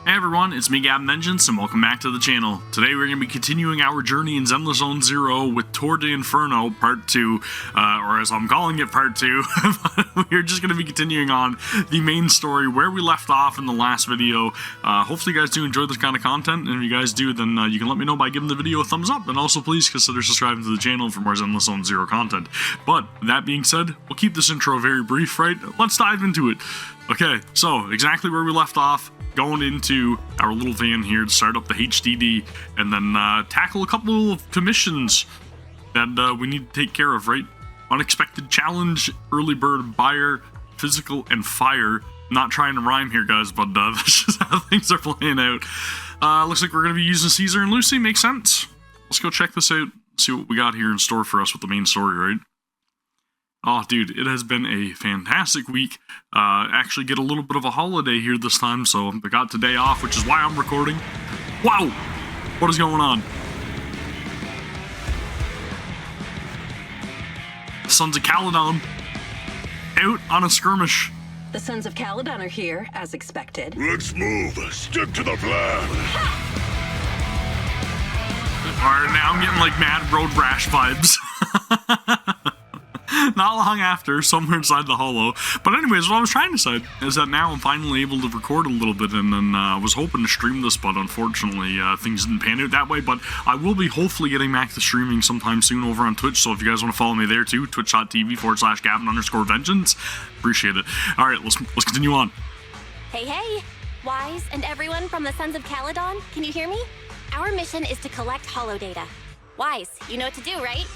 Hey everyone, it's me Gavin and welcome back to the channel. Today we're going to be continuing our journey in Zenless Zone Zero with Tour De Inferno Part 2, or as I'm calling it, Part 2. We're just going to be continuing on the main story where we left off in the last video. Hopefully you guys do enjoy this kind of content, and if you guys do, then you can let me know by giving the video a thumbs up, and also please consider subscribing to the channel for more Zenless Zone Zero content. But, that being said, we'll keep this intro very brief, right? Let's dive into it. Okay, so, exactly where we left off. Going into our little van here to start up the HDD and then tackle a couple of commissions that we need to take care of, right? Unexpected challenge, early bird buyer, physical, and fire. Not trying to rhyme here, guys, but that's just how things are playing out. Looks like we're going to be using Caesar and Lucy. Makes sense. Let's go check this out, see what we got here in store for us with the main story, right? Oh, dude, it has been a fantastic week. Actually get a little bit of a holiday here this time, so I got today off, which is why I'm recording. Wow! What is going on? Sons of Caledon out on a skirmish. The Sons of Caledon are here, as expected. Let's move. Stick to the plan. Alright, now I'm getting like Mad Road Rash vibes. Not long after, somewhere inside the holo. But anyways, what I was trying to say is that now I'm finally able to record a little bit, and then I was hoping to stream this, but unfortunately things didn't pan out that way. But I will be hopefully getting back to streaming sometime soon over on Twitch, so if you guys want to follow me there too, twitch.tv/Gavin_vengeance. Appreciate it. Alright, let's continue on. Hey, Wise and everyone from the Sons of Caledon, can you hear me? Our mission is to collect holo data. Wise, you know what to do, right?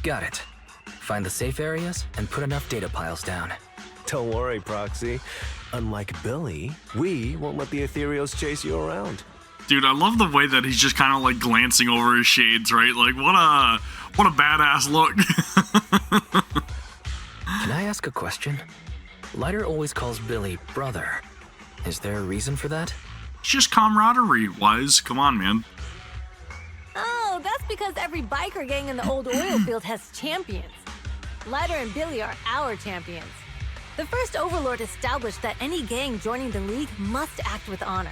Got it. Find the safe areas and put enough data piles down. Don't worry, Proxy. Unlike Billy, we won't let the ethereals chase you around. Dude, I love the way that he's just kind of like glancing over his shades, right? Like, what a badass look. Can I ask a question? Lighter always calls Billy brother. Is there a reason for that? It's just camaraderie, Wise. Come on, man. Oh, that's because every biker gang in the old oil field has champions. Lighter and Billy are our champions. The first overlord established that any gang joining the league must act with honor.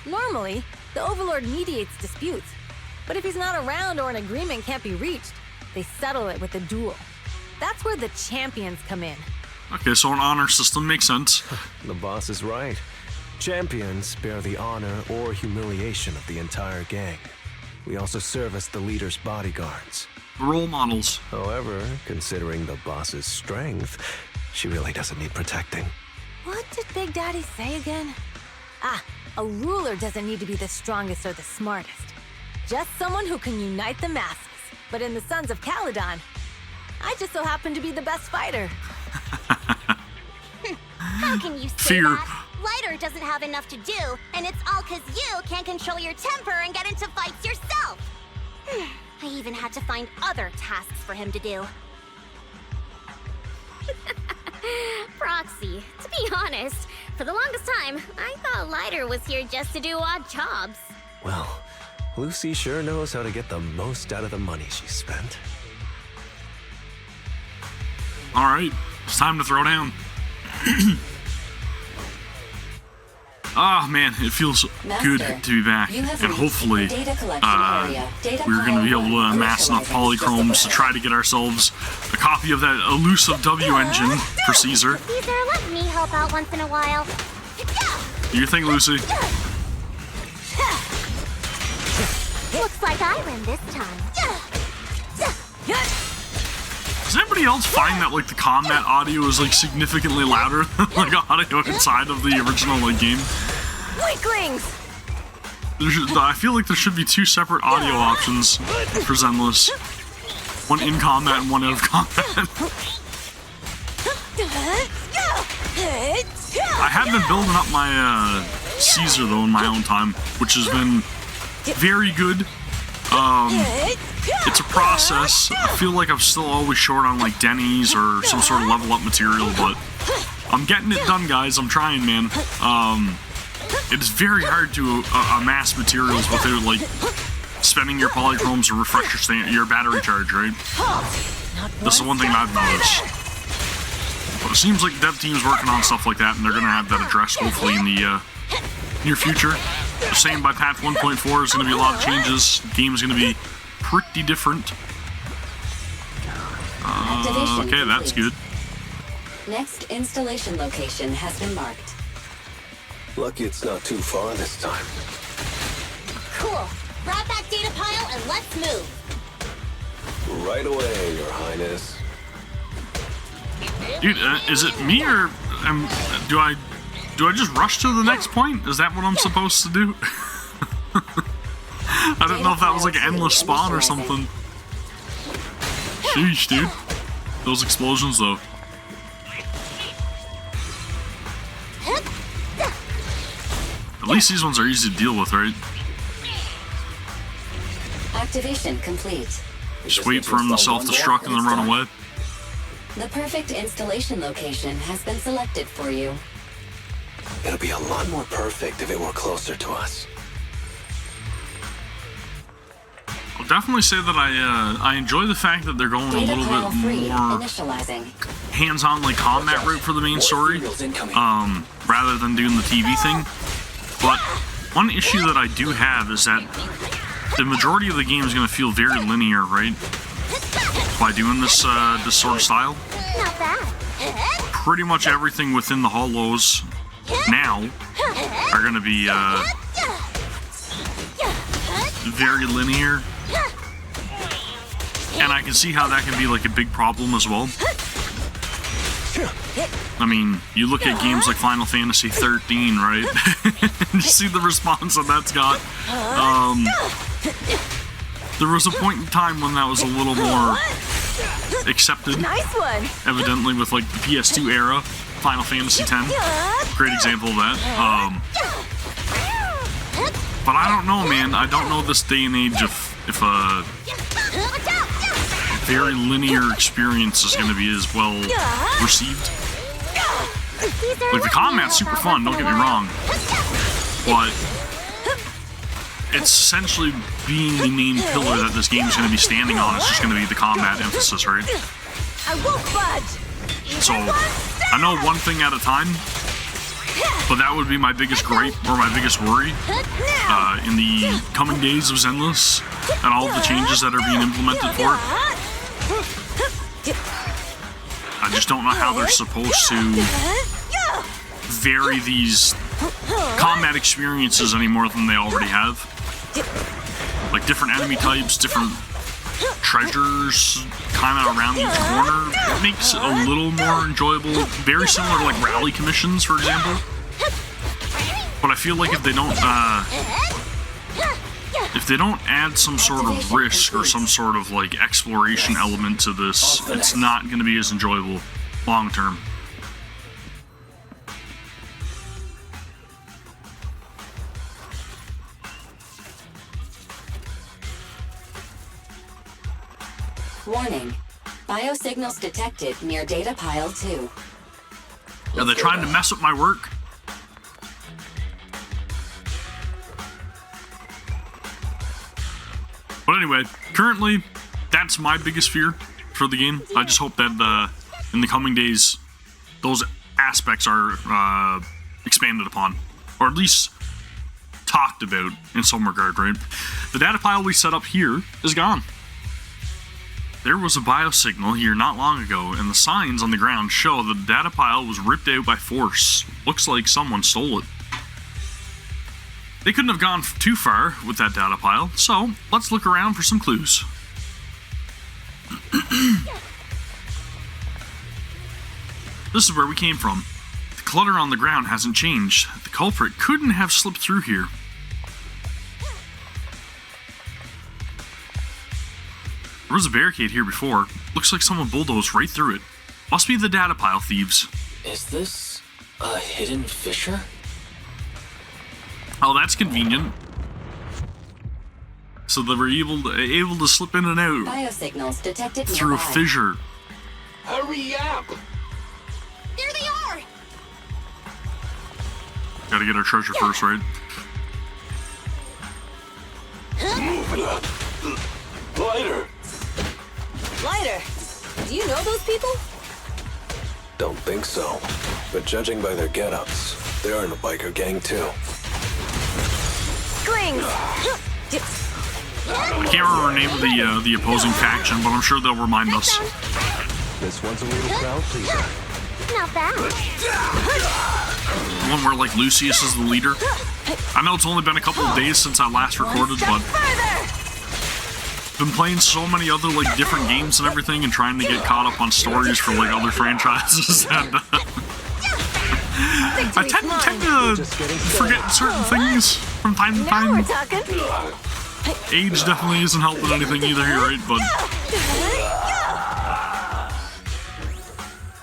Normally, the overlord mediates disputes, but if he's not around or an agreement can't be reached, they settle it with a duel. That's where the champions come in. Okay, so an honor system makes sense. The boss is right. Champions bear the honor or humiliation of the entire gang. We also serve as the leader's bodyguards. Role models. However, considering the boss's strength, she really doesn't need protecting. What did Big Daddy say again? A ruler doesn't need to be the strongest or the smartest. Just someone who can unite the masses. But in the Sons of Caledon, I just so happen to be the best fighter. How can you say that? Lighter doesn't have enough to do, and it's all because you can't control your temper and get into fights yourself. I even had to find other tasks for him to do. Proxy, to be honest, for the longest time, I thought Lighter was here just to do odd jobs. Well, Lucy sure knows how to get the most out of the money she spent. Alright, it's time to throw down. Ah, man, it feels good to be back, and hopefully we're going to be able to amass enough polychromes to try to get ourselves a copy of that elusive W engine for Caesar. Caesar, let me help out once in a while. Do you think, Lucy? Looks like I win this time. Does anybody else find that like the combat audio is like significantly louder than like audio inside of the original like game? Weaklings! I feel like there should be two separate audio options for Zenless. One in combat and one out of combat. I have been building up my Caesar though in my own time, which has been very good. It's a process. I feel like I'm still always short on like Denny's or some sort of level up material, but I'm getting it done, guys. I'm trying, man. It is very hard to amass materials without like spending your polychromes to refresh your battery charge, right? That's the one thing I've noticed. Put it seems like the dev team's working on stuff like that, and they're going to have that addressed hopefully in the near future. The same by patch 1.4 is going to be a lot of changes. The game is going to be pretty different. Okay, that's good. Next installation location has been marked. Lucky it's not too far this time. Cool. Grab that data pile and let's move. Right away, Your Highness. Dude, is it me or do I just rush to the next point? Is that what I'm supposed to do? I didn't know if that was like an endless spawn or something. Sheesh, dude. Those explosions, though. At least these ones are easy to deal with, right? Activation complete. Just wait for him to self-destruct and then run away. The perfect installation location has been selected for you. It'll be a lot more perfect if it were closer to us. I'll definitely say that I enjoy the fact that they're going a little bit more hands-on, like combat route for the main story, rather than doing the TV thing. But one issue that I do have is that the majority of the game is going to feel very linear, right? By doing this this sort of style. Not bad. Pretty much everything within the hollows now are going to be very linear. And I can see how that can be like a big problem as well. I mean, you look at games like Final Fantasy 13, right? You see the response that that's got. There was a point in time when that was a little more accepted. Nice one. Evidently with like the PS2 era, Final Fantasy X. Great example of that. But I don't know, man. I don't know this day and age if a very linear experience is going to be as well received. Like, the combat's super fun, don't get me wrong. But it's essentially being the main pillar that this game's going to be standing on. It's just going to be the combat emphasis, right? I won't budge. So, I know one thing at a time, but that would be my biggest gripe or my biggest worry in the coming days of Zenless and all of the changes that are being implemented for it. I just don't know how they're supposed to vary these combat experiences any more than they already have. Like different enemy types, different treasures kind of around each corner. It makes it a little more enjoyable. Very similar to like rally commissions, for example. But I feel like if they don't add some sort of risk or some sort of like exploration element to this, it's not going to be as enjoyable long term. Warning. Biosignals detected near data pile 2. Are they trying to mess with my work? But anyway, currently, that's my biggest fear for the game. I just hope that in the coming days, those aspects are expanded upon, or at least talked about in some regard, right? The data pile we set up here is gone. There was a biosignal here not long ago, and the signs on the ground show that the data pile was ripped out by force. Looks like someone stole it. They couldn't have gone too far with that data pile, so let's look around for some clues. This is where we came from. The clutter on the ground hasn't changed. The culprit couldn't have slipped through here. There was a barricade here before. Looks like someone bulldozed right through it. Must be the data pile thieves. Is this a hidden fissure? Oh, that's convenient. So they were able to slip in and out Biosignals detected through a nearby. fissure. Hurry up! There they are! Gotta get our treasure first, right? Move it up! Lighter! Lighter, do you know those people? Don't think so. But judging by their get-ups, they're in a biker gang too. Slings! I can't remember the name of the opposing faction, but I'm sure they'll remind us. This one's a little crowd pleaser. Not bad. The one where like Lucius is the leader. I know it's only been a couple of days since I last recorded, but been playing so many other like different games and everything, and trying to get caught up on stories for like other franchises. And I tend to forget certain things from time to Now we're time. talking. Age definitely isn't helping anything either here, right? But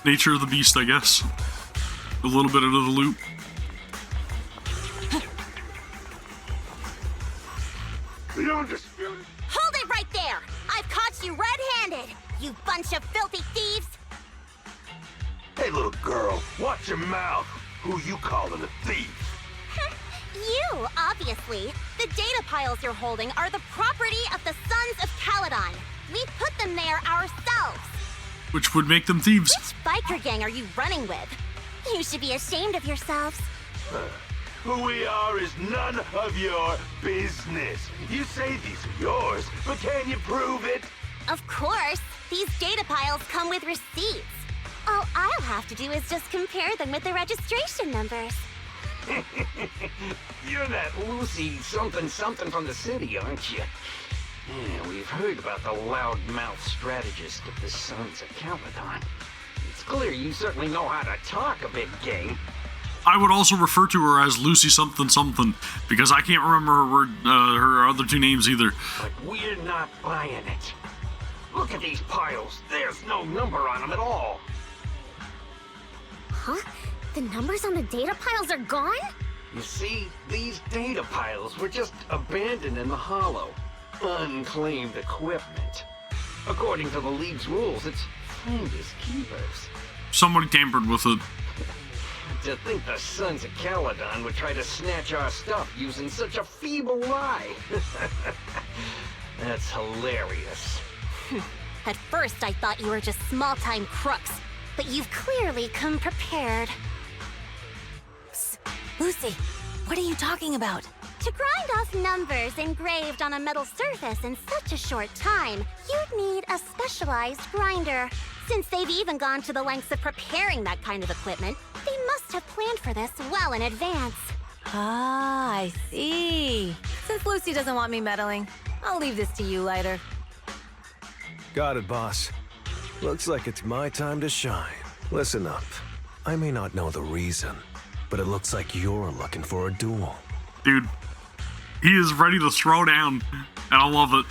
nature of the beast, I guess. A little bit out of the loop. The undisputed. Hold it right there! I've caught you red-handed, you bunch of filthy thieves! Hey, little girl, watch your mouth. Who you calling a thief? You, obviously. The data piles you're holding are the property of the Sons of Caledon. We put them there ourselves. Which would make them thieves. Which biker gang are you running with? You should be ashamed of yourselves. Who we are is none of your business. You say these are yours, but can you prove it? Of course, these data piles come with receipts. All I'll have to do is just compare them with the registration numbers. You're that Lucy something from the city, aren't you? Yeah, we've heard about the loudmouth strategist of the Sons of Caledon. It's clear you certainly know how to talk a big game. I would also refer to her as Lucy something something, because I can't remember her other two names either. But we're not buying it. Look at these piles. There's no number on them at all. Huh? The numbers on the data piles are gone? You see, these data piles were just abandoned in the hollow. Unclaimed equipment. According to the League's rules, it's finders keepers. Somebody tampered with it. To think the Sons of Caledon would try to snatch our stuff using such a feeble lie. That's hilarious. At first, I thought you were just small-time crooks, but you've clearly come prepared. Psst. Lucy, what are you talking about? To grind off numbers engraved on a metal surface in such a short time, you'd need a specialized grinder. Since they've even gone to the lengths of preparing that kind of equipment, they must have planned for this well in advance. Ah, I see. Since Lucy doesn't want me meddling, I'll leave this to you, Lighter. Got it, boss. Looks like it's my time to shine. Listen up. I may not know the reason, but it looks like you're looking for a duel. Dude, he is ready to throw down, and I love it.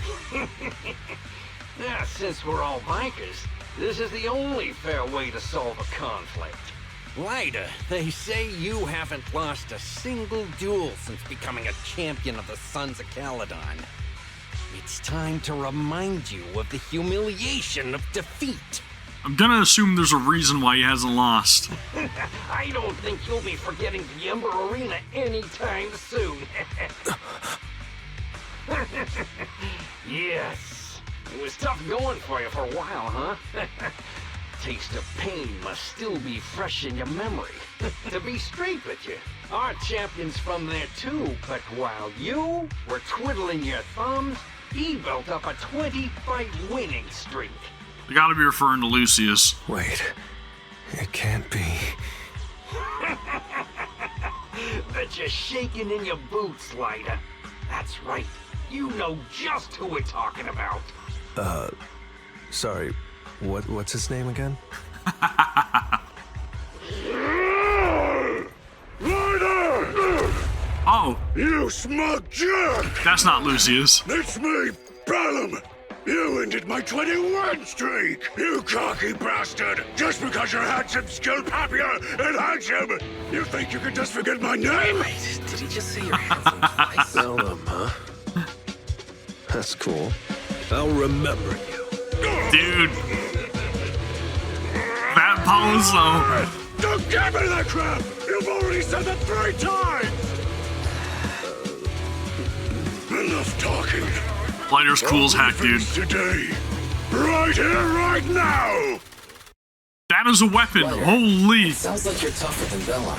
Yeah, since we're all bikers, this is the only fair way to solve a conflict. Ryder, they say you haven't lost a single duel since becoming a champion of the Sons of Caledon. It's time to remind you of the humiliation of defeat. I'm gonna assume there's a reason why he hasn't lost. I don't think you'll be forgetting the Ember Arena anytime soon. Yes, it was tough going for you for a while, huh? Taste of pain must still be fresh in your memory. To be straight with you, our champion's from there too, but while you were twiddling your thumbs, he built up a 20-fight winning streak. I gotta be referring to Lucius. Wait, it can't be. Bet you're shaking in your boots, Lyda. That's right. You know just who we're talking about. Sorry, what's his name again? Ryder! Oh, You smug jerk! that's not Lucius. It's me, Bellum! You ended my 20-win streak! You cocky bastard! Just because you're handsome, skilled, happier, and handsome! You think you can just forget my name? Wait, did he just say you're handsome twice? Bellum, huh? That's cool. I'll remember you. Dude. That pose, though. Don't give me that crap! You've already said that 3 times! Enough talking. Lighter's cool as heck, dude. Today. Right here, right now! That is a weapon. Lighter, Holy. it sounds like you're tougher than Bellum.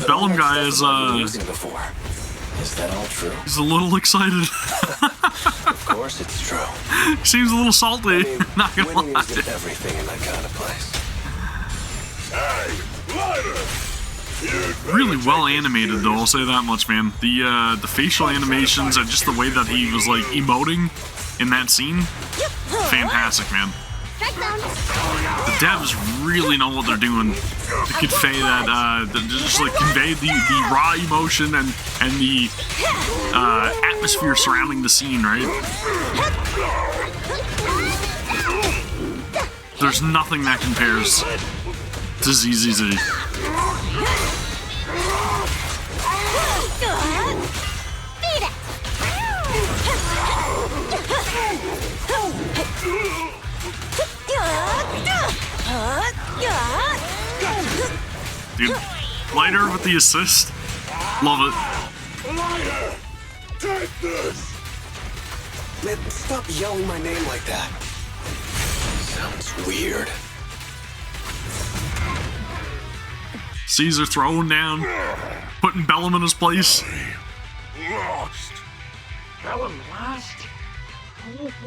Bellum guy is, Losing before. Is that all true? he's a little excited. Of course it's true. Seems a little salty. I mean, Not gonna winning lie. isn't everything in that kind of place. Hey, Lighter! Really well animated though, I'll say that much, man. The facial animations and just the way that he was like emoting in that scene, fantastic, man. The devs really know what they're doing to convey that, just like convey the raw emotion and the atmosphere surrounding the scene, right? There's nothing that compares to ZZZ. Beat it! Dude, Lighter with the assist. Love it. Lighter! Take this! Man, stop yelling my name like that. Sounds weird. Caesar throwing down, putting Bellum in his place. Lost! Bellum lost?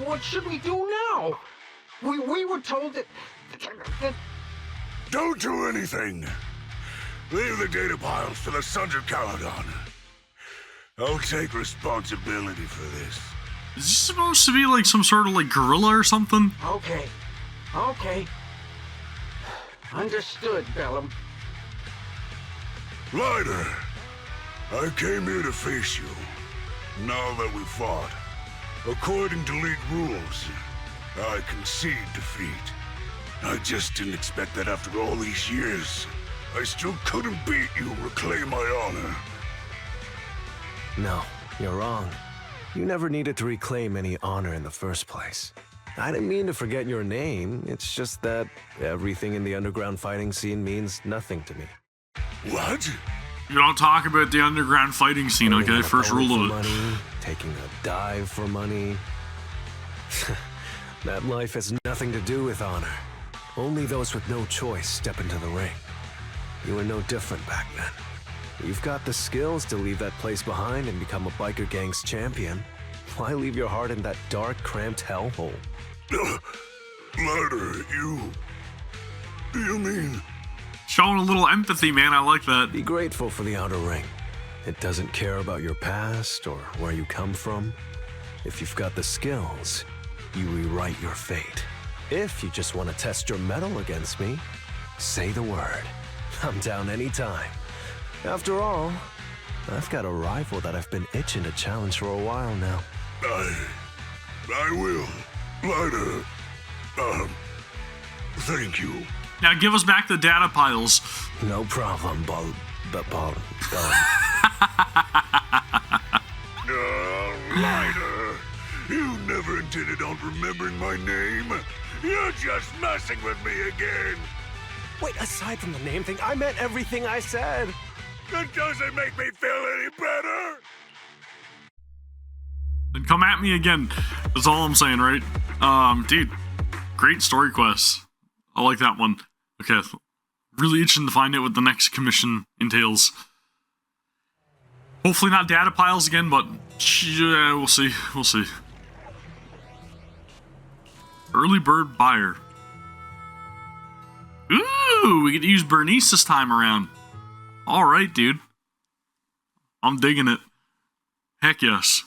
What should we do now? We were told that... Don't do anything! Leave the data piles to the Sons of Caledon. I'll take responsibility for this. Is this supposed to be like some sort of like gorilla or something? Okay. Understood, Bellum. Lighter, I came here to face you. Now that we fought, according to League rules, I concede defeat. I just didn't expect that after all these years, I still couldn't beat you or reclaim my honor. No, you're wrong. You never needed to reclaim any honor in the first place. I didn't mean to forget your name, it's just that everything in the underground fighting scene means nothing to me. What? You don't talk about the underground fighting scene, Earning okay? an First opponent rule for of it. money, taking a dive for money. That life has nothing to do with honor. Only those with no choice step into the ring. You were no different back then. You've got the skills to leave that place behind and become a biker gang's champion. Why leave your heart in that dark, cramped hellhole? Lighter, you mean... Showing a little empathy, man. I like that. Be grateful for the outer ring. It doesn't care about your past or where you come from. If you've got the skills, you rewrite your fate. If you just want to test your mettle against me, say the word. I'm down anytime. After all, I've got a rival that I've been itching to challenge for a while now. I will. Lighter. Thank you. Now give us back the data piles. No problem, Lighter. You never intended on remembering my name. You're just messing with me again. Wait, aside from the name thing, I meant everything I said. That doesn't make me feel any better. Then come at me again. That's all I'm saying, right? Dude, great story quest. I like that one. Okay, really itching to find out what the next commission entails. Hopefully not data piles again, but yeah, we'll see. We'll see. Early bird buyer. Ooh, we get to use Bernice this time around. All right, dude. I'm digging it. Heck yes.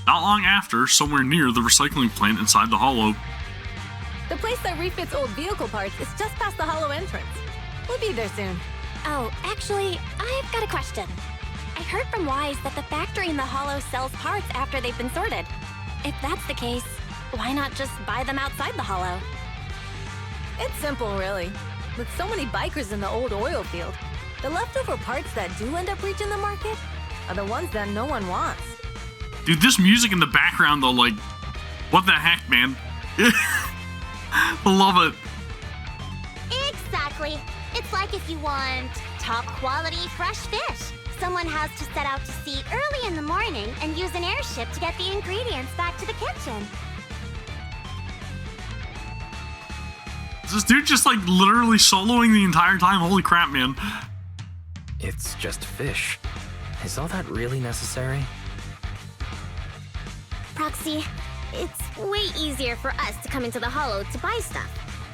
Not long after, somewhere near the recycling plant inside the hollow. The place that refits old vehicle parts is just past the hollow entrance. We'll be there soon. Oh, actually, I've got a question. I heard from Wise that the factory in the hollow sells parts after they've been sorted. If that's the case, why not just buy them outside the hollow? It's simple, really. With so many bikers in the old oil field, the leftover parts that do end up reaching the market are the ones that no one wants. Dude, this music in the background, though, like, what the heck, man? I love it. Exactly. It's like if you want top quality fresh fish, someone has to set out to sea early in the morning and use an airship to get the ingredients back to the kitchen. Is this dude just like literally soloing the entire time? Holy crap, man. It's just fish. Is all that really necessary? Proxy, it's way easier for us to come into the Hollow to buy stuff,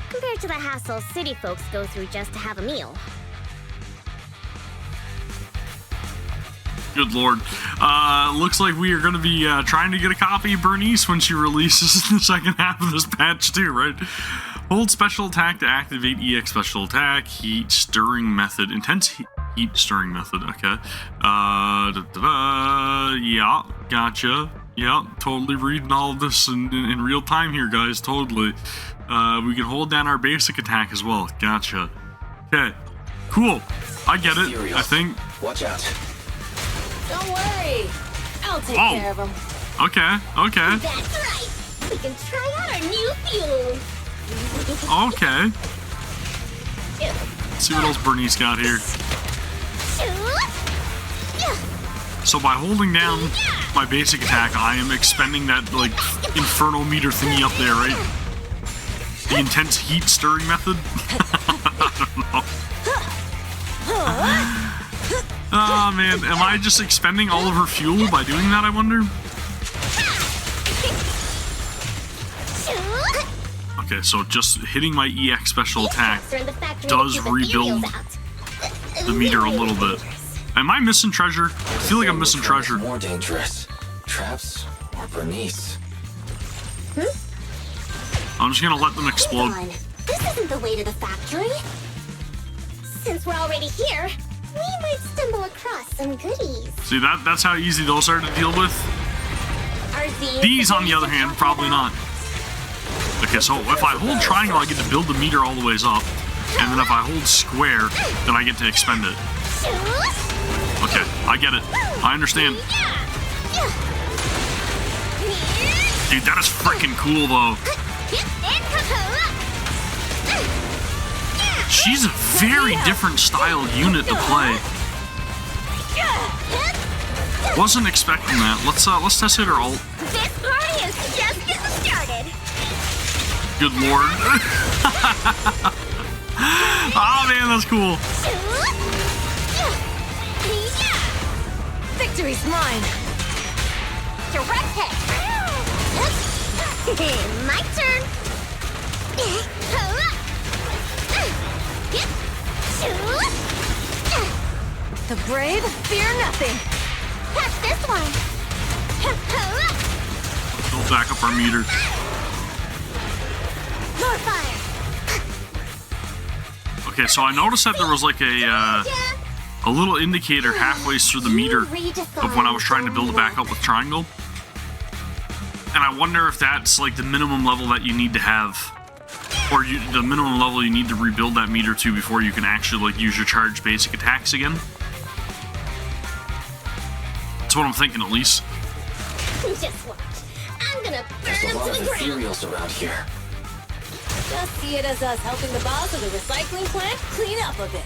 compared to the hassle city folks go through just to have a meal. Good lord. Looks like we are going to be trying to get a copy of Bernice when she releases in the second half of this patch too, right? Hold special attack to activate EX special attack, heat stirring method, intense heat stirring method, okay. Yeah, gotcha. Yeah, totally reading all of this in real time here, guys, totally. We can hold down our basic attack as well, gotcha. Okay, cool. I get it, I think. Watch out. Don't worry. I'll take care of him. Okay, okay. That's right. We can try out our new fuel. Okay. Let's see what else Bernice got here. So by holding down my basic attack, I am expending that, like, inferno meter thingy up there, right? The intense heat stirring method? I don't know. Oh man, am I just expending all of her fuel by doing that, I wonder? Okay, so just hitting my EX special attack does rebuild the meter a little bit. Am I missing treasure? I feel like I'm missing treasure. More dangerous. Traps or Bernice? I'm just gonna let them explode. This isn't the way to the factory. Since we're already here, we might stumble across some goodies. See, that's how easy those are to deal with. Are These, on the other hand, probably not. Okay, so if I hold triangle, I get to build the meter all the ways up. And then if I hold square, then I get to expend it. Okay, I get it. I understand. Dude, that is freaking cool, though. She's a very different style unit to play. Wasn't expecting that. Let's test hit her ult. This party is just getting started. Good lord. Oh man, that's cool. Victory's mine. Direct hit. My turn. The brave fear nothing. Catch this one. We'll back up our meter. More fire. Okay, so I noticed that there was like a little indicator halfway through the meter of when I was trying to build it back up with triangle. And I wonder if that's like the minimum level that you need to have, or the minimum level you need to rebuild that meter to before you can actually like use your charged basic attacks again. That's what I'm thinking, at least. Just watch. I'm gonna burn them to the ground. Ethereals around here. Just see it as us helping the boss of the recycling plant clean up a bit.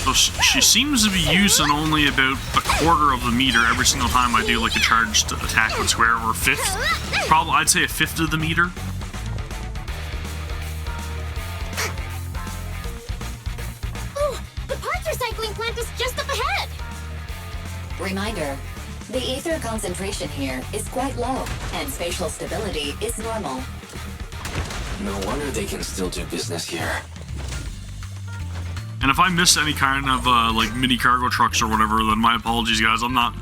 So she seems to be using only about a quarter of the meter every single time I do like a charged attack with square, or a fifth. Probably, I'd say a fifth of the meter. Oh, the parts recycling plant is just up ahead. Reminder, the ether concentration here is quite low, and spatial stability is normal. No wonder they can still do business here. And if I miss any kind of like mini cargo trucks or whatever, then my apologies, guys. I'm not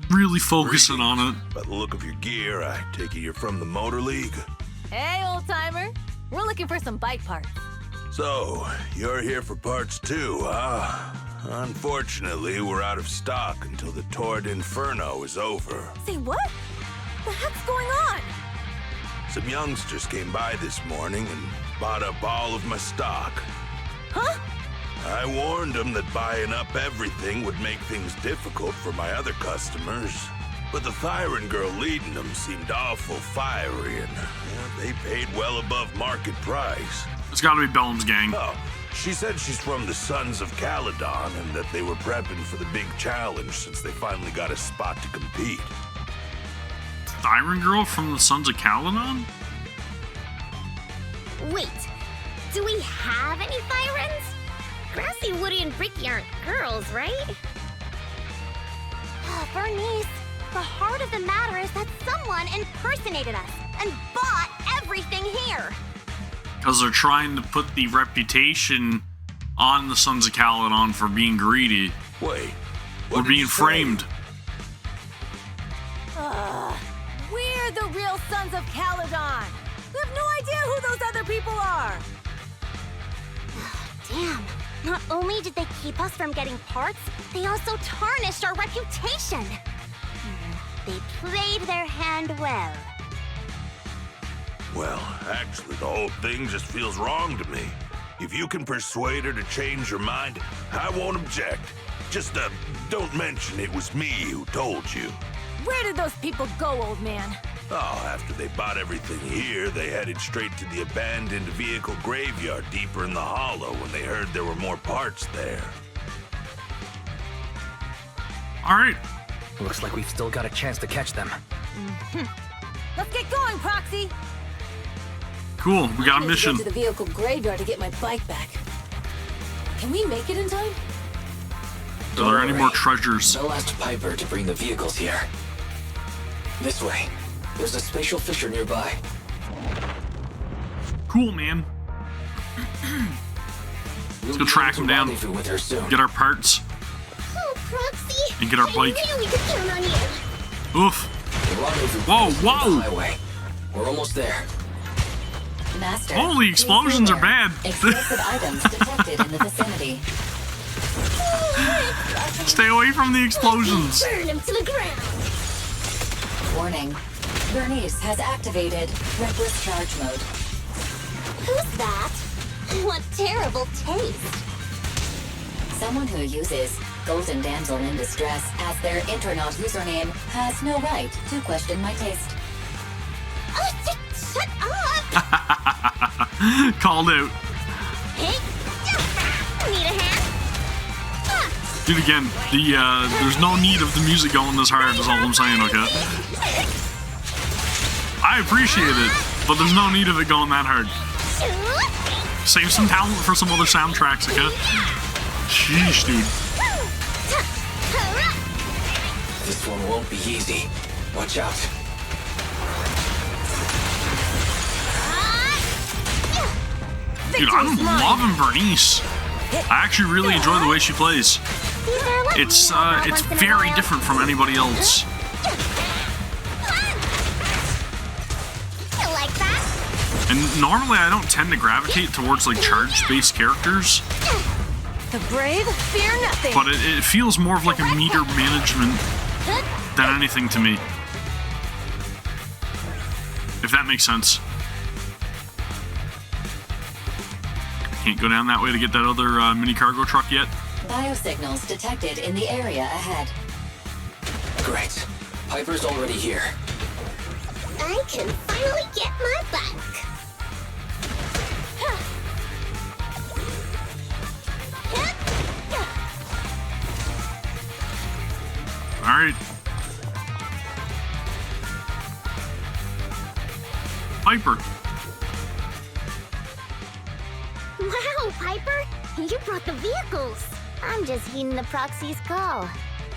really focusing on it. By the look of your gear, I take it you're from the Motor League. Hey, old timer. We're looking for some bike parts. So, you're here for parts too, huh? Unfortunately, we're out of stock until the Tour De Inferno is over. Say what? The heck's going on? Some youngsters came by this morning and bought up all of my stock. Huh? I warned them that buying up everything would make things difficult for my other customers. But the Thyron girl leading them seemed awful fiery, and they paid well above market price. It's gotta be Bellum's gang. Oh, she said she's from the Sons of Caledon and that they were prepping for the big challenge since they finally got a spot to compete. Thyron girl from the Sons of Caledon? Wait, do we have any Thyrans? Grassy, Woody, and Bricky aren't girls, right? Bernice, the heart of the matter is that someone impersonated us and bought everything here. Because they're trying to put the reputation on the Sons of Caledon for being greedy. Wait, We're being framed. We're the real Sons of Caledon. We have no idea who those other people are. Damn. Not only did they keep us from getting parts, they also tarnished our reputation. They played their hand well. Well, actually, the whole thing just feels wrong to me. If you can persuade her to change her mind, I won't object. Just, don't mention it was me who told you. Where did those people go, old man? Oh, after they bought everything here, they headed straight to the abandoned vehicle graveyard deeper in the hollow when they heard there were more parts there. Alright. Looks like we've still got a chance to catch them. Let's get going, Proxy. Cool, we got a I need mission. to go to the vehicle graveyard to get my bike back. Can we make it in time? Are there any more treasures? I'll ask Piper to bring the vehicles here. This way. There's a spatial fissure nearby. Cool, man. Let's go track them down. With her soon. Get our parts. Oh, Proxy. And get our bike. I really could count on you. Oof. Whoa, whoa! Highway. We're almost there. Master. Holy explosions are bad. Explosive items detected in the vicinity. Stay away from the explosions. Burn him to the ground. Warning. Bernice has activated reckless charge mode. Who's that? What terrible taste. Someone who uses Golden Damsel in Distress as their Internaut username has no right to question my taste. Shut up! Called out. Hey, need a hand? Dude, again, there's no need of the music going this hard is all I'm saying, okay? I appreciate it, but there's no need of it going that hard. Save some talent for some other soundtracks, okay? Sheesh, dude. This one won't be easy. Watch out. Dude, I'm loving Bernice. I actually really enjoy the way she plays. It's very different from anybody else. And normally I don't tend to gravitate towards like charge-based characters. The brave fear nothing. But it feels more of like a meter management than anything to me. If that makes sense. Can't go down that way to get that other mini cargo truck yet. Biosignals detected in the area ahead. Great. Piper's already here. I can finally get my bike. Alright. Piper. Wow, Piper! You brought the vehicles! I'm just heeding the proxy's call.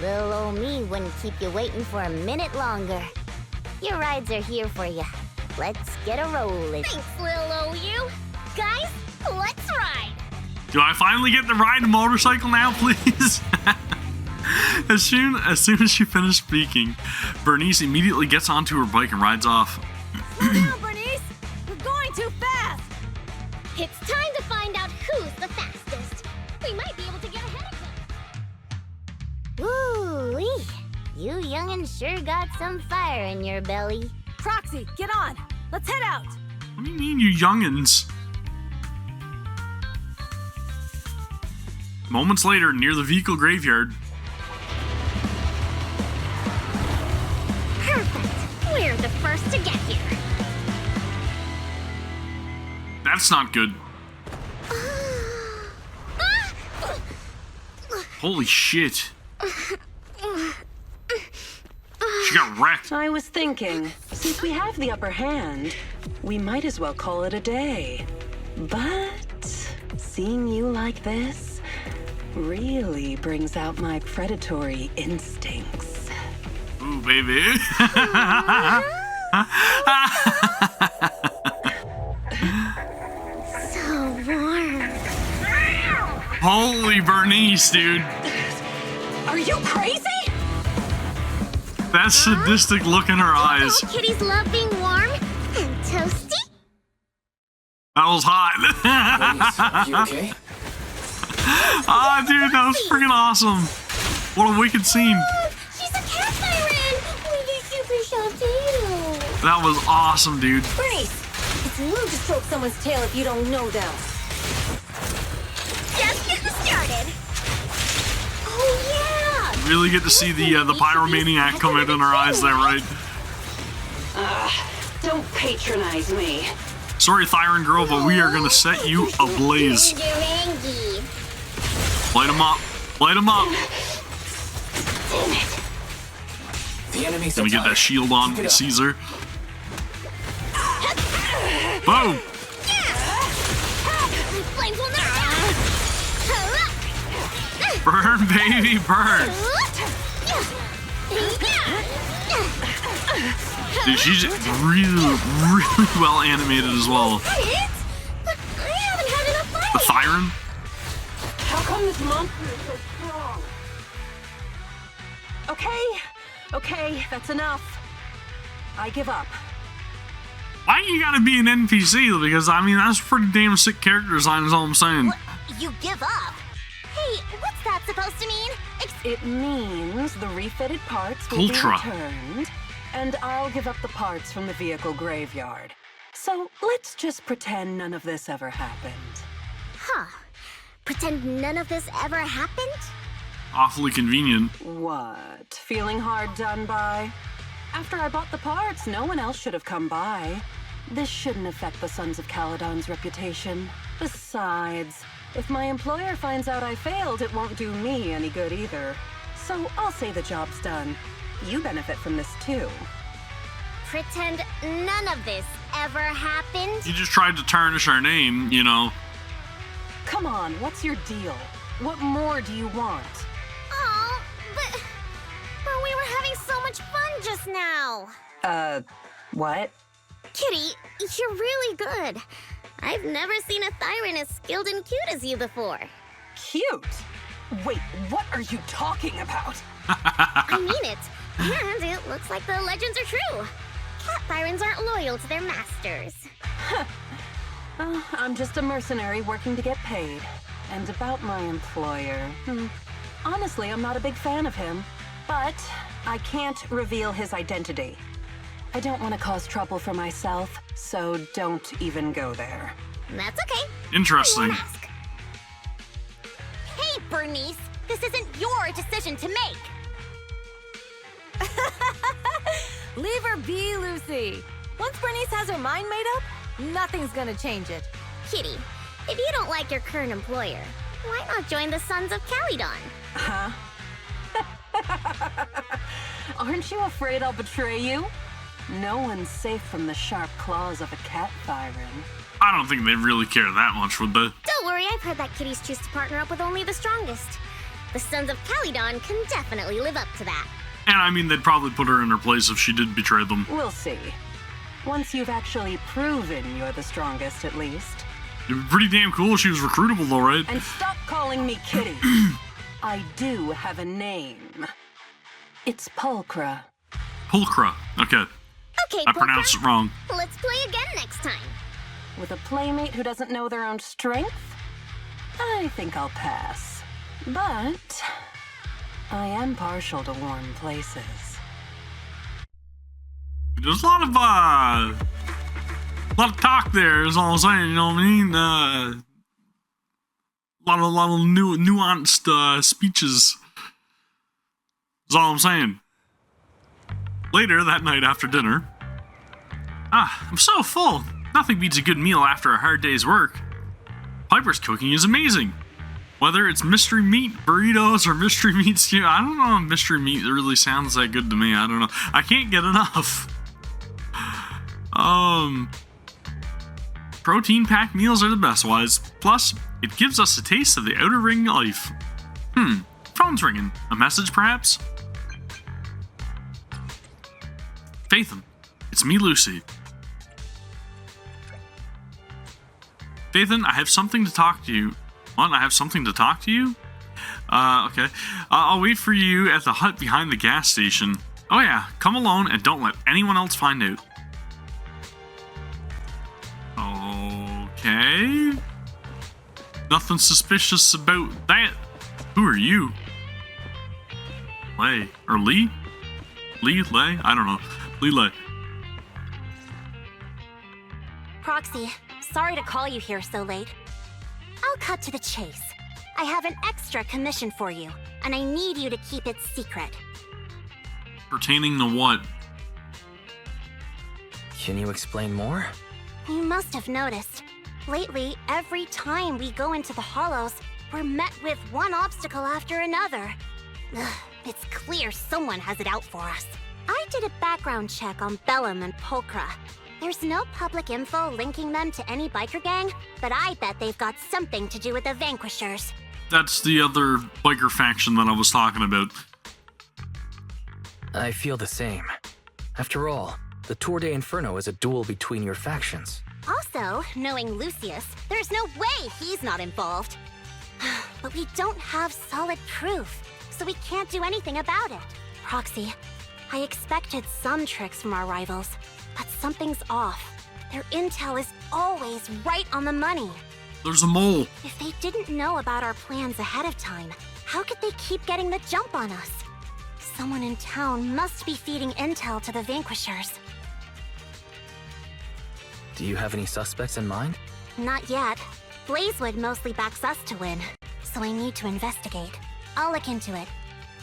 Little old me wouldn't keep you waiting for a minute longer. Your rides are here for you. Let's get a rolling. Thanks, little old you. Guys, let's ride! Do I finally get to ride a motorcycle now, please? As soon as she finished speaking, Bernice immediately gets onto her bike and rides off. Slow down, Bernice! You're going too fast! It's time to find out who's the fastest. We might be able to get ahead of them. Ooh-wee. You young'uns sure got some fire in your belly. Proxy, get on! Let's head out! What do you mean, you youngins? Moments later, near the vehicle graveyard. We're the first to get here. That's not good. Holy shit. She got wrecked. I was thinking, since we have the upper hand, we might as well call it a day. But seeing you like this really brings out my predatory instincts. Ooh, baby. So warm. Holy Bernice, dude. Are you crazy? That sadistic look in her eyes. Oh, kitties love being warm and toasty. That was hot. Are you okay? Ah, dude, that was freaking awesome. What a wicked scene. She's a cat siren with a super sharp tail. That was awesome, dude. Bernice, it's rude to stroke someone's tail if you don't know them. Just getting started. Oh yeah. Really get to see the pyromaniac come out in her eyes there, right? Don't patronize me. Sorry, Thyron girl, but we are gonna set you ablaze. Light him up. Light him up. Damn it. The enemy's Let me get that shield on when he sees her. Boom! Flames will never Burn, baby, burn! Dude, she's really, really well animated as well. The Thyron? How come this monster is so strong? Okay, that's enough. I give up. Why you gotta be an NPC though? Because I mean that's pretty damn sick character design is all I'm saying. What? You give up? Hey, what's that supposed to mean? It means the refitted parts will Ultra. be returned, and I'll give up the parts from the vehicle graveyard. So let's just pretend none of this ever happened. Huh. Pretend none of this ever happened? Awfully convenient. What? Feeling hard done by? After I bought the parts, no one else should have come by. This shouldn't affect the Sons of Caledon's reputation. Besides, if my employer finds out I failed, it won't do me any good either. So I'll say the job's done. You benefit from this too. Pretend none of this ever happened? You just tried to tarnish our name, you know. Come on, what's your deal? What more do you want? Oh, but we were having so much fun just now. What? Kitty, you're really good. I've never seen a Thyron as skilled and cute as you before. Cute? Wait, what are you talking about? I mean it. And it looks like the legends are true. Cat Thyrons aren't loyal to their masters. I'm just a mercenary working to get paid. And about my employer, honestly, I'm not a big fan of him. But I can't reveal his identity. I don't want to cause trouble for myself, so don't even go there. That's okay. Interesting. I won't ask. Hey, Bernice, this isn't your decision to make. Leave her be, Lucy. Once Bernice has her mind made up, nothing's gonna change it. Kitty, if you don't like your current employer, why not join the Sons of Caledon? Huh? Aren't you afraid I'll betray you? No one's safe from the sharp claws of a cat Thyron. I don't think they really care that much, would they? Don't worry, I've heard that kitties choose to partner up with only the strongest. The Sons of Caledon can definitely live up to that. And I mean, they'd probably put her in her place if she did betray them. We'll see. Once you've actually proven you're the strongest, at least. It'd be pretty damn cool if she was recruitable, though, right? And stop calling me Kitty. I do have a name. It's Pulchra. Pulchra. Okay. Okay, I pronounced it wrong. Let's play again next time. With a playmate who doesn't know their own strength? I think I'll pass. But I am partial to warm places. There's a lot of talk there, is all I'm saying, you know what I mean? A lot of nuanced speeches. Is all I'm saying. Later that night after dinner. I'm so full. Nothing beats a good meal after a hard day's work. Piper's cooking is amazing. Whether it's mystery meat burritos or mystery meat stew, I don't know if mystery meat really sounds that good to me. I don't know. I can't get enough. Protein-packed meals are the best wise. Plus, it gives us a taste of the outer ring life. Phone's ringing. A message, perhaps? Fathom, it's me, Lucy. Fathom, I have something to talk to you. What? I have something to talk to you? Okay. I'll wait for you at the hut behind the gas station. Oh yeah, come alone and don't let anyone else find out. Okay. Nothing suspicious about that. Who are you? Lay. Or Lee? Lee? Lay? I don't know. Lee Lay. Proxy, sorry to call you here so late. I'll cut to the chase. I have an extra commission for you, and I need you to keep it secret. Pertaining to what? Can you explain more? You must have noticed. Lately, every time we go into the Hollows, we're met with one obstacle after another. Ugh, it's clear someone has it out for us. I did a background check on Bellum and Pulchra. There's no public info linking them to any biker gang, but I bet they've got something to do with the Vanquishers. That's the other biker faction that I was talking about. I feel the same. After all, the Tour De Inferno is a duel between your factions. Also, knowing Lucius, there's no way he's not involved. But we don't have solid proof, so we can't do anything about it. Proxy, I expected some tricks from our rivals, but something's off. Their intel is always right on the money. There's a mole. If they didn't know about our plans ahead of time, how could they keep getting the jump on us? Someone in town must be feeding intel to the Vanquishers. Do you have any suspects in mind? Not yet. Blazewood mostly backs us to win, so I need to investigate. I'll look into it.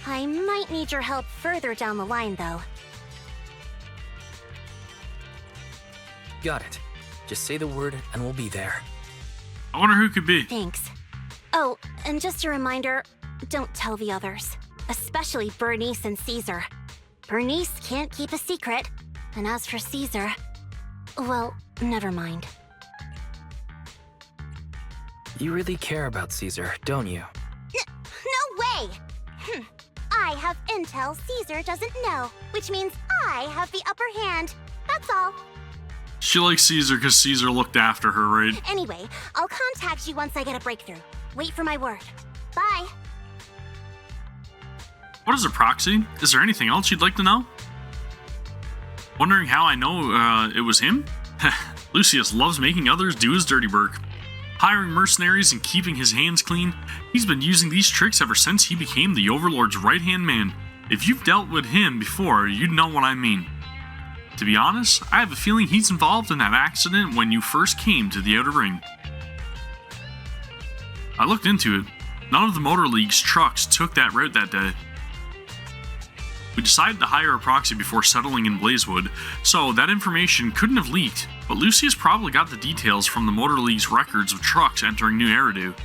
I might need your help further down the line, though. Got it. Just say the word and we'll be there. I wonder who it could be. Thanks. Oh, and just a reminder, don't tell the others. Especially Bernice and Caesar. Bernice can't keep a secret, and as for Caesar, well, never mind. You really care about Caesar, don't you? No way! I have intel Caesar doesn't know, which means I have the upper hand. That's all. She likes Caesar because Caesar looked after her, right? Anyway, I'll contact you once I get a breakthrough. Wait for my word. Bye. What is a proxy? Is there anything else you'd like to know? Wondering how I know it was him? Lucius loves making others do his dirty work. Hiring mercenaries and keeping his hands clean, he's been using these tricks ever since he became the Overlord's right-hand man. If you've dealt with him before, you'd know what I mean. To be honest, I have a feeling he's involved in that accident when you first came to the Outer Ring. I looked into it. None of the Motor League's trucks took that route that day. We decided to hire a proxy before settling in Blazewood, so that information couldn't have leaked, but Lucius probably got the details from the Motor League's records of trucks entering New Eridu.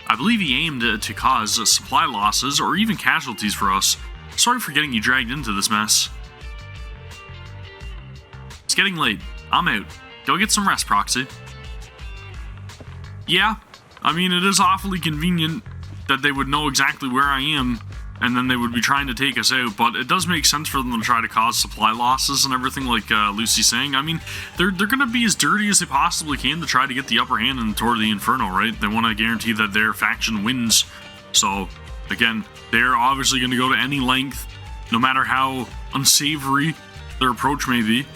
I believe he aimed to cause supply losses or even casualties for us. Sorry for getting you dragged into this mess. It's getting late. I'm out. Go get some rest, Proxy. Yeah, I mean, it is awfully convenient that they would know exactly where I am, and then they would be trying to take us out, but it does make sense for them to try to cause supply losses and everything, like Lucy's saying. I mean, they're going to be as dirty as they possibly can to try to get the upper hand in the Tour de Inferno, right? They want to guarantee that their faction wins. So, again, they're obviously going to go to any length, no matter how unsavory their approach may be,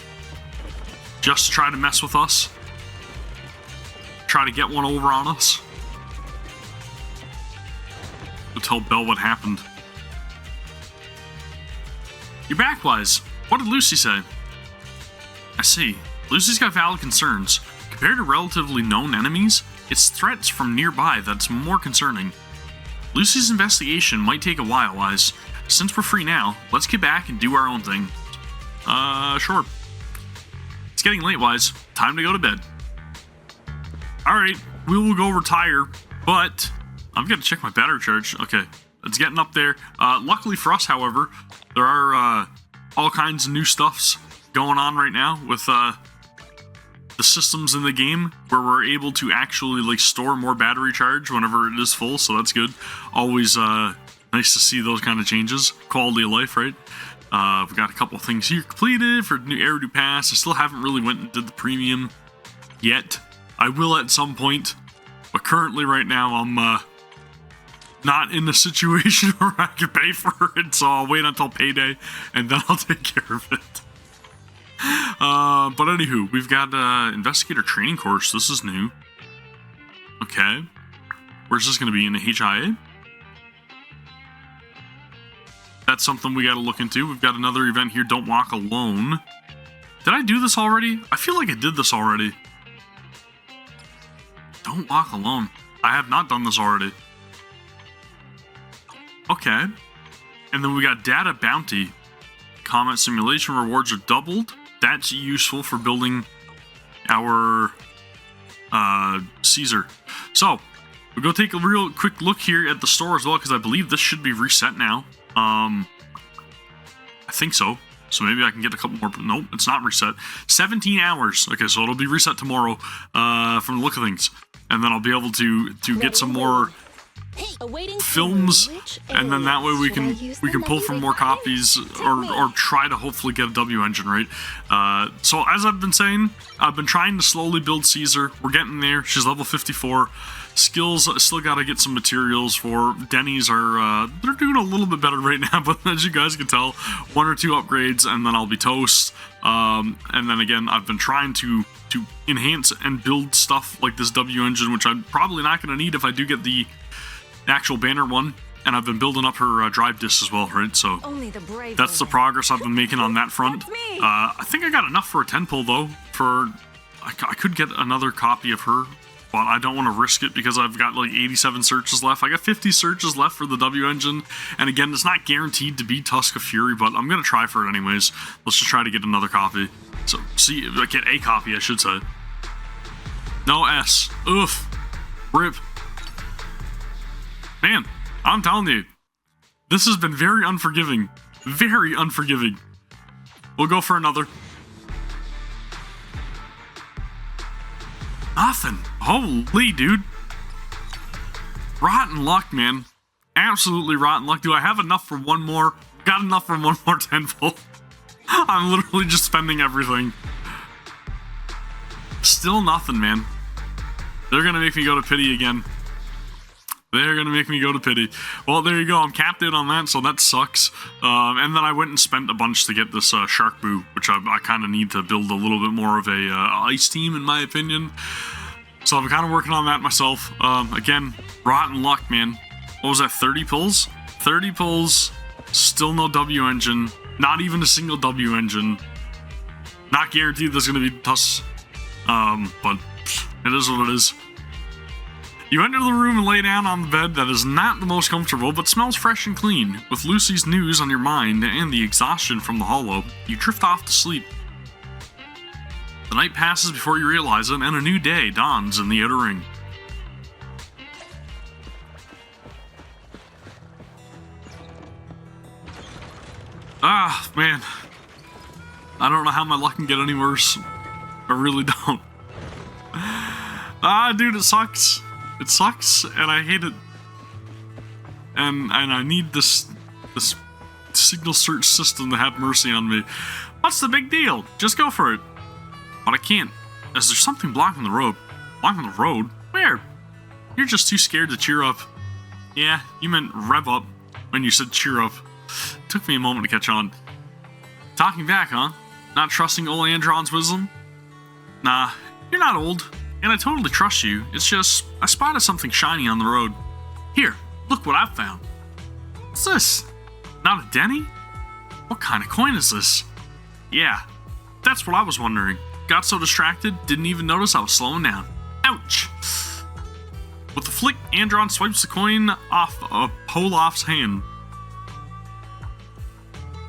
just to try to mess with us. Try to get one over on us. To tell Belle what happened. You're back, Wise. What did Lucy say? I see. Lucy's got valid concerns. Compared to relatively known enemies, it's threats from nearby that's more concerning. Lucy's investigation might take a while, Wise. Since we're free now, let's get back and do our own thing. Sure. It's getting late, Wise. Time to go to bed. Alright, we will go retire, but I'm gonna check my battery charge. Okay, it's getting up there. Luckily for us, however, there are all kinds of new stuffs going on right now with the systems in the game where we're able to actually like store more battery charge whenever it is full, so that's good. Always nice to see those kind of changes. Quality of life, right? We've got a couple things here completed for new Eridu Pass. I still haven't really went and did the premium yet. I will at some point, but currently right now I'm not in a situation where I can pay for it, so I'll wait until payday and then I'll take care of it. But anywho, we've got investigator training course. This is new. Okay, where's this going to be? In the HIA? That's something we got to look into. We've got another event here. Don't walk alone. Did I do this already? I feel like I did this already. Don't walk alone. I have not done this already. Okay. And then we got data bounty. Comet simulation rewards are doubled. That's useful for building our Caesar. So, we'll go take a real quick look here at the store as well, because I believe this should be reset now. I think so. So maybe I can get a couple more. Nope, it's not reset. 17 hours. Okay, so it'll be reset tomorrow from the look of things. And then I'll be able to get some more films, and then that way we can pull from more copies or try to hopefully get a W engine, right? So as I've been saying, I've been trying to slowly build Caesar. We're getting there. She's level 54. Skills, I still got to get some materials for. Denny's are they're doing a little bit better right now, but as you guys can tell, 1 or 2 upgrades and then I'll be toast. And then again, I've been trying to enhance and build stuff like this W engine, which I'm probably not going to need if I do get the actual banner one. And I've been building up her drive disc as well, right? So that's the progress I've been making on that front. I think I got enough for a 10 pull though. I could get another copy of her, but I don't want to risk it because I've got like 87 searches left. I got 50 searches left for the W engine, and again, it's not guaranteed to be Tusk of Fury, but I'm gonna try for it anyways. Let's just try to get another copy. So see, get a copy, I should say. No S. Oof. Rip. Man, I'm telling you, this has been very unforgiving. Very unforgiving. We'll go for another. Nothing. Holy dude. Rotten luck, man. Absolutely rotten luck. Do I have enough for one more? Got enough for one more 10 pull. I'm literally just spending everything. Still nothing, man. They're gonna make me go to pity again. They're gonna make me go to pity. Well, there you go. I'm capped in on that, so that sucks. And then I went and spent a bunch to get this Shark Boo, which I kind of need to build a little bit more of a ice team, in my opinion. So I'm kind of working on that myself. Again, rotten luck, man. What was that? 30 pulls? 30 pulls. Still no W engine. Not even a single W engine. Not guaranteed there's gonna be Tusk. But it is what it is. You enter the room and lay down on the bed that is not the most comfortable, but smells fresh and clean. With Lucy's news on your mind and the exhaustion from the hollow, you drift off to sleep. The night passes before you realize it, and a new day dawns in the outer ring. Ah, man. I don't know how my luck can get any worse. I really don't. Ah, dude, it sucks. It sucks, and I hate it. And I need this signal search system to have mercy on me. What's the big deal? Just go for it. But I can't, as there's something blocking the road. Blocking the road? Where? You're just too scared to cheer up. Yeah, you meant rev up when you said cheer up. Took me a moment to catch on. Talking back, huh? Not trusting old Andron's wisdom? Nah, you're not old. And I totally trust you. It's just, I spotted something shiny on the road. Here, look what I found. What's this? Not a Denny? What kind of coin is this? Yeah, that's what I was wondering. Got so distracted, didn't even notice I was slowing down. Ouch! With a flick, Andron swipes the coin off Polof's hand.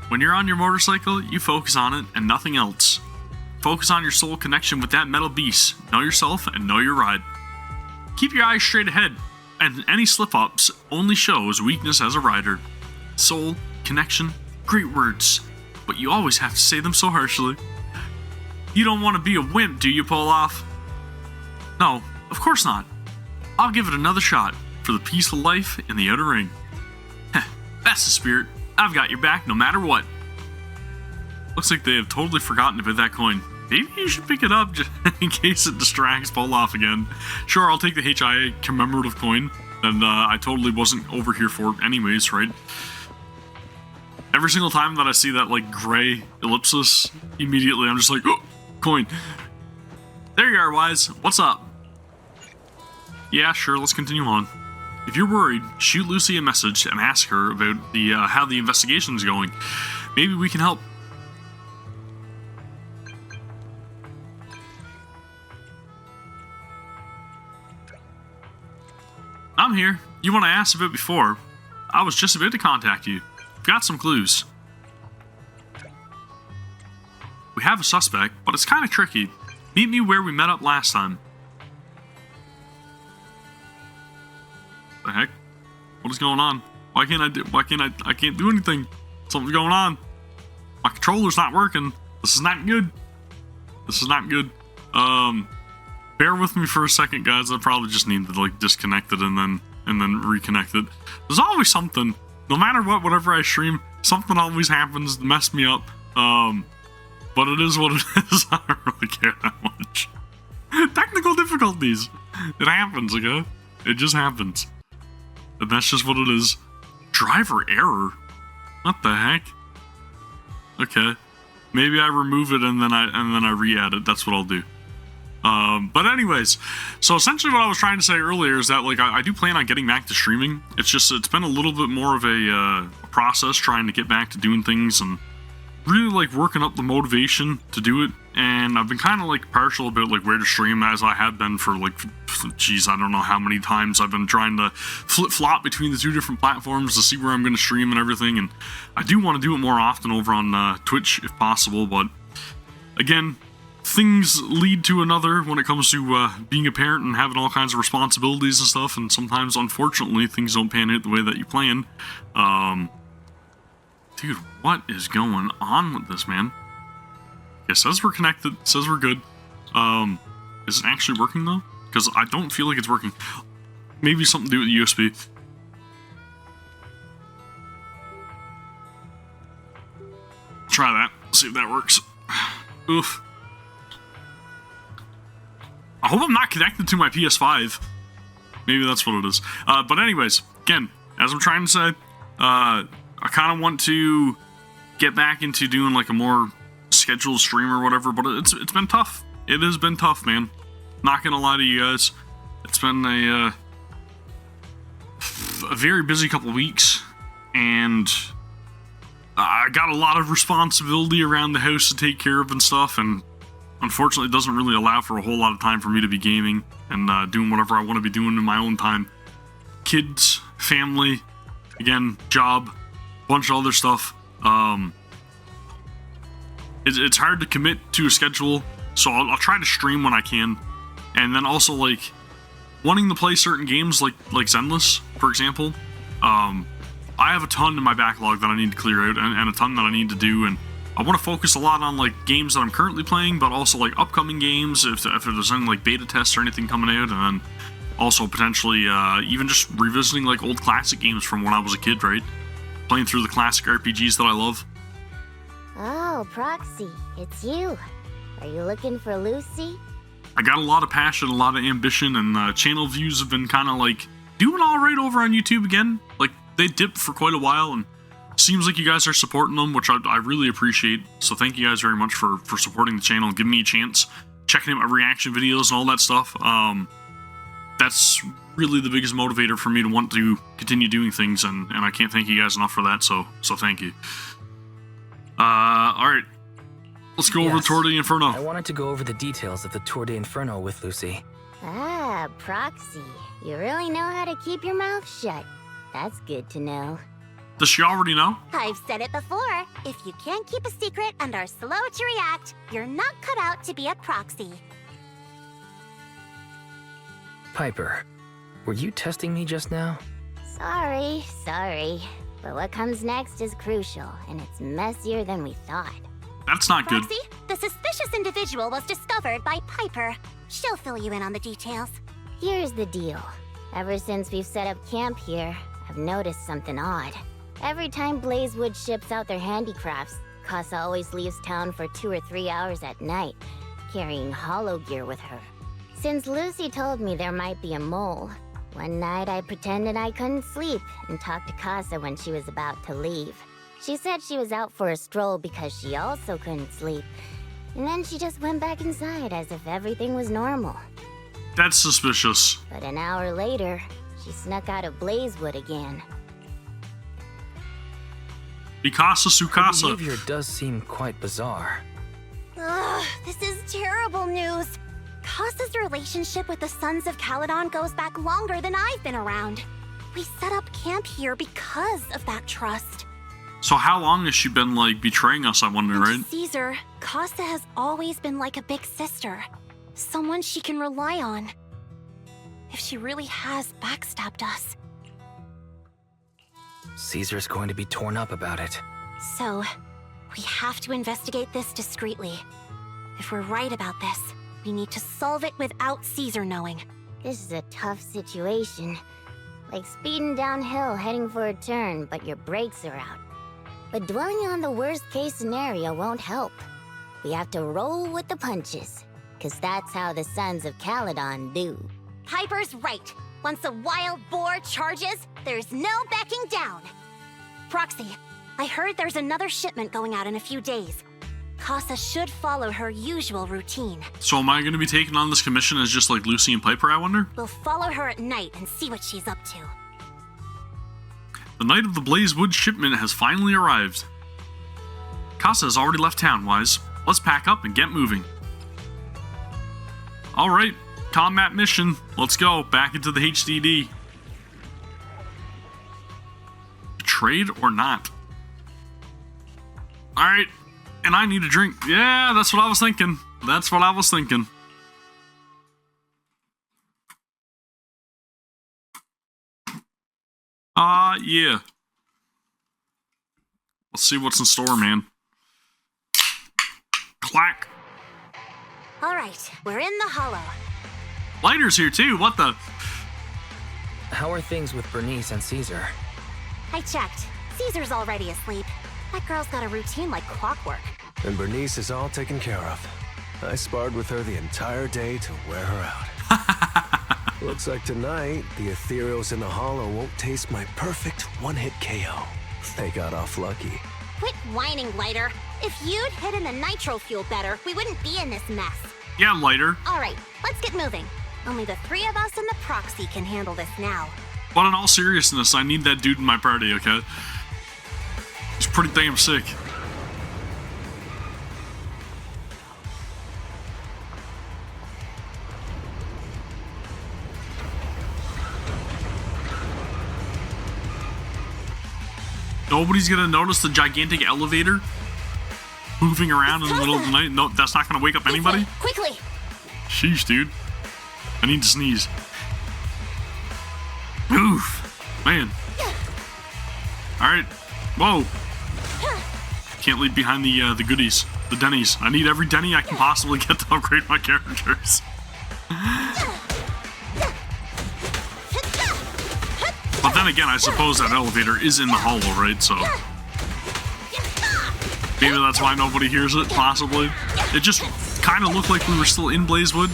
When you're on your motorcycle, you focus on it and nothing else. Focus on your soul connection with that metal beast. Know yourself and know your ride. Keep your eyes straight ahead, and any slip-ups only shows weakness as a rider. Soul, connection, great words, but you always have to say them so harshly. You don't want to be a wimp, do you, Poloff? No, of course not. I'll give it another shot for the peaceful life in the outer ring. Heh, that's the spirit. I've got your back no matter what. Looks like they have totally forgotten about that coin. Maybe you should pick it up just in case it distracts Poloff again. Sure, I'll take the HIA commemorative coin, and I totally wasn't over here for it anyways, right? Every single time that I see that, like, gray ellipsis, immediately I'm just like, oh, coin. There you are, Wise. What's up? Yeah, sure, let's continue on. If you're worried, shoot Lucy a message and ask her about the how the investigation's going. Maybe we can help. I'm here. You want to ask about before? I was just about to contact you. Got some clues. We have a suspect, but it's kind of tricky. Meet me where we met up last time. The heck? What is going on? Why can't I can't do anything? Something's going on. My controller's not working. This is not good. This is not good. Bear with me for a second, guys. I probably just need to, like, disconnect it and then reconnect it. There's always something. No matter what, whatever I stream, something always happens to mess me up. But it is what it is. I don't really care that much. Technical difficulties. It happens, okay? It just happens. And that's just what it is. Driver error? What the heck? Okay. Maybe I remove it and then I re-add it. That's what I'll do. But anyways, so essentially what I was trying to say earlier is that, like, I do plan on getting back to streaming. It's just, it's been a little bit more of a process trying to get back to doing things and really, like, working up the motivation to do it. And I've been kind of, like, partial about, like, where to stream, as I have been for, like, geez, I don't know how many times I've been trying to flip-flop between the two different platforms to see where I'm going to stream and everything. And I do want to do it more often over on Twitch if possible, but again, things lead to another when it comes to being a parent and having all kinds of responsibilities and stuff, and sometimes, unfortunately, things don't pan out the way that you plan. Dude, what is going on with this, man? It says we're connected, it says we're good. Is it actually working, though? Because I don't feel like it's working. Maybe something to do with the USB. Try that, see if that works. Oof. I hope I'm not connected to my PS5. Maybe that's what it is. But anyways, again, as I'm trying to say, I kind of want to get back into doing, like, a more scheduled stream or whatever, but it's been tough. It has been tough, man. Not gonna lie to you guys. It's been a very busy couple weeks, and I got a lot of responsibility around the house to take care of and stuff, and unfortunately, it doesn't really allow for a whole lot of time for me to be gaming and doing whatever I want to be doing in my own time. Kids, family, again, job, bunch of other stuff. It's hard to commit to a schedule, so I'll try to stream when I can. And then also, like, wanting to play certain games like Zenless, for example. I have a ton in my backlog that I need to clear out and a ton that I need to do, and I want to focus a lot on, like, games that I'm currently playing, but also, like, upcoming games, if there's any, like, beta tests or anything coming out, and then also potentially even just revisiting, like, old classic games from when I was a kid, right? Playing through the classic RPGs that I love. Oh, Proxy, it's you. Are you looking for Lucy? I got a lot of passion, a lot of ambition, and channel views have been kind of, like, doing all right over on YouTube again. Like, they dipped for quite a while, and seems like you guys are supporting them, which I really appreciate. So thank you guys very much for supporting the channel and giving me a chance, checking out my reaction videos and all that stuff. That's really the biggest motivator for me to want to continue doing things, and I can't thank you guys enough for that, so thank you. Alright. Let's go over Tour De Inferno. I wanted to go over the details of the Tour De Inferno with Lucy. Ah, Proxy. You really know how to keep your mouth shut. That's good to know. Does she already know? I've said it before. If you can't keep a secret and are slow to react, you're not cut out to be a proxy. Piper, were you testing me just now? Sorry. But what comes next is crucial, and it's messier than we thought. That's not good. Proxy, the suspicious individual was discovered by Piper. She'll fill you in on the details. Here's the deal. Ever since we've set up camp here, I've noticed something odd. Every time Blazewood ships out their handicrafts, Casa always leaves town for 2 or 3 hours at night, carrying hollow gear with her. Since Lucy told me there might be a mole, one night I pretended I couldn't sleep and talked to Casa when she was about to leave. She said she was out for a stroll because she also couldn't sleep, and then she just went back inside as if everything was normal. That's suspicious. But an hour later, she snuck out of Blazewood again. Mikasa Her Sukasa. behavior does seem quite bizarre. Ugh, this is terrible news. Casa's relationship with the Sons of Caledon goes back longer than I've been around. We set up camp here because of that trust. So how long has she been, like, betraying us, I wonder, And to right? Caesar, Casa has always been like a big sister. Someone she can rely on. If she really has backstabbed us. Caesar's going to be torn up about it. So, we have to investigate this discreetly. If we're right about this, we need to solve it without Caesar knowing. This is a tough situation. Like speeding downhill heading for a turn, but your brakes are out. But dwelling on the worst-case scenario won't help. We have to roll with the punches, 'cause that's how the Sons of Caledon do. Piper's right. Once a wild boar charges, there's no backing down. Proxy, I heard there's another shipment going out in a few days. Casa should follow her usual routine. So am I going to be taking on this commission as just like Lucy and Piper, I wonder? We'll follow her at night and see what she's up to. The night of the Blazewood shipment has finally arrived. Casa has already left town, Wise. Let's pack up and get moving. Alright, combat mission. Let's go, back into the HDD. Betrayed or not? Alright, and I need a drink. Yeah, that's what I was thinking. That's what I was thinking. Yeah. Let's see what's in store, man. Clack. Alright, we're in the hollow. Lighter's here too, what the? How are things with Bernice and Caesar? I checked. Caesar's already asleep. That girl's got a routine like clockwork. And Bernice is all taken care of. I sparred with her the entire day to wear her out. Looks like tonight, the ethereals in the hollow won't taste my perfect one-hit KO. They got off lucky. Quit whining, Lighter. If you'd hidden the nitro fuel better, we wouldn't be in this mess. Yeah, Lighter. Alright, let's get moving. Only the 3 of us and the proxy can handle this now. But in all seriousness, I need that dude in my party, okay? He's pretty damn sick. Nobody's gonna notice the gigantic elevator moving around in the middle of the night. No, that's not gonna wake up anybody. Quickly! Sheesh, dude. I need to sneeze. Oof, man. All right, whoa. Can't leave behind the goodies, the Denny's. I need every Denny I can possibly get to upgrade my characters. But then again, I suppose that elevator is in the hollow, right? So maybe that's why nobody hears it, possibly. It just kind of looked like we were still in Blazewood.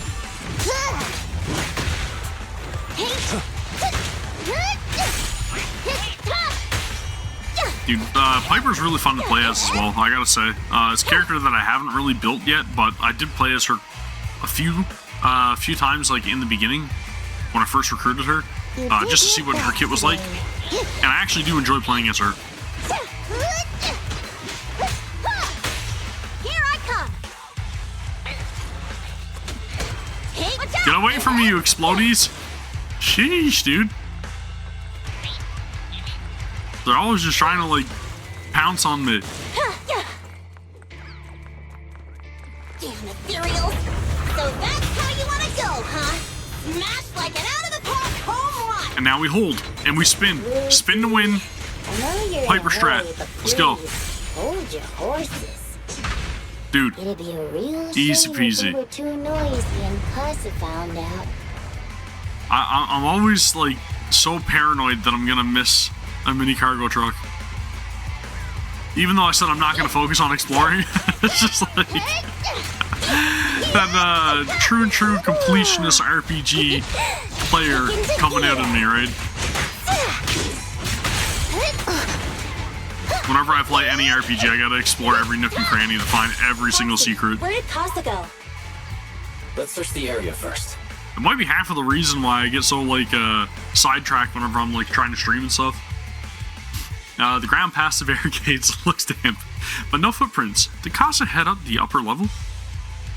Dude, Piper's really fun to play as well, I gotta say. It's a character that I haven't really built yet, but I did play as her a few times, like in the beginning, when I first recruited her. Just to see what her kit was like. And I actually do enjoy playing as her. Here I come! Get away from me, you explodies! Sheesh, dude. They're always just trying to, like, pounce on me. Damn ethereal. So that's how you want to go, huh? Smash like an out-of-the-park home run. And now we hold, and we spin. Spin to win. Piper strat. Let's go. Hold your horses. Dude, It'd be a real easy shame if peasy. we were too noisy and Casa found out. I'm always, like, so paranoid that I'm gonna miss a mini cargo truck. Even though I said I'm not gonna focus on exploring, it's just like that true completionist RPG player coming out of me, right? Whenever I play any RPG, I gotta explore every nook and cranny to find every single secret. Where did Casa go? Let's search the area first. It might be half of the reason why I get so, like, sidetracked whenever I'm, like, trying to stream and stuff. The ground past the barricades looks damp, but no footprints. Did Casa head up the upper level?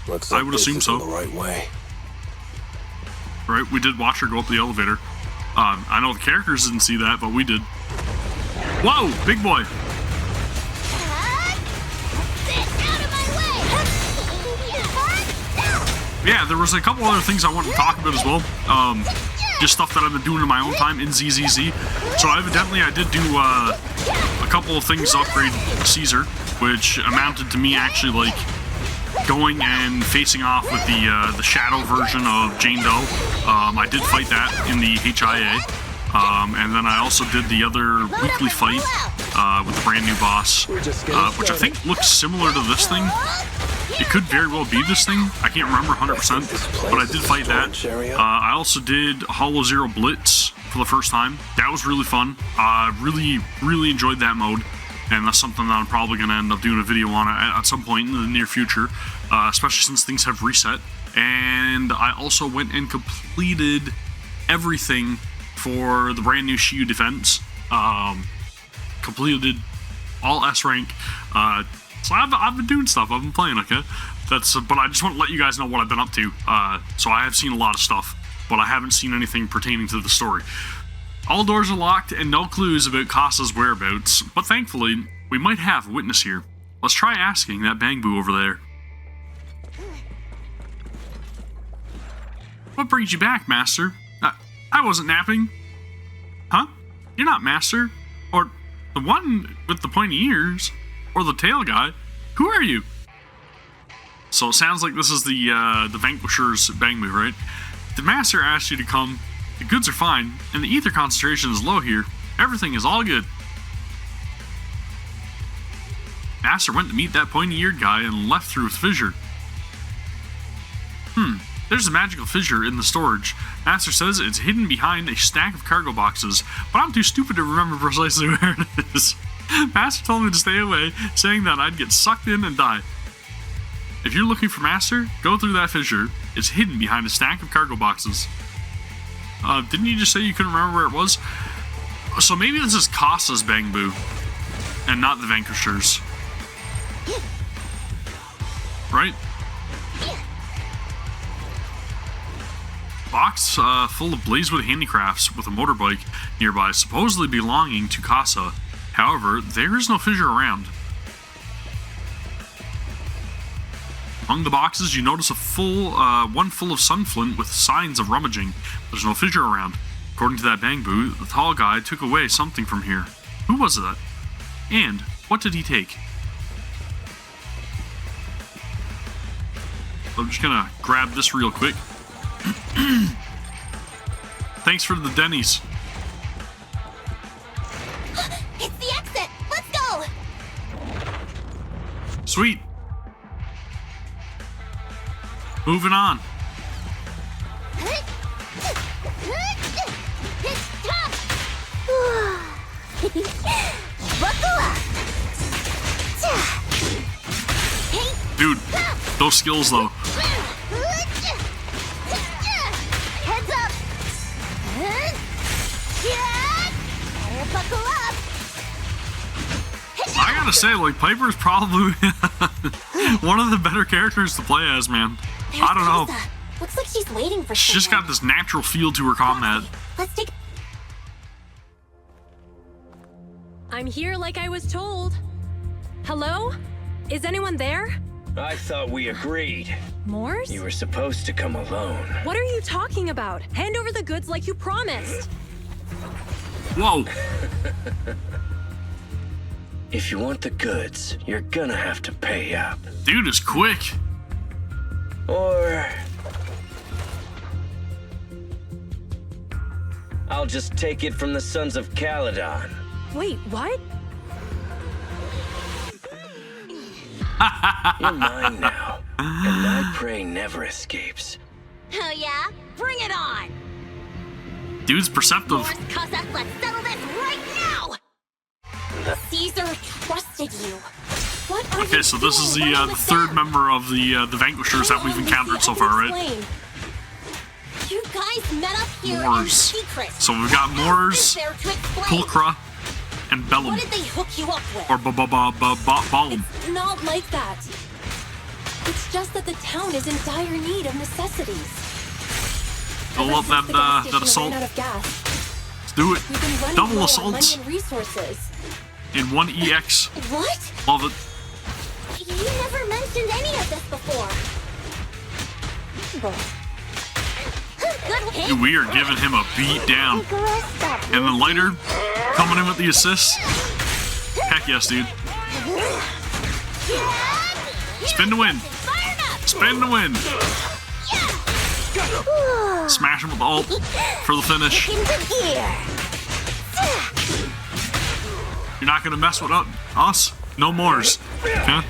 Looks like I would assume so. The right way. Right, we did watch her go up the elevator. I know the characters didn't see that, but we did. Whoa, big boy. Yeah, there was a couple other things I wanted to talk about as well. Just stuff that I've been doing in my own time in ZZZ. So evidently I did do a couple of things to upgrade Caesar, which amounted to me actually, like, going and facing off with the shadow version of Jane Doe. I did fight that in the HIA. And then I also did the other weekly fight with the brand new boss, which I think looks similar to this thing. It could very well be this thing. I can't remember 100%, but I did fight that. I also did Hollow Zero Blitz for the first time. That was really fun. Really enjoyed that mode, and that's something that I'm probably going to end up doing a video on at some point in the near future, especially since things have reset. And I also went and completed everything for the brand new Shiyu defense. Completed all S rank. So I've been doing stuff. I've been playing, okay? But I just want to let you guys know what I've been up to. So I have seen a lot of stuff, but I haven't seen anything pertaining to the story. All doors are locked and no clues about Casa's whereabouts, but thankfully, we might have a witness here. Let's try asking that Bangbu over there. What brings you back, Master? I wasn't napping. Huh? You're not Master? Or the one with the pointy ears? Or the tail guy? Who are you? So it sounds like this is the Vanquisher's Bangbu, right? The Master asked you to come. The goods are fine, and the ether concentration is low here. Everything is all good. Master went to meet that pointy-eared guy and left through a fissure. There's a magical fissure in the storage. Master says it's hidden behind a stack of cargo boxes, but I'm too stupid to remember precisely where it is. Master told me to stay away, saying that I'd get sucked in and die. If you're looking for Master, go through that fissure. It's hidden behind a stack of cargo boxes. Didn't you just say you couldn't remember where it was? So maybe this is Casa's Bangbu, and not the Vanquisher's. Right? Box full of Blazewood handicrafts with a motorbike nearby, supposedly belonging to Casa. However, there is no fissure around. Among the boxes, you notice one full of sunflint with signs of rummaging. There's no fissure around. According to that Bangbu, the tall guy took away something from here. Who was that? And what did he take? I'm just gonna grab this real quick. Thanks for the Denny's. It's the exit! Let's go! Sweet. Moving on. Dude, those skills though. Heads up! Buckle up! I gotta say, like, Piper's probably one of the better characters to play as, man. I don't know. Looks like she's waiting for She's just got this natural feel to her combat. Let's take... I'm here like I was told. Hello? Is anyone there? I thought we agreed. Morse? You were supposed to come alone. What are you talking about? Hand over the goods like you promised. Whoa. If you want the goods, you're gonna have to pay up. Dude is quick. Or... I'll just take it from the Sons of Caledon. Wait, what? You're mine now, and my prey never escapes. Oh yeah? Bring it on! Dude's perceptive. Morse, Cossack, let's settle this right now! Caesar trusted you. What are Okay, you so this is doing? the What third member of the Vanquishers that we've encountered so far, right? You guys met up here in Moors. secret. So we've got Moors, There to explain. Pulchra, and Bellum. What did they hook you up with? Or Ballum. It's not like that. It's just that the town is in dire need of necessities. Fill up that assault. Ran out of gas. Let's do it. We've been running Double low on assaults money and resources. in 1 EX. What? Love it. You never mentioned any of this before. Good hit. Dude, we are giving him a beat down. And the lighter coming in with the assist. Heck yes, dude. Spin to win. Spin to win. Smash him with the ult for the finish. You're not gonna mess with us? No mores. Okay?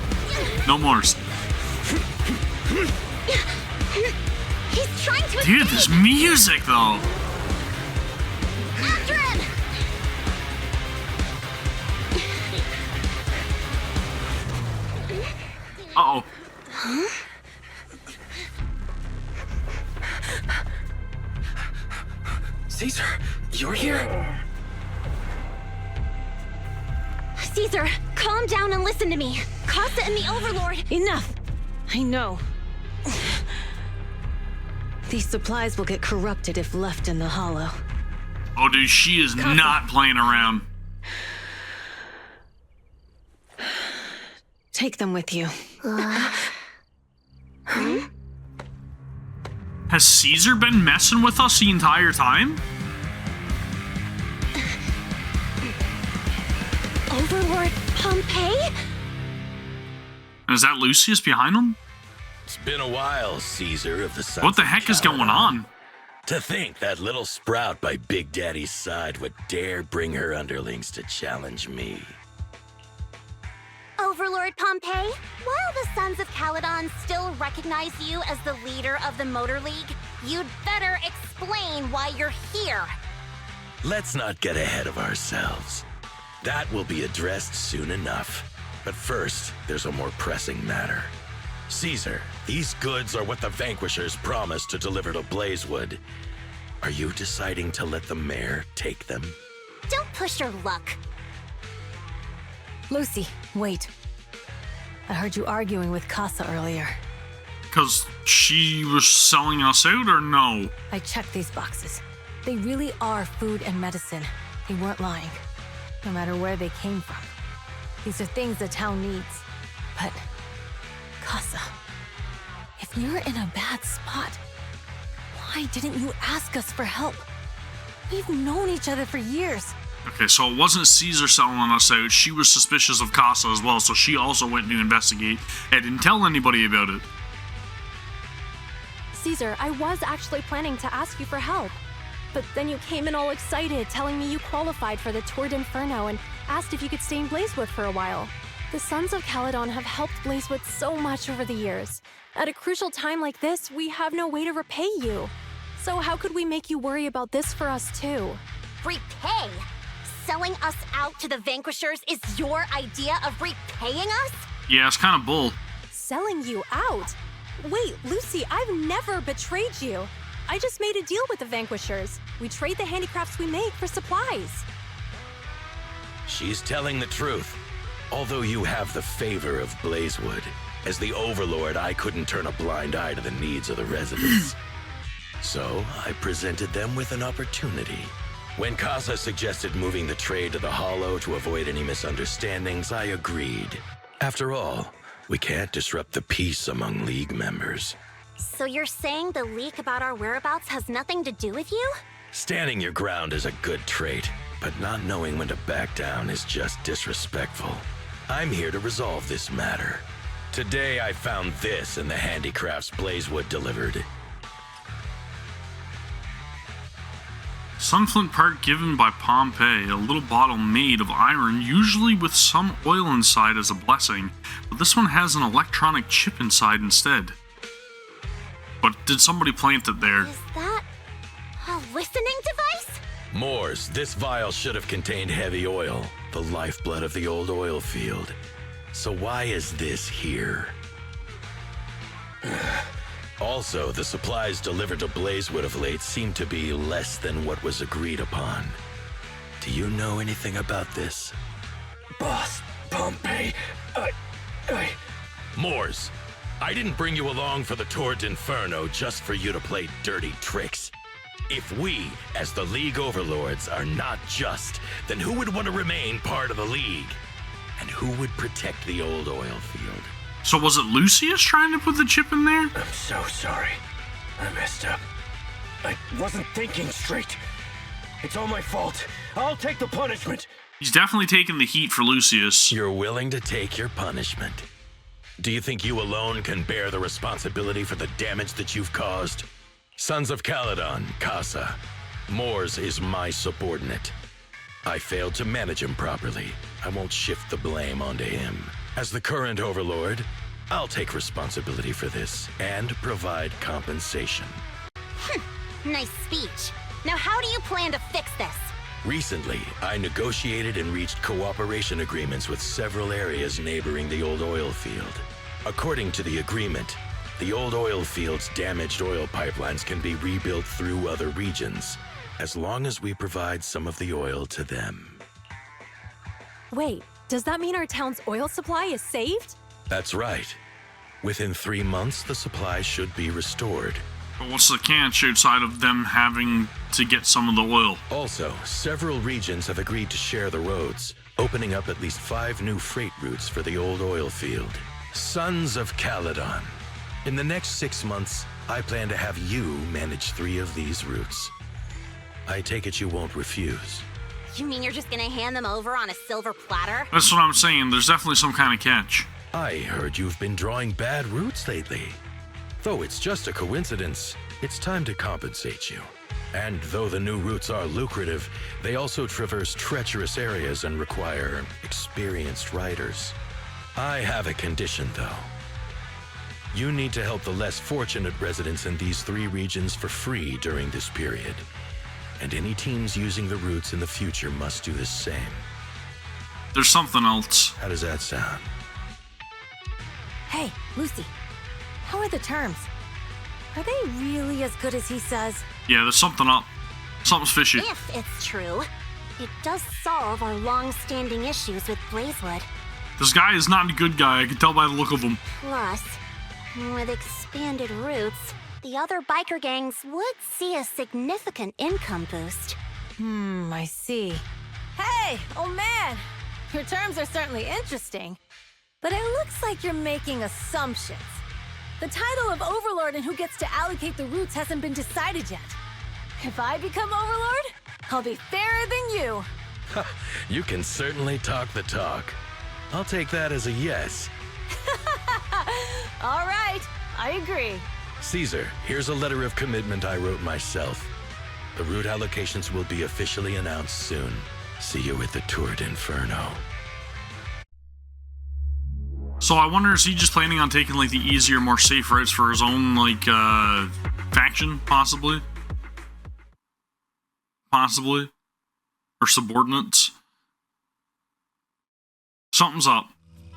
No mores. He's trying to. Dude, this music though. After him. Uh-oh. Huh? Caesar, you're here? Caesar, calm down and listen to me. Costa and the Overlord. Enough. I know. These supplies will get corrupted if left in the hollow. Oh, dude, she is not playing around. Take them with you. Has Caesar been messing with us the entire time? Overlord Pompeii? And is that Lucius behind him? It's been a while, Caesar of the Sons What the of heck is Caledon. going on? To think that little sprout by Big Daddy's side would dare bring her underlings to challenge me. Overlord Pompeii, while the Sons of Caledon still recognize you as the leader of the Motor League, you'd better explain why you're here. Let's not get ahead of ourselves. That will be addressed soon enough. But first, there's a more pressing matter. Caesar, these goods are what the Vanquishers promised to deliver to Blazewood. Are you deciding to let the mayor take them? Don't push your luck. Lucy, wait. I heard you arguing with Casa earlier. Because she was selling us out, or no? I checked these boxes. They really are food and medicine. They weren't lying, no matter where they came from. These are things the town needs. But, Casa, if you're in a bad spot, why didn't you ask us for help? We've known each other for years. Okay, so it wasn't Caesar selling us out. She was suspicious of Casa as well, so she also went to investigate and didn't tell anybody about it. Caesar, I was actually planning to ask you for help. But then you came in all excited, telling me you qualified for the Tour De Inferno and asked if you could stay in Blazewood for a while. The Sons of Caledon have helped Blazewood so much over the years. At a crucial time like this, we have no way to repay you. So how could we make you worry about this for us too? Repay? Selling us out to the Vanquishers is your idea of repaying us? Yeah, it's kind of bull. Selling you out? Wait, Lucy, I've never betrayed you. I just made a deal with the Vanquishers. We trade the handicrafts we make for supplies. She's telling the truth. Although you have the favor of Blazewood, as the Overlord, I couldn't turn a blind eye to the needs of the residents. So I presented them with an opportunity. When Casa suggested moving the trade to the Hollow to avoid any misunderstandings, I agreed. After all, we can't disrupt the peace among League members. So you're saying the leak about our whereabouts has nothing to do with you? Standing your ground is a good trait, but not knowing when to back down is just disrespectful. I'm here to resolve this matter. Today I found this in the handicrafts Blazewood delivered. Sunflint part given by Pompeii, a little bottle made of iron, usually with some oil inside as a blessing, but this one has an electronic chip inside instead. But did somebody plant it there? Is that a listening device? Moors, this vial should have contained heavy oil, the lifeblood of the old oil field. So why is this here? Also, the supplies delivered to Blazewood of late seem to be less than what was agreed upon. Do you know anything about this? Boss, Pompeii, Moors, I didn't bring you along for the Tour De Inferno just for you to play dirty tricks. If we, as the League Overlords, are not just, then who would want to remain part of the League? And who would protect the old oil field? So was it Lucius trying to put the chip in there? I'm so sorry. I messed up. I wasn't thinking straight. It's all my fault. I'll take the punishment. He's definitely taking the heat for Lucius. You're willing to take your punishment. Do you think you alone can bear the responsibility for the damage that you've caused? Sons of Caledon, Casa. Moors is my subordinate. I failed to manage him properly. I won't shift the blame onto him. As the current overlord, I'll take responsibility for this and provide compensation. Nice speech. Now how do you plan to fix this? Recently, I negotiated and reached cooperation agreements with several areas neighboring the old oil field. According to the agreement, the old oil field's damaged oil pipelines can be rebuilt through other regions, as long as we provide some of the oil to them. Wait, does that mean our town's oil supply is saved? That's right. Within 3 months, the supply should be restored. But what's the catch outside of them having to get some of the oil? Also, several regions have agreed to share the roads, opening up at least 5 new freight routes for the old oil field. Sons of Caledon. In the next 6 months, I plan to have you manage 3 of these routes. I take it you won't refuse. You mean you're just gonna hand them over on a silver platter? That's what I'm saying. There's definitely some kind of catch. I heard you've been drawing bad routes lately. Though it's just a coincidence, it's time to compensate you. And though the new routes are lucrative, they also traverse treacherous areas and require experienced riders. I have a condition, though. You need to help the less fortunate residents in these 3 regions for free during this period. And any teams using the routes in the future must do the same. There's something else. How does that sound? Hey, Lucy, how are the terms? Are they really as good as he says? Yeah, there's something up. Something's fishy. If it's true, it does solve our long-standing issues with Blazewood. This guy is not a good guy. I can tell by the look of him. Plus, with expanded routes, the other biker gangs would see a significant income boost. I see. Hey, old man! Your terms are certainly interesting, but it looks like you're making assumptions. The title of Overlord and who gets to allocate the routes hasn't been decided yet. If I become Overlord, I'll be fairer than you. You can certainly talk the talk. I'll take that as a yes. All right, I agree. Caesar, here's a letter of commitment I wrote myself. The route allocations will be officially announced soon. See you at the Tour De Inferno. So I wonder, is he just planning on taking like the easier, more safe routes for his own like faction, possibly? Possibly? Or subordinates? Something's up.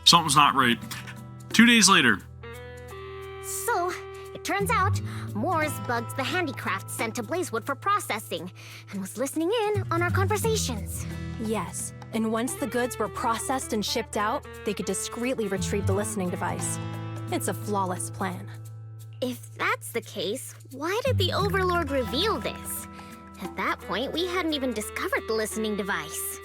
Something's not right. 2 days later. So, it turns out, Moors bugged the handicraft sent to Blazewood for processing, and was listening in on our conversations. Yes, and once the goods were processed and shipped out, they could discreetly retrieve the listening device. It's a flawless plan. If that's the case, why did the Overlord reveal this? At that point, we hadn't even discovered the listening device.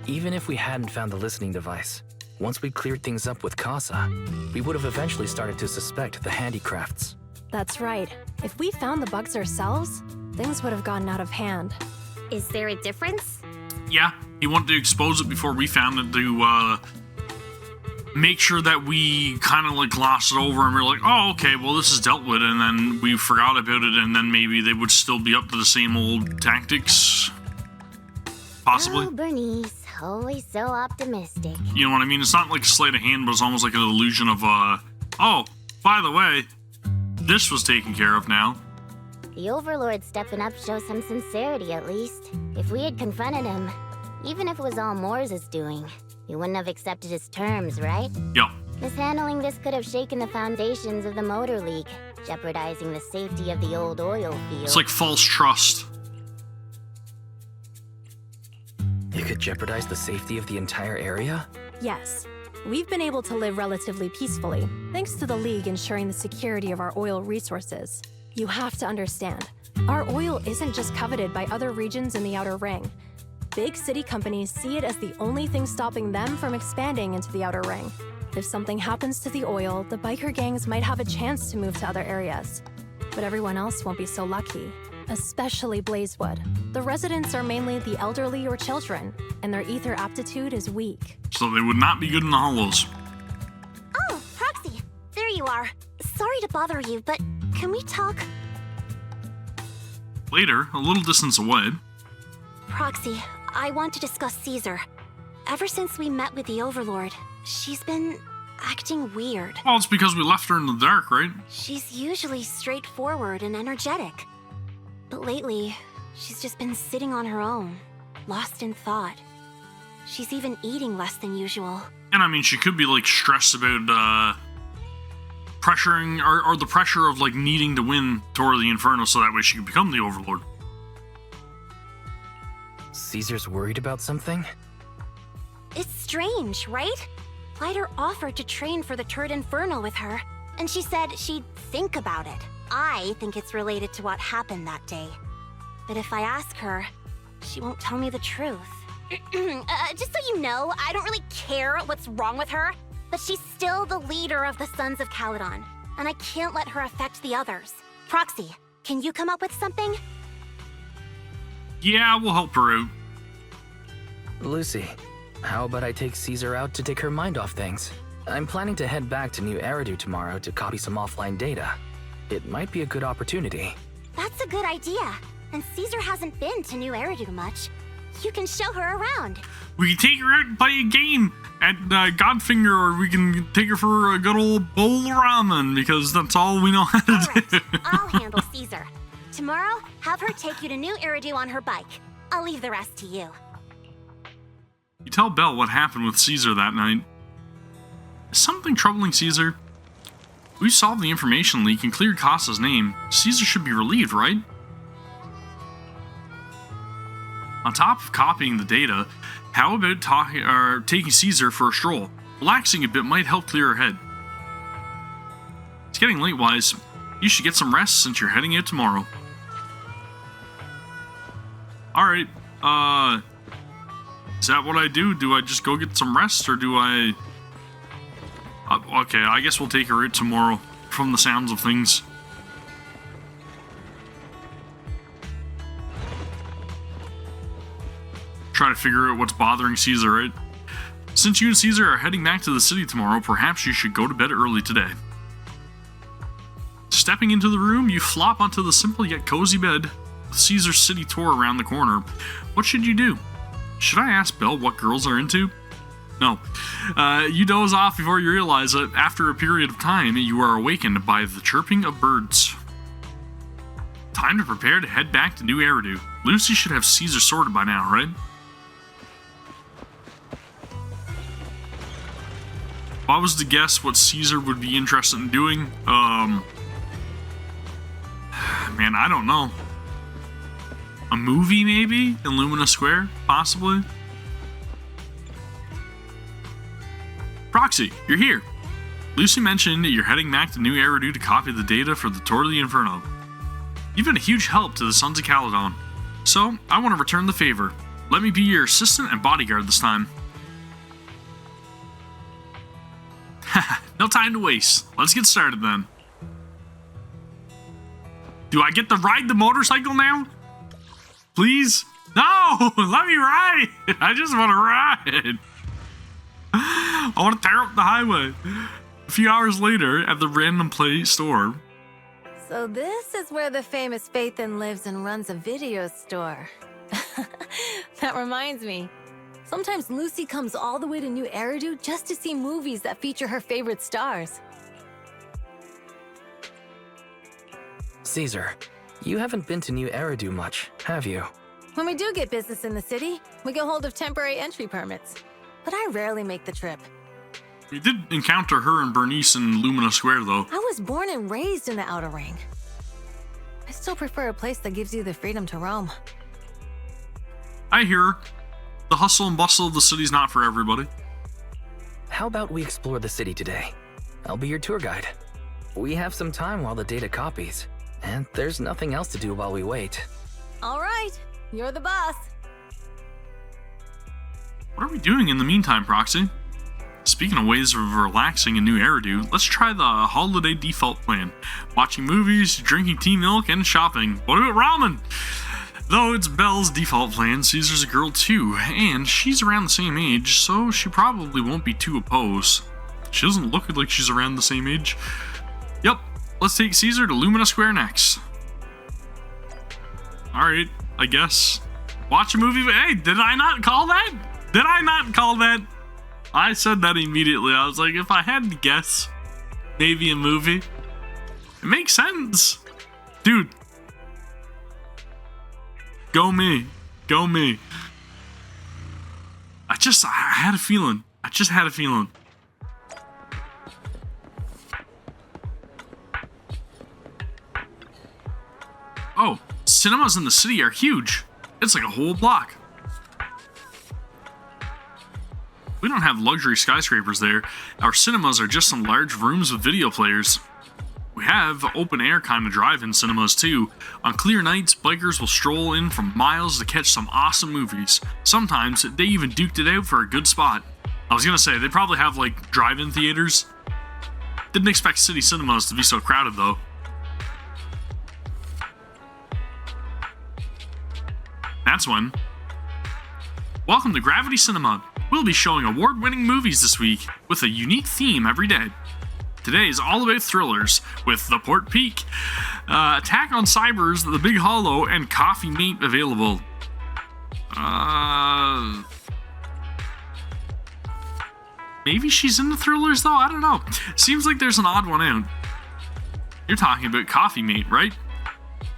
Even if we hadn't found the listening device, once we cleared things up with Casa, we would have eventually started to suspect the handicrafts. That's right. If we found the bugs ourselves, things would have gotten out of hand. Is there a difference? Yeah, he wanted to expose it before we found it to make sure that we kind of like glossed it over and we're like, oh, okay, well, this is dealt with, and then we forgot about it, and then maybe they would still be up to the same old tactics. Possibly. Oh, Bernice, always so optimistic. You know what I mean? It's not like sleight of hand, but it's almost like an illusion of, oh, by the way, this was taken care of now. The Overlord stepping up shows some sincerity, at least. If we had confronted him, even if it was all Moore's doing, we wouldn't have accepted his terms, right? Yep. Mishandling this could have shaken the foundations of the Motor League, jeopardizing the safety of the old oil field. It's like false trust. It could jeopardize the safety of the entire area? Yes. We've been able to live relatively peacefully, thanks to the League ensuring the security of our oil resources. You have to understand, our oil isn't just coveted by other regions in the Outer Ring. Big city companies see it as the only thing stopping them from expanding into the Outer Ring. If something happens to the oil, the biker gangs might have a chance to move to other areas. But everyone else won't be so lucky, especially Blazewood. The residents are mainly the elderly or children, and their ether aptitude is weak. So they would not be good in the hollows. Oh, Proxy, there you are. Sorry to bother you, but can we talk? Later, a little distance away. Proxy, I want to discuss Caesar. Ever since we met with the Overlord, she's been acting weird. Well, it's because we left her in the dark, right? She's usually straightforward and energetic. But lately, she's just been sitting on her own, lost in thought. She's even eating less than usual. And I mean, she could be like stressed about pressuring or the pressure of like needing to win Tour De Inferno so that way she can become the Overlord. Caesar's worried about something? It's strange, right? Lighter offered to train for the Tour De Inferno with her, and she said she'd think about it. I think it's related to what happened that day. But if I ask her, she won't tell me the truth. Just so you know, I don't really care what's wrong with her, but she's still the leader of the Sons of Caledon, and I can't let her affect the others. Proxy, can you come up with something? Yeah, we'll help her out. Lucy, how about I take Caesar out to take her mind off things? I'm planning to head back to New Eridu tomorrow to copy some offline data. It might be a good opportunity. That's a good idea. And Caesar hasn't been to New Eridu much. You can show her around. We can take her out and play a game at Godfinger, or we can take her for a good old bowl of ramen, because that's all we know how to do. I'll handle Caesar. Tomorrow, have her take you to New Eridu on her bike. I'll leave the rest to you. You tell Belle what happened with Caesar that night. Is something troubling Caesar? We solved the information leak and cleared Casa's name. Caesar should be relieved, right? On top of copying the data, how about taking Caesar for a stroll? Relaxing a bit might help clear her head. It's getting late, Wise. You should get some rest since you're heading out tomorrow. Alright, is that what I do? Do I just go get some rest, or do I... okay, I guess we'll take her out tomorrow, from the sounds of things. Try to figure out what's bothering Caesar, right? Since you and Caesar are heading back to the city tomorrow, perhaps you should go to bed early today. Stepping into the room, you flop onto the simple yet cozy bed with Caesar's city tour around the corner. What should you do? Should I ask Belle what girls are into? No. You doze off before you realize that after a period of time, you are awakened by the chirping of birds. Time to prepare to head back to New Eridu. Lucy should have Caesar sorted by now, right? If I was to guess what Caesar would be interested in doing, man, I don't know. A movie, maybe? In Lumina Square? Possibly? Proxy, you're here. Lucy mentioned you're heading back to New Eridu to copy the data for the Tour De Inferno. You've been a huge help to the Sons of Caledon, so I want to return the favor. Let me be your assistant and bodyguard this time. Haha, no time to waste. Let's get started then. Do I get to ride the motorcycle now? Please? No! Let me ride! I just want to ride! I want to tear up the highway. A few hours later, at the Random Play store. So this is where the famous Phaethon lives and runs a video store. That reminds me. Sometimes Lucy comes all the way to New Eridu just to see movies that feature her favorite stars. Caesar, you haven't been to New Eridu much, have you? When we do get business in the city, we get hold of temporary entry permits. But I rarely make the trip. We did encounter her and Bernice in Lumina Square, though. I was born and raised in the Outer Ring. I still prefer a place that gives you the freedom to roam. I hear. The hustle and bustle of the city's not for everybody. How about we explore the city today? I'll be your tour guide. We have some time while the data copies, and there's nothing else to do while we wait. All right, you're the boss. What are we doing in the meantime, Proxy? Speaking of ways of relaxing in New Eridu, let's try the holiday default plan. Watching movies, drinking tea milk, and shopping. What about ramen? Though it's Belle's default plan, Caesar's a girl too, and she's around the same age, so she probably won't be too opposed. She doesn't look like she's around the same age. Yep, let's take Caesar to Lumina Square next. Alright, I guess. Watch a movie, but hey, did I not call that? Did I not call that? I said that immediately. I was like, if I had to guess, maybe a movie. It makes sense. Dude. Go me. Go me. I had a feeling. I just had a feeling. Oh, cinemas in the city are huge. It's like a whole block. We don't have luxury skyscrapers there. Our cinemas are just some large rooms with video players. We have open-air kind of drive-in cinemas too. On clear nights, bikers will stroll in from miles to catch some awesome movies. Sometimes, they even duked it out for a good spot. I was gonna say, they probably have like drive-in theaters. Didn't expect city cinemas to be so crowded though. That's when. Welcome to Gravity Cinema. We'll be showing award-winning movies this week with a unique theme every day. Today is all about thrillers with The Port Peak, Attack on Cybers, The Big Hollow, and Coffee Mate available. Maybe she's into thrillers though? I don't know. Seems like there's an odd one out. You're talking about Coffee Mate, right?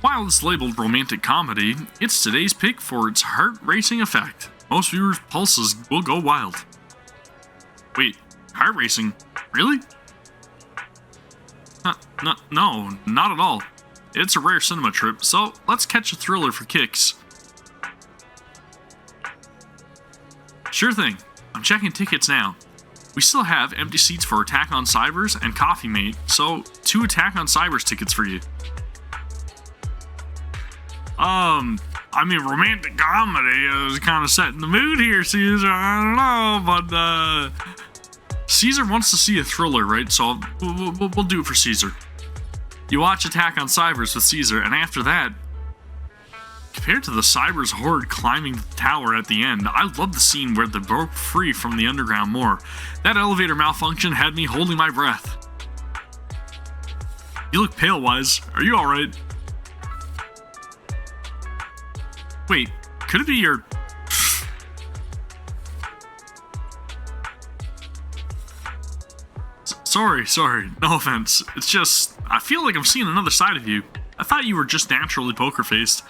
While it's labeled romantic comedy, it's today's pick for its heart-racing effect. Most viewers' pulses will go wild. Wait, heart racing? Really? No, not at all. It's a rare cinema trip, so let's catch a thriller for kicks. Sure thing. I'm checking tickets now. We still have empty seats for Attack on Cybers and Coffee Mate, so 2 Attack on Cybers tickets for you. I mean, romantic comedy is kind of setting the mood here, Caesar. I don't know, but Caesar wants to see a thriller, right? So we'll do it for Caesar. You watch Attack on Cybers with Caesar, and after that, compared to the Cybers horde climbing the tower at the end, I love the scene where they broke free from the underground more. That elevator malfunction had me holding my breath. You look pale, Wise. Are you alright? Wait, could it be your... Sorry, no offense. It's just, I feel like I'm seeing another side of you. I thought you were just naturally poker-faced.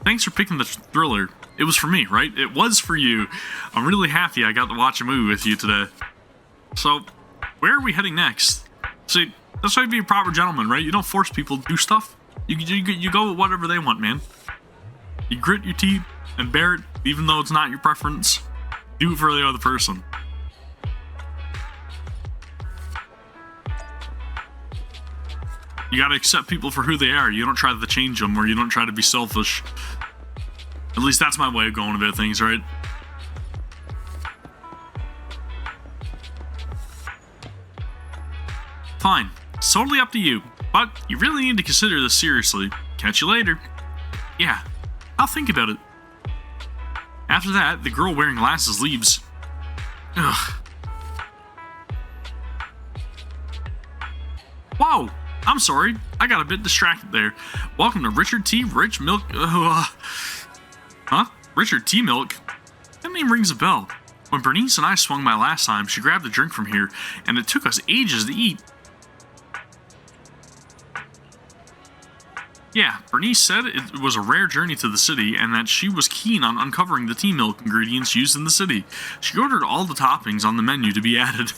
Thanks for picking the thriller. It was for me, right? It was for you. I'm really happy I got to watch a movie with you today. So, where are we heading next? See, that's why you be a proper gentleman, right? You don't force people to do stuff. You go with whatever they want, man. You grit your teeth and bear it, even though it's not your preference. Do it for the other person. You gotta accept people for who they are. You don't try to change them, or you don't try to be selfish. At least that's my way of going about things, right? Fine. It's totally up to you. But you really need to consider this seriously. Catch you later. Yeah, I'll think about it. After that, the girl wearing glasses leaves. Ugh. Whoa! I'm sorry. I got a bit distracted there. Welcome to Richard T. Rich Milk... Richard T. Milk? That name rings a bell. When Bernice and I swung by last time, she grabbed a drink from here, and it took us ages to eat. Yeah, Bernice said it was a rare journey to the city and that she was keen on uncovering the tea milk ingredients used in the city. She ordered all the toppings on the menu to be added.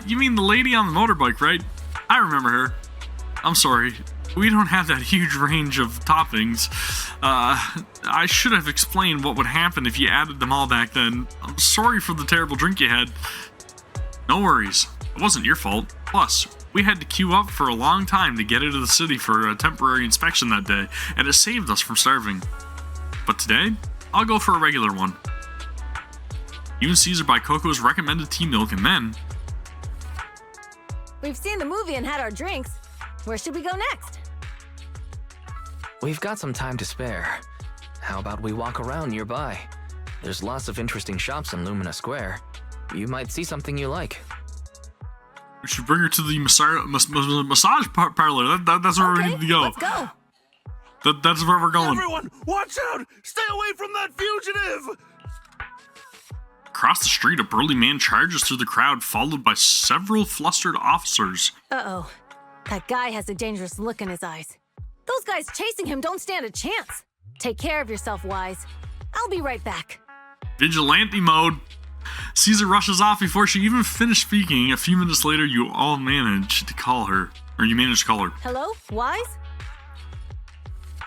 You mean the lady on the motorbike, right? I remember her. I'm sorry. We don't have that huge range of toppings. I should have explained what would happen if you added them all back then. I'm sorry for the terrible drink you had. No worries. It wasn't your fault. Plus, we had to queue up for a long time to get into the city for a temporary inspection that day, and it saved us from starving. But today, I'll go for a regular one. You and Caesar buy Coco's recommended tea milk, and then... We've seen the movie and had our drinks. Where should we go next? We've got some time to spare. How about we walk around nearby? There's lots of interesting shops in Lumina Square. You might see something you like. We should bring her to the massage parlor. That's where we need to go. Let's go. That's where we're going. Everyone, watch out! Stay away from that fugitive! Across the street, a burly man charges through the crowd, followed by several flustered officers. Uh-oh. That guy has a dangerous look in his eyes. Those guys chasing him don't stand a chance. Take care of yourself, Wise. I'll be right back. Vigilante mode. Caesar rushes off before she even finished speaking. A few minutes later, you all manage to call her. Or you manage to call her. Hello? Wise?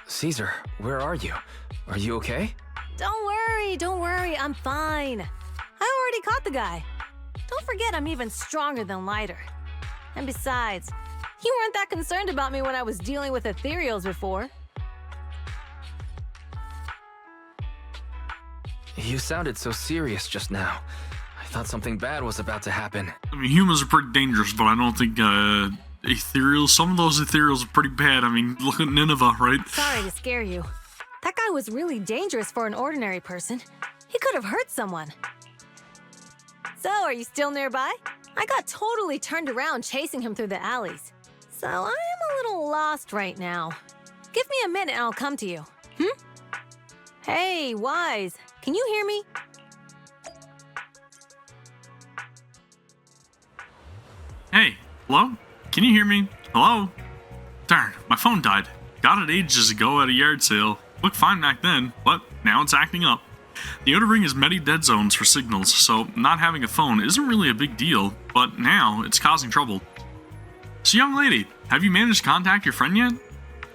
Caesar, where are you? Are you okay? Don't worry, I'm fine. I already caught the guy. Don't forget I'm even stronger than Lighter. And besides, you weren't that concerned about me when I was dealing with ethereals before. You sounded so serious just now. I thought something bad was about to happen. I mean, humans are pretty dangerous, but I don't think ethereals, some of those ethereals are pretty bad. I mean, look at Nineveh, right? Sorry to scare you. That guy was really dangerous for an ordinary person. He could have hurt someone. So, are you still nearby? I got totally turned around chasing him through the alleys. So, I am a little lost right now. Give me a minute and I'll come to you. Hey, Wise, can you hear me? Hey, hello? Can you hear me? Hello? Darn, my phone died. Got it ages ago at a yard sale. Looked fine back then, but now it's acting up. The outer ring has many dead zones for signals, so not having a phone isn't really a big deal, but now it's causing trouble. So young lady, have you managed to contact your friend yet?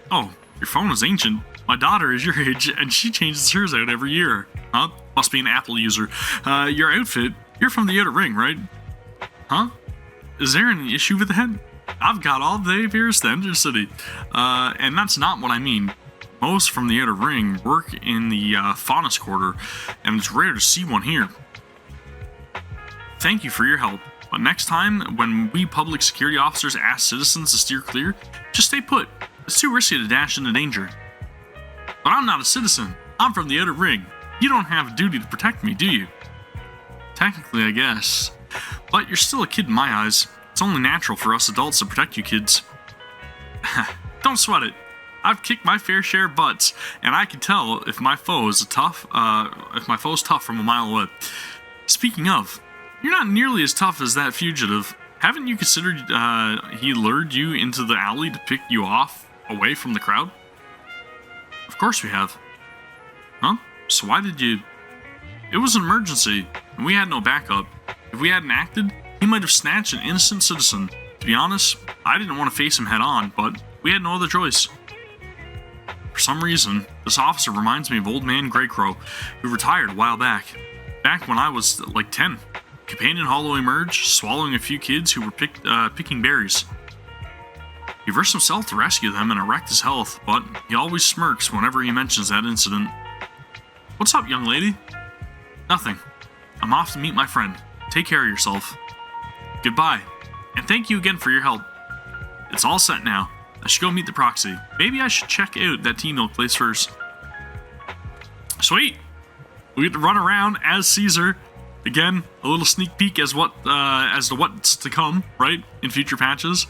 Oh, your phone is ancient. My daughter is your age, and she changes hers out every year. Huh? Must be an Apple user. Your outfit, you're from the outer ring, right? Huh? Is there any issue with that? I've got all the appears to enter the city. And that's not what I mean. Most from the outer ring work in the Faunus Quarter, and it's rare to see one here. Thank you for your help, but next time when we public security officers ask citizens to steer clear, just stay put. It's too risky to dash into danger. But I'm not a citizen. I'm from the outer ring. You don't have a duty to protect me, do you? Technically, I guess. But you're still a kid in my eyes. It's only natural for us adults to protect you kids. Don't sweat it. I've kicked my fair share of butts, and I can tell if my foe is tough. If my foe's tough from a mile away. Speaking of, you're not nearly as tough as that fugitive. Haven't you considered he lured you into the alley to pick you off away from the crowd? Of course we have. Huh? So why did you? It was an emergency, and we had no backup. If we hadn't acted, he might have snatched an innocent citizen. To be honest, I didn't want to face him head on, but we had no other choice. For some reason, this officer reminds me of Old Man Greycrow, who retired a while back. Back when I was like 10. Companion Hollow emerged, swallowing a few kids who were picking berries. He risked himself to rescue them and it wrecked his health, but he always smirks whenever he mentions that incident. What's up, young lady? Nothing. I'm off to meet my friend. Take care of yourself. Goodbye, and thank you again for your help. It's all set now. I should go meet the proxy. Maybe I should check out that T-Milk place first. Sweet! We get to run around as Caesar. Again, a little sneak peek as to what's to come, right? In future patches.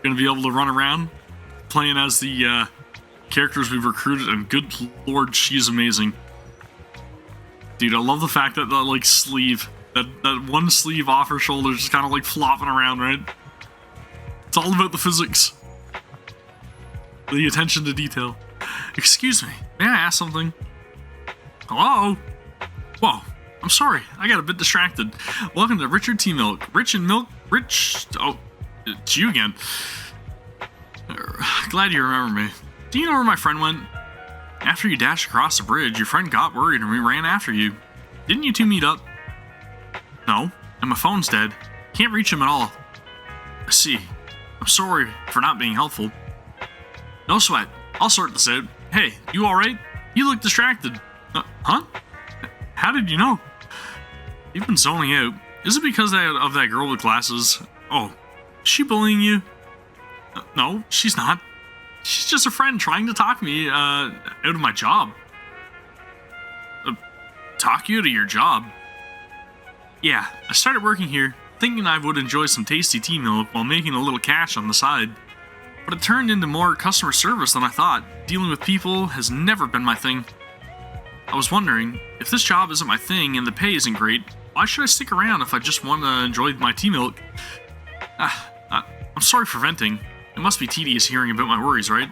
Gonna be able to run around, playing as the characters we've recruited, and good lord, she's amazing. Dude, I love the fact that like sleeve, that one sleeve off her shoulder just kind of like flopping around, right? It's all about the physics. The attention to detail. Excuse me, may I ask something? Hello? Whoa, I'm sorry, I got a bit distracted. Welcome to Richard T. Milk. Oh, it's you again. Glad you remember me. Do you know where my friend went? After you dashed across the bridge, your friend got worried and we ran after you. Didn't you two meet up? No, and my phone's dead. Can't reach him at all. I see. I'm sorry for not being helpful. No sweat. I'll sort this out. Hey, you alright? You look distracted. Huh? How did you know? You've been zoning out. Is it because of that girl with glasses? Oh, is she bullying you? No, she's not. She's just a friend trying to talk me out of my job. Talk you out of your job? Yeah, I started working here, thinking I would enjoy some tasty tea milk while making a little cash on the side. But it turned into more customer service than I thought. Dealing with people has never been my thing. I was wondering, if this job isn't my thing and the pay isn't great, why should I stick around if I just want to enjoy my tea milk? I'm sorry for venting. It must be tedious hearing about my worries, right?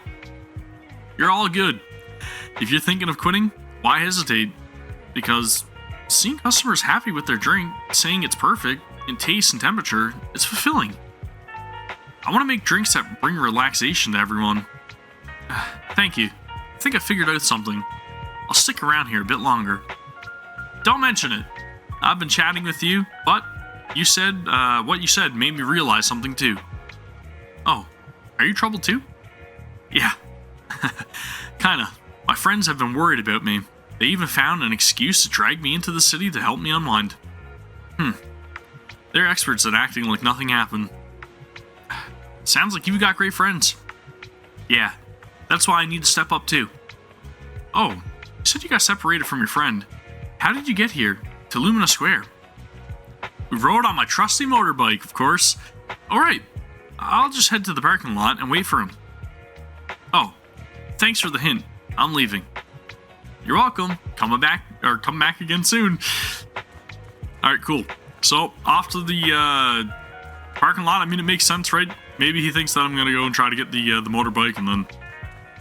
You're all good. If you're thinking of quitting, why hesitate? Because seeing customers happy with their drink, saying it's perfect in taste and temperature, is fulfilling. I want to make drinks that bring relaxation to everyone. Thank you. I think I figured out something. I'll stick around here a bit longer. Don't mention it. I've been chatting with you, but you said, what you said made me realize something too. Oh, are you troubled too? Yeah. Kinda. My friends have been worried about me. They even found an excuse to drag me into the city to help me unwind. They're experts at acting like nothing happened. Sounds like you've got great friends. Yeah, that's why I need to step up too. Oh, you said you got separated from your friend. How did you get here, to Lumina Square? We rode on my trusty motorbike, of course. Alright, I'll just head to the parking lot and wait for him. Oh, thanks for the hint. I'm leaving. You're welcome. Come back again soon. Alright, cool. So, off to the parking lot. I mean, it makes sense, right? Maybe he thinks that I'm gonna go and try to get the motorbike, and then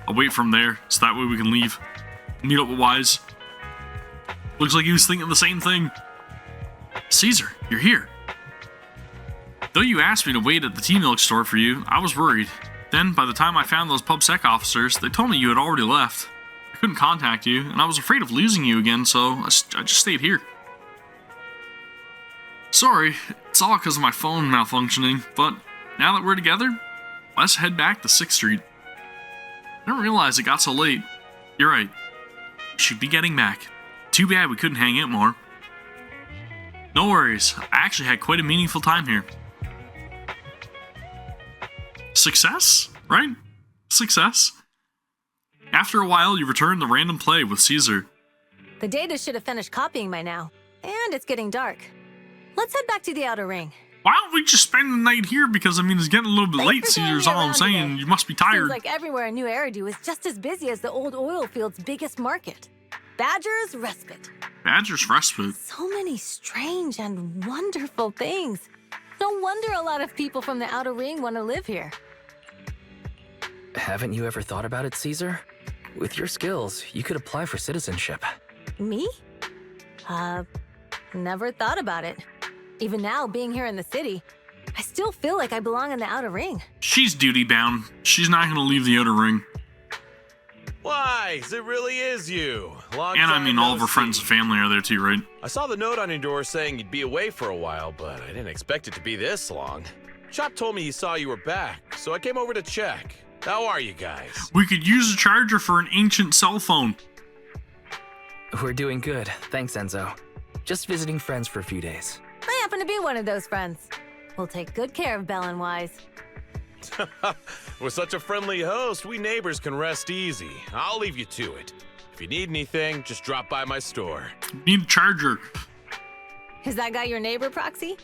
I'll wait from there, so that way we can leave. Meet up with Wise. Looks like he was thinking the same thing. Caesar, you're here. Though you asked me to wait at the tea milk store for you, I was worried. Then, by the time I found those pub sec officers, they told me you had already left. I couldn't contact you, and I was afraid of losing you again, so I just stayed here. Sorry, it's all because of my phone malfunctioning, but now that we're together, let's head back to 6th Street. I didn't realize it got so late. You're right. We should be getting back. Too bad we couldn't hang out more. No worries, I actually had quite a meaningful time here. Success, right? Success. After a while, you return to random play with Caesar. The data should have finished copying by now, and it's getting dark. Let's head back to the outer ring. Why don't we just spend the night here? Because, I mean, it's getting a little bit late, Caesar's all I'm saying. Today. You must be tired. Seems like everywhere in New Eridu is just as busy as the old oil field's biggest market. Badger's Respite. Badger's Respite? So many strange and wonderful things. No wonder a lot of people from the outer ring want to live here. Haven't you ever thought about it, Caesar? With your skills, you could apply for citizenship. Me? Never thought about it. Even now, being here in the city, I still feel like I belong in the outer ring. She's duty-bound. She's not going to leave the outer ring. Wise, it really is you. Long and I time mean, no all of her see. friends and family are there too, right? I saw the note on your door saying you'd be away for a while, but I didn't expect it to be this long. Chop told me he saw you were back, so I came over to check. How are you guys? We could use a charger for an ancient cell phone. We're doing good, thanks Enzo. Just visiting friends for a few days. I happen to be one of those friends. We'll take good care of Belle and Wise. With such a friendly host, we neighbors can rest easy. I'll leave you to it. If you need anything, just drop by my store. Need a charger. Is that guy your neighbor, Proxy?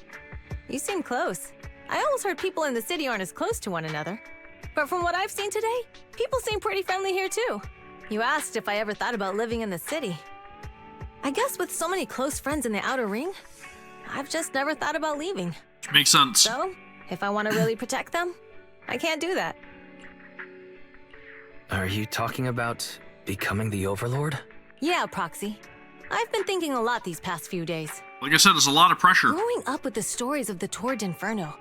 You seem close. I always heard people in the city aren't as close to one another. But from what I've seen today, people seem pretty friendly here too. You asked if I ever thought about living in the city. I guess with so many close friends in the outer ring, I've just never thought about leaving. Makes sense. So, if I want to really protect them, I can't do that. Are you talking about becoming the Overlord? Yeah, Proxy. I've been thinking a lot these past few days. Like I said, there's a lot of pressure. Growing up with the stories of the Tour De Inferno,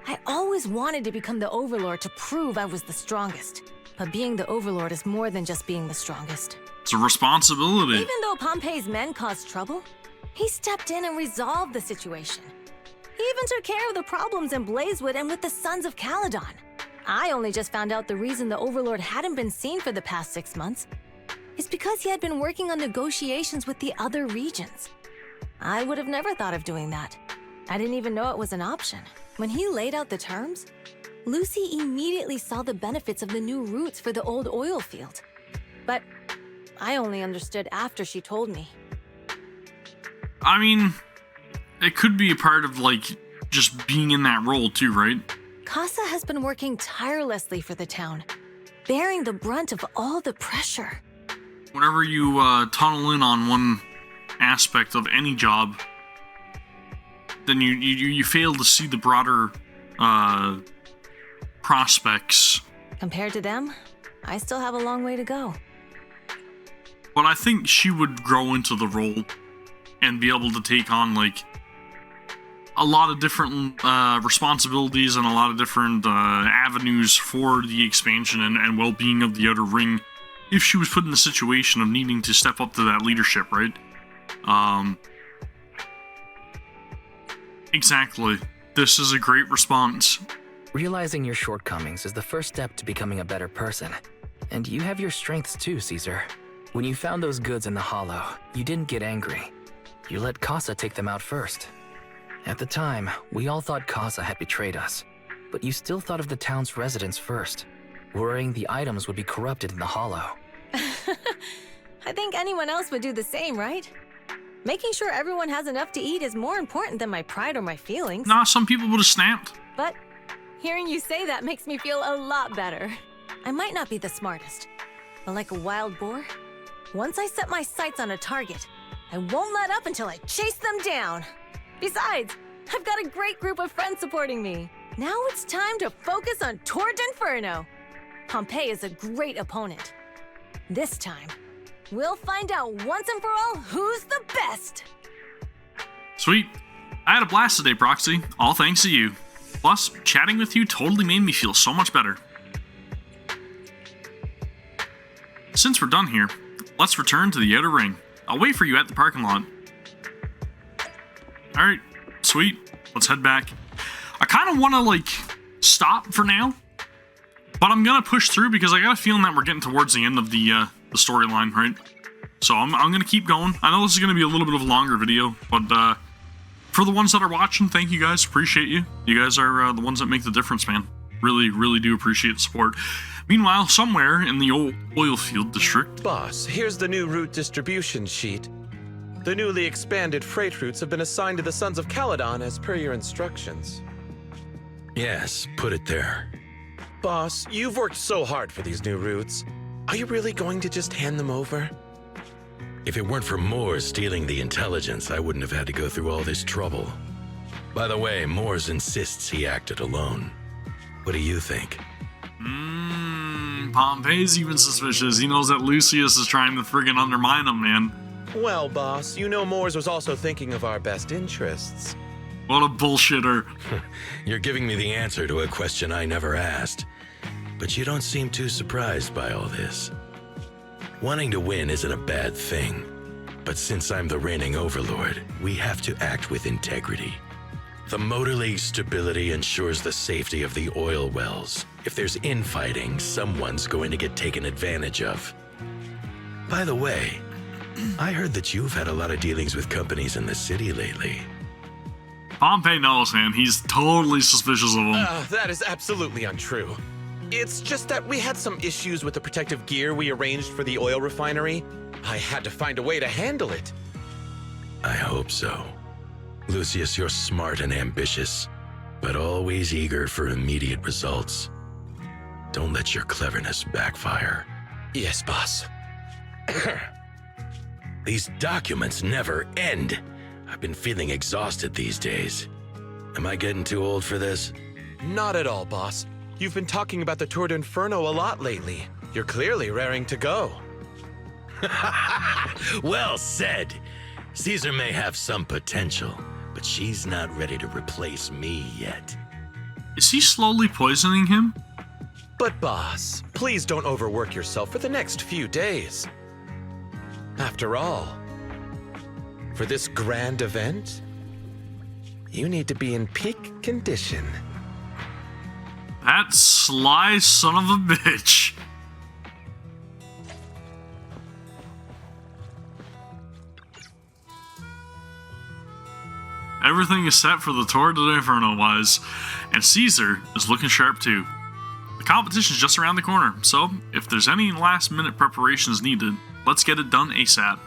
I always wanted to become the Overlord to prove I was the strongest. But being the Overlord is more than just being the strongest. It's a responsibility. Even though Pompey's men caused trouble, he stepped in and resolved the situation. He even took care of the problems in Blazewood and with the Sons of Caledon. I only just found out the reason the Overlord hadn't been seen for the past 6 months is because he had been working on negotiations with the other regions. I would have never thought of doing that. I didn't even know it was an option. When he laid out the terms, Lucy immediately saw the benefits of the new routes for the old oil field. But I only understood after she told me. I mean, it could be a part of, like, just being in that role too, right? Casa has been working tirelessly for the town, bearing the brunt of all the pressure. Whenever you tunnel in on one aspect of any job, then you fail to see the broader prospects. Compared to them, I still have a long way to go. But I think she would grow into the role and be able to take on, like, a lot of different responsibilities and a lot of different avenues for the expansion and well-being of the Outer Ring if she was put in the situation of needing to step up to that leadership, right? Exactly. This is a great response. Realizing your shortcomings is the first step to becoming a better person. And you have your strengths too, Caesar. When you found those goods in the Hollow, you didn't get angry. You let Casa take them out first. At the time, we all thought Casa had betrayed us, but you still thought of the town's residents first, worrying the items would be corrupted in the Hollow. I think anyone else would do the same, right? Making sure everyone has enough to eat is more important than my pride or my feelings. Nah, some people would have snapped. But hearing you say that makes me feel a lot better. I might not be the smartest, but like a wild boar, once I set my sights on a target, I won't let up until I chase them down. Besides, I've got a great group of friends supporting me. Now it's time to focus on Tour De Inferno. Pompey is a great opponent. This time, we'll find out once and for all who's the best. Sweet. I had a blast today, Proxy. All thanks to you. Plus, chatting with you totally made me feel so much better. Since we're done here, let's return to the Outer Ring. I'll wait for you at the parking lot. Alright, sweet. Let's head back. I kind of want to, like, stop for now, but I'm going to push through because I got a feeling that we're getting towards the end of the storyline, right? So I'm going to keep going. I know this is going to be a little bit of a longer video, but for the ones that are watching, thank you guys. Appreciate you. You guys are the ones that make the difference, man. Really, really do appreciate the support. Meanwhile, somewhere in the old oil field district... Boss, here's the new route distribution sheet. The newly expanded freight routes have been assigned to the Sons of Caledon as per your instructions. Yes, put it there. Boss, you've worked so hard for these new routes. Are you really going to just hand them over? If it weren't for Moores stealing the intelligence, I wouldn't have had to go through all this trouble. By the way, Moores insists he acted alone. What do you think? Pompey's even suspicious. He knows that Lucius is trying to friggin' undermine him, man. Well, boss, you know Moores was also thinking of our best interests. What a bullshitter. You're giving me the answer to a question I never asked. But you don't seem too surprised by all this. Wanting to win isn't a bad thing. But since I'm the reigning overlord, we have to act with integrity. The Motor League's stability ensures the safety of the oil wells. If there's infighting, someone's going to get taken advantage of. By the way, I heard that you've had a lot of dealings with companies in the city lately. Pompey knows him. He's totally suspicious of him. That is absolutely untrue. It's just that we had some issues with the protective gear we arranged for the oil refinery. I had to find a way to handle it. I hope so. Lucius, you're smart and ambitious, but always eager for immediate results. Don't let your cleverness backfire. Yes, boss. These documents never end. I've been feeling exhausted these days. Am I getting too old for this? Not at all, boss. You've been talking about the Tour De Inferno a lot lately. You're clearly raring to go. Well said. Caesar may have some potential, but she's not ready to replace me yet. Is he slowly poisoning him? But boss, please don't overwork yourself for the next few days. After all, for this grand event, you need to be in peak condition. That sly son of a bitch. Everything is set for the Tour de Inferno wise, and Caesar is looking sharp too. The competition's just around the corner, so if there's any last minute preparations needed, let's get it done ASAP.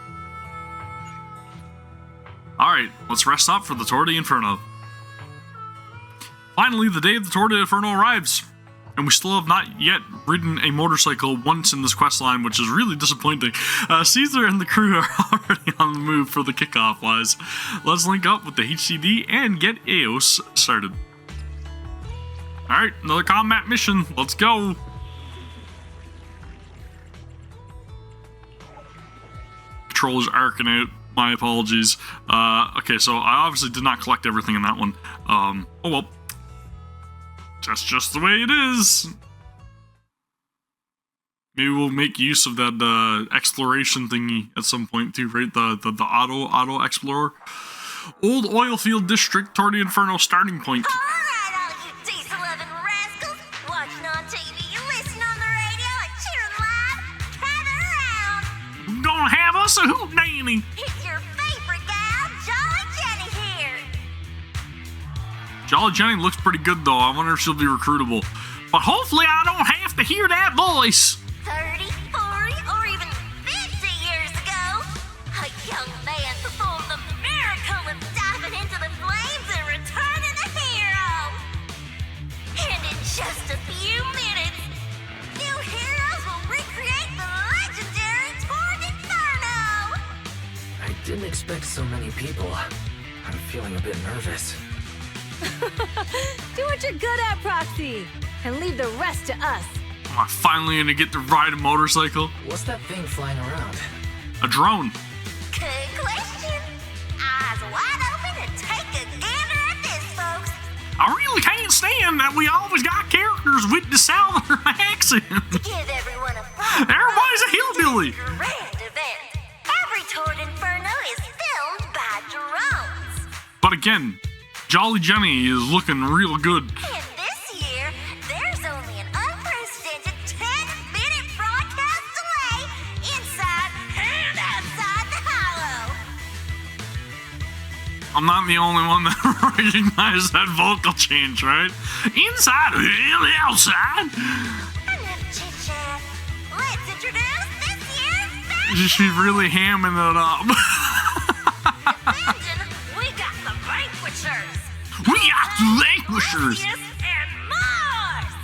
Alright, let's rest up for the Tour de Inferno. Finally, the day of the Tour de Inferno arrives, and we still have not yet ridden a motorcycle once in this questline, which is really disappointing. Caesar and the crew are already on the move for the kickoff wise. Let's link up with the HCD and get Eos started. Alright, another combat mission. Let's go. Controller's arcing out. My apologies. Okay, so I obviously did not collect everything in that one. Oh well. That's just the way it is. Maybe we'll make use of that exploration thingy at some point too, right? The auto explorer. Old Oilfield District, Tour de Inferno starting point. Alright, all you diesel-loving rascals, watching on TV, listening on the radio, and cheering live, gather around. We're gonna have us a hootenanny. It's your favorite gal, Jolly Jenny here. Jolly Jenny looks pretty good though. I wonder if she'll be recruitable. But hopefully I don't have to hear that voice. 30, 40, or even 50 years ago, a young man performed the miracle of diving into the flames and returning a hero. And in just a few minutes, new heroes will recreate the legendary Tour de Inferno. I didn't expect so many people. I'm feeling a bit nervous. Do what you're good at, Proxy, and leave the rest to us. Am I finally gonna get to ride a motorcycle? What's that thing flying around? A drone. Good question. Eyes wide open and take a gander at this, folks. I really can't stand that we always got characters with the southern accent. To give everyone a fun, Everybody's a hillbilly. grand event. Every Tour de Inferno is filmed by drones. But again, Jolly Jenny is looking real good. And this year, there's only an unprecedented 10-minute broadcast delay inside and outside the hollow. I'm not the only one that recognized that vocal change, right? Inside and outside. Enough chit-chat. Let's introduce this year's best. She's really hamming it up. Imagine we got the Vanquishers. We got the Vanquishers. Lucius and Mars.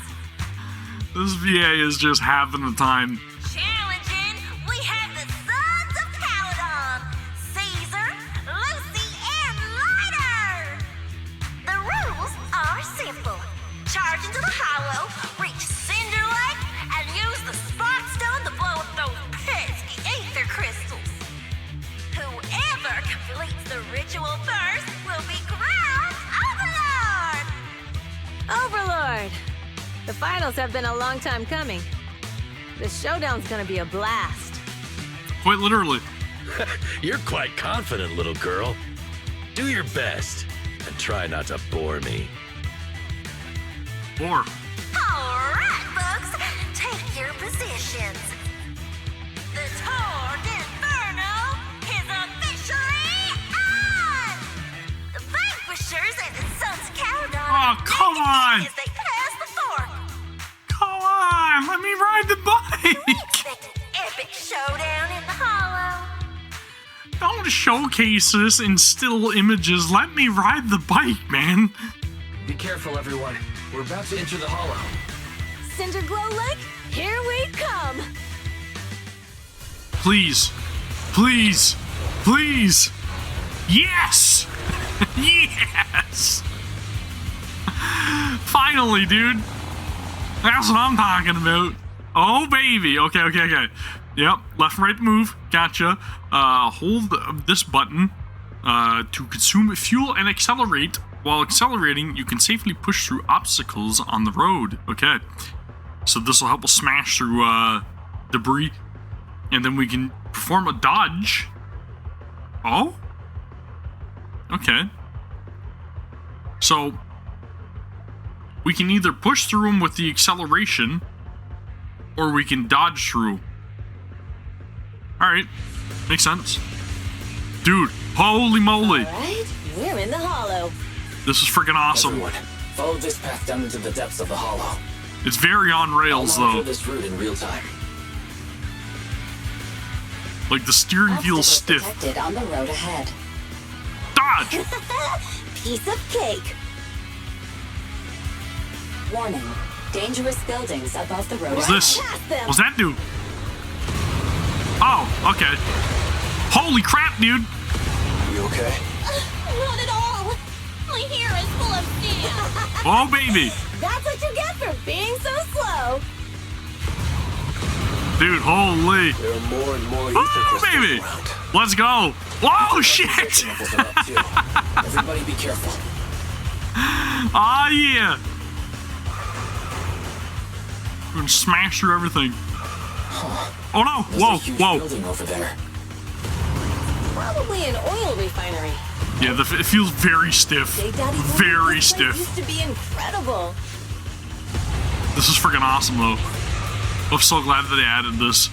This VA is just having a time. Challenging, we have the Sons of Caledon, Caesar, Lucy, and Lighter. The rules are simple. Charge into the hollow, reach Cinder Lake, and use the Spark Stone to blow up those pesky ether crystals. Whoever completes the ritual first will be crowned Overlord. Overlord! The finals have been a long time coming. The showdown's gonna be a blast. Quite literally. You're quite confident, little girl. Do your best, and try not to bore me. Bore. Alright, folks, take your positions. The Tour De Inferno is officially on! The Vanquishers and the Sons of Caledon Oh, come on! as they pass the fork. Come on, let me ride the bike! Expect an epic showdown in the hollow. Don't showcase this in still images. Let me ride the bike, man. Be careful, everyone. We're about to enter the hollow. Cinderglow Lake, here we come! Please. Please. Please. Yes! Yes! Finally, dude. That's what I'm talking about. Oh, baby. Okay. Yep. Left and right move. Gotcha. Hold this button to consume fuel and accelerate. While accelerating, you can safely push through obstacles on the road. Okay. So this will help us smash through debris. And then we can perform a dodge. Oh? Okay. So we can either push through them with the acceleration, or we can dodge through. Alright. Makes sense. Dude, holy moly. Alright, we're in the hollow. This is freaking awesome. Everyone, follow this path down into the depths of the hollow. It's very on rails, I'll monitor though. this route in real time. Like, the steering feels stiff. Detected on the road ahead. Dodge! Piece of cake. Warning, dangerous buildings above the road What's ahead. this? What's that do? Oh, okay. Holy crap, dude! You okay? Not at all. My hair is full of sand. Oh, baby! That's what you get for being so slow! Dude, holy. There are more and more ether Oh, crystals baby! around. Let's go! Whoa, shit! Samples are up too. Everybody be careful. Ah, yeah! We're gonna smash through everything. Oh no! There's Whoa, a huge whoa! building over there. Probably an oil refinery. Yeah, it feels very stiff. Big Daddy told me Very this place stiff. used to be incredible. This is freaking awesome, though. I'm so glad that they added this.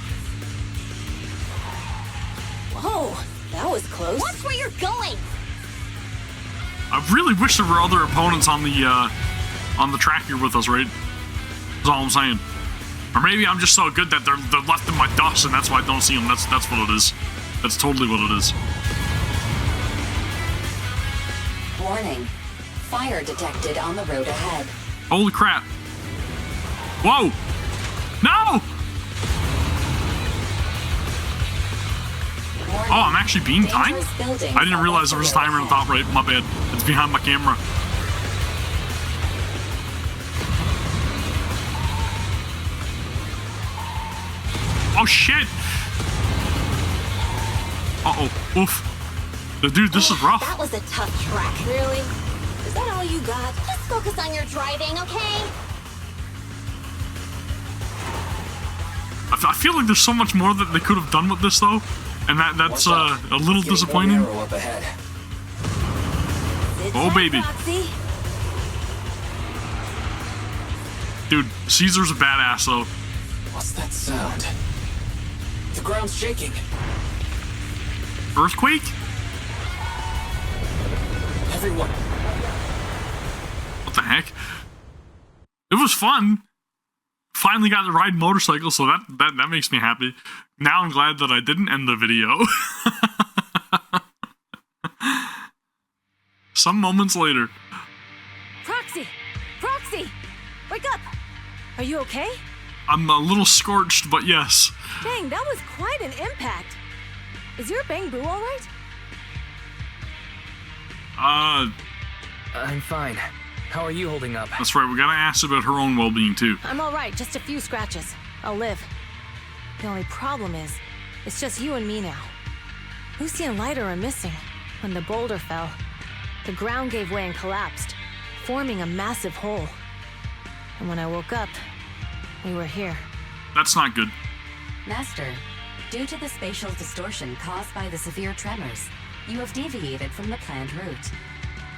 Whoa, that was close. Watch where you're going. I really wish there were other opponents on the track here with us, right? That's all I'm saying. Or maybe I'm just so good that they're left in my dust, and that's why I don't see them. That's what it is. That's totally what it is. Warning, fire detected on the road ahead. Holy crap! Whoa! No! Warning, Oh, I'm actually being timed? dangerous buildings I didn't realize there above was a the road timer on the ahead. top right. My bad. It's behind my camera. Oh, shit! Uh-oh. Oof. Dude, this is rough. That was a tough track. Really? Is that all you got? Just focus on your driving, okay? I feel like there's so much more that they could have done with this, though. And that's a little Getting disappointing. more narrow up ahead. Sit Oh, tight, baby. Roxy. Dude, Caesar's a badass, though. What's that sound? The ground's shaking. Earthquake? Everyone, What the heck? It was fun. Finally got to ride motorcycle, so that makes me happy. Now I'm glad that I didn't end the video. Some moments later. Proxy! Proxy! Wake up! Are you okay? I'm a little scorched, but yes. Dang, that was quite an impact. Is your bang boo alright? I'm fine. How are you holding up? That's right, we gotta ask about her own well-being, too. I'm alright, just a few scratches. I'll live. The only problem is, it's just you and me now. Lucy and Lighter are missing. When the boulder fell, the ground gave way and collapsed, forming a massive hole. And when I woke up, we were here. That's not good. Master, due to the spatial distortion caused by the severe tremors, you have deviated from the planned route.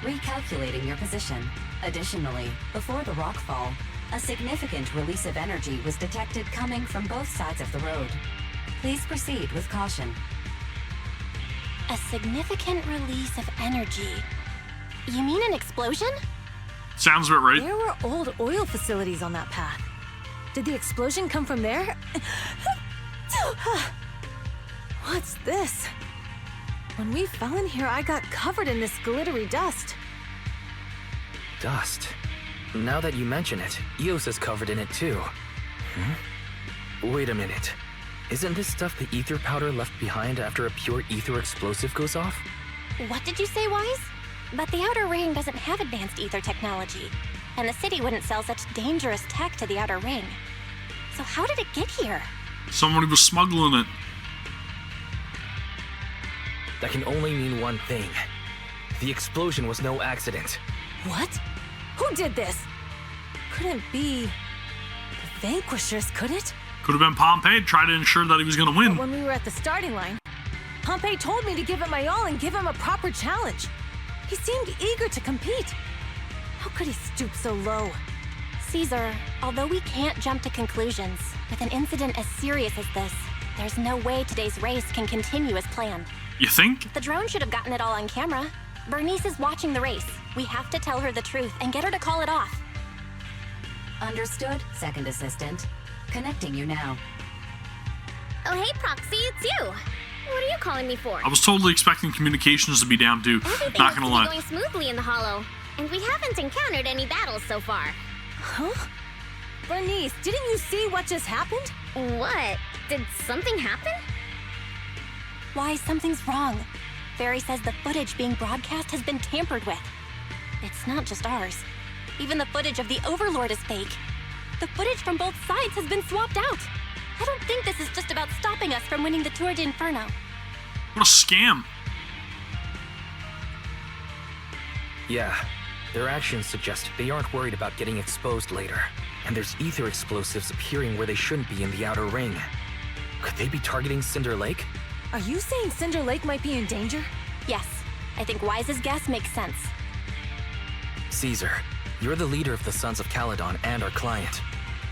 recalculating your position. Additionally, before the rockfall, a significant release of energy was detected coming from both sides of the road. Please proceed with caution. A significant release of energy. You mean an explosion? Sounds about right. There were old oil facilities on that path. Did the explosion come from there? What's this? When we fell in here, I got covered in this glittery dust. Dust? Now that you mention it, Eos is covered in it too. Wait a minute. Isn't this stuff the ether powder left behind after a pure ether explosive goes off? What did you say, Wise? But the Outer Ring doesn't have advanced ether technology, and the city wouldn't sell such dangerous tech to the Outer Ring. So how did it get here? Somebody was smuggling it. That can only mean one thing. The explosion was no accident. What? Who did this? Couldn't be the Vanquishers, could it? Could have been Pompey trying to ensure that he was going to win. But when we were at the starting line, Pompey told me to give it my all and give him a proper challenge. He seemed eager to compete. How could he stoop so low? Caesar, although we can't jump to conclusions, with an incident as serious as this, there's no way today's race can continue as planned. You think? The drone should have gotten it all on camera. Bernice is watching the race. We have to tell her the truth and get her to call it off. Understood, Second Assistant. Connecting you now. Oh, hey, Proxy, it's you. What are you calling me for? I was totally expecting communications to be down too. Everything Not gonna lie. going smoothly in the Hollow, and we haven't encountered any battles so far. Huh? Bernice, didn't you see what just happened? What? Did something happen? Why, something's wrong. Barry says the footage being broadcast has been tampered with. It's not just ours. Even the footage of the Overlord is fake. The footage from both sides has been swapped out. I don't think this is just about stopping us from winning the Tour De Inferno. What a scam. Yeah, their actions suggest they aren't worried about getting exposed later. And there's ether explosives appearing where they shouldn't be in the Outer Ring. Could they be targeting Cinder Lake? Are you saying Cinder Lake might be in danger? Yes, I think Wise's guess makes sense. Caesar, you're the leader of the Sons of Caledon and our client.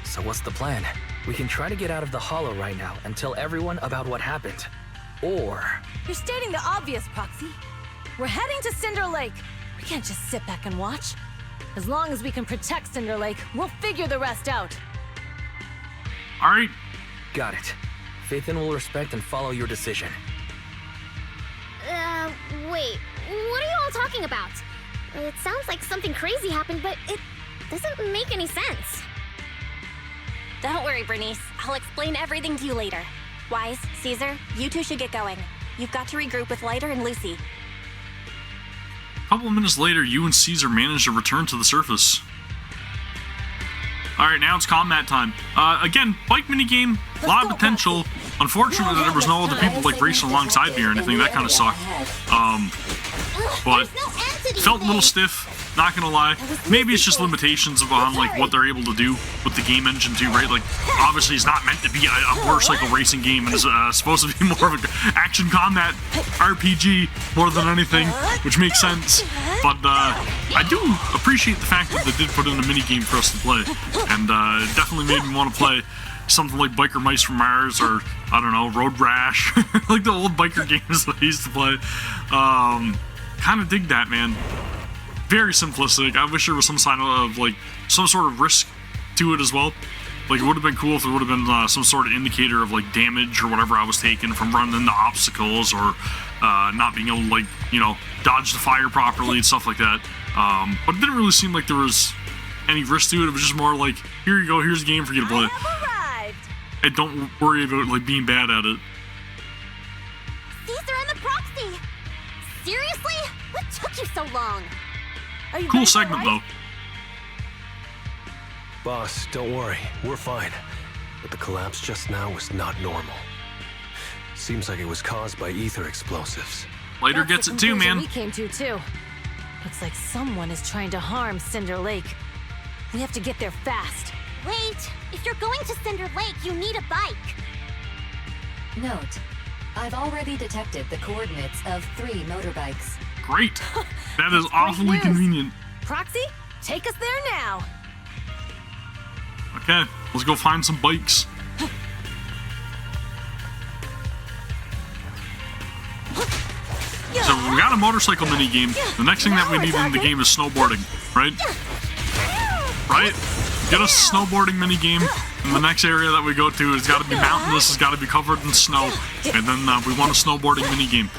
So what's the plan? We can try to get out of the Hollow right now and tell everyone about what happened. Or... You're stating the obvious, Proxy. We're heading to Cinder Lake. We can't just sit back and watch. As long as we can protect Cinder Lake, we'll figure the rest out. Alright. Got it. Phaethon will respect and follow your decision. Wait. What are you all talking about? It sounds like something crazy happened, but it doesn't make any sense. Don't worry, Bernice. I'll explain everything to you later. Wise, Caesar, you two should get going. You've got to regroup with Lighter and Lucy. A couple of minutes later, you and Caesar managed to return to the surface. Alright, now it's combat time. Again, bike minigame, a lot of potential. Unfortunately, there was no other people like racing alongside me or anything. That kind of sucked. But felt a little stiff, not gonna lie. Maybe it's just limitations on like what they're able to do with the game engine too, right? Like, obviously it's not meant to be a motorcycle racing game, and it's supposed to be more of an action combat RPG more than anything, which makes sense. But I do appreciate the fact that they did put in a mini game for us to play, and it definitely made me want to play something like Biker Mice from Mars, or I don't know, Road Rash, like the old biker games that I used to play. Kind of dig that, man. Very simplistic. I wish there was some sign of like some sort of risk to it as well. Like, it would have been cool if there would have been some sort of indicator of like damage or whatever I was taking from running into obstacles, or not being able to, like, you know, dodge the fire properly and stuff like that. But it didn't really seem like there was any risk to it. It was just more like, here you go, here's a game for you to play. And don't worry about like being bad at it. Caesar and the Proxy! Seriously? What took you so long? Are you Cool segment, though. Boss, don't worry. We're fine. But the collapse just now was not normal. Seems like it was caused by ether explosives. Lighter gets it too, man. We came to, too. Looks like someone is trying to harm Cinder Lake. We have to get there fast. Wait! If you're going to Cinder Lake, you need a bike! Note: I've already detected the coordinates of 3 motorbikes. Great. That is awfully convenient. Proxy, take us there now. Okay, let's go find some bikes. So we got a motorcycle mini game. The next thing that we need in the game is snowboarding, right? Right? Get a snowboarding mini game. And the next area that we go to has got to be mountainous. It's got to be covered in snow. And then we want a snowboarding mini game.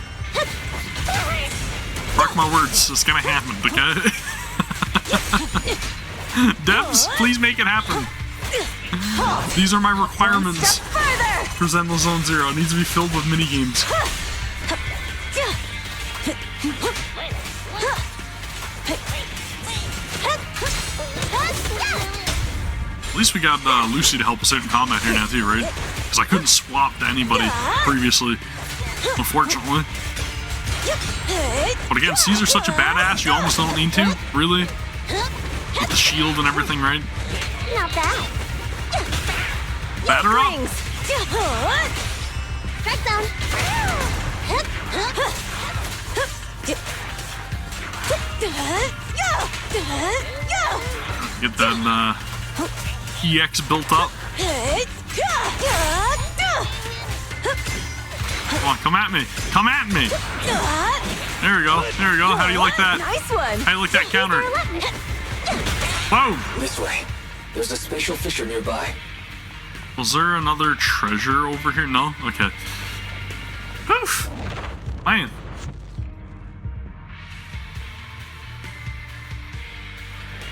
Mark my words, it's gonna happen, okay? Devs, please make it happen. These are my requirements for Zenless Zone Zero. It needs to be filled with mini games. At least we got Lucy to help us out in combat here now too, right? Because I couldn't swap to anybody previously, unfortunately. But again, Caesar's such a badass, you almost don't need to, really. With the shield and everything, right? Not bad. Batter up! Strike zone. Get that EX built up. Come on, come at me! Come at me! There we go, there we go. How do you like that? Nice one. How do you like that counter? Whoa! This way. There's a spatial fissure nearby. Was there another treasure over here? No? Okay. Poof! Man.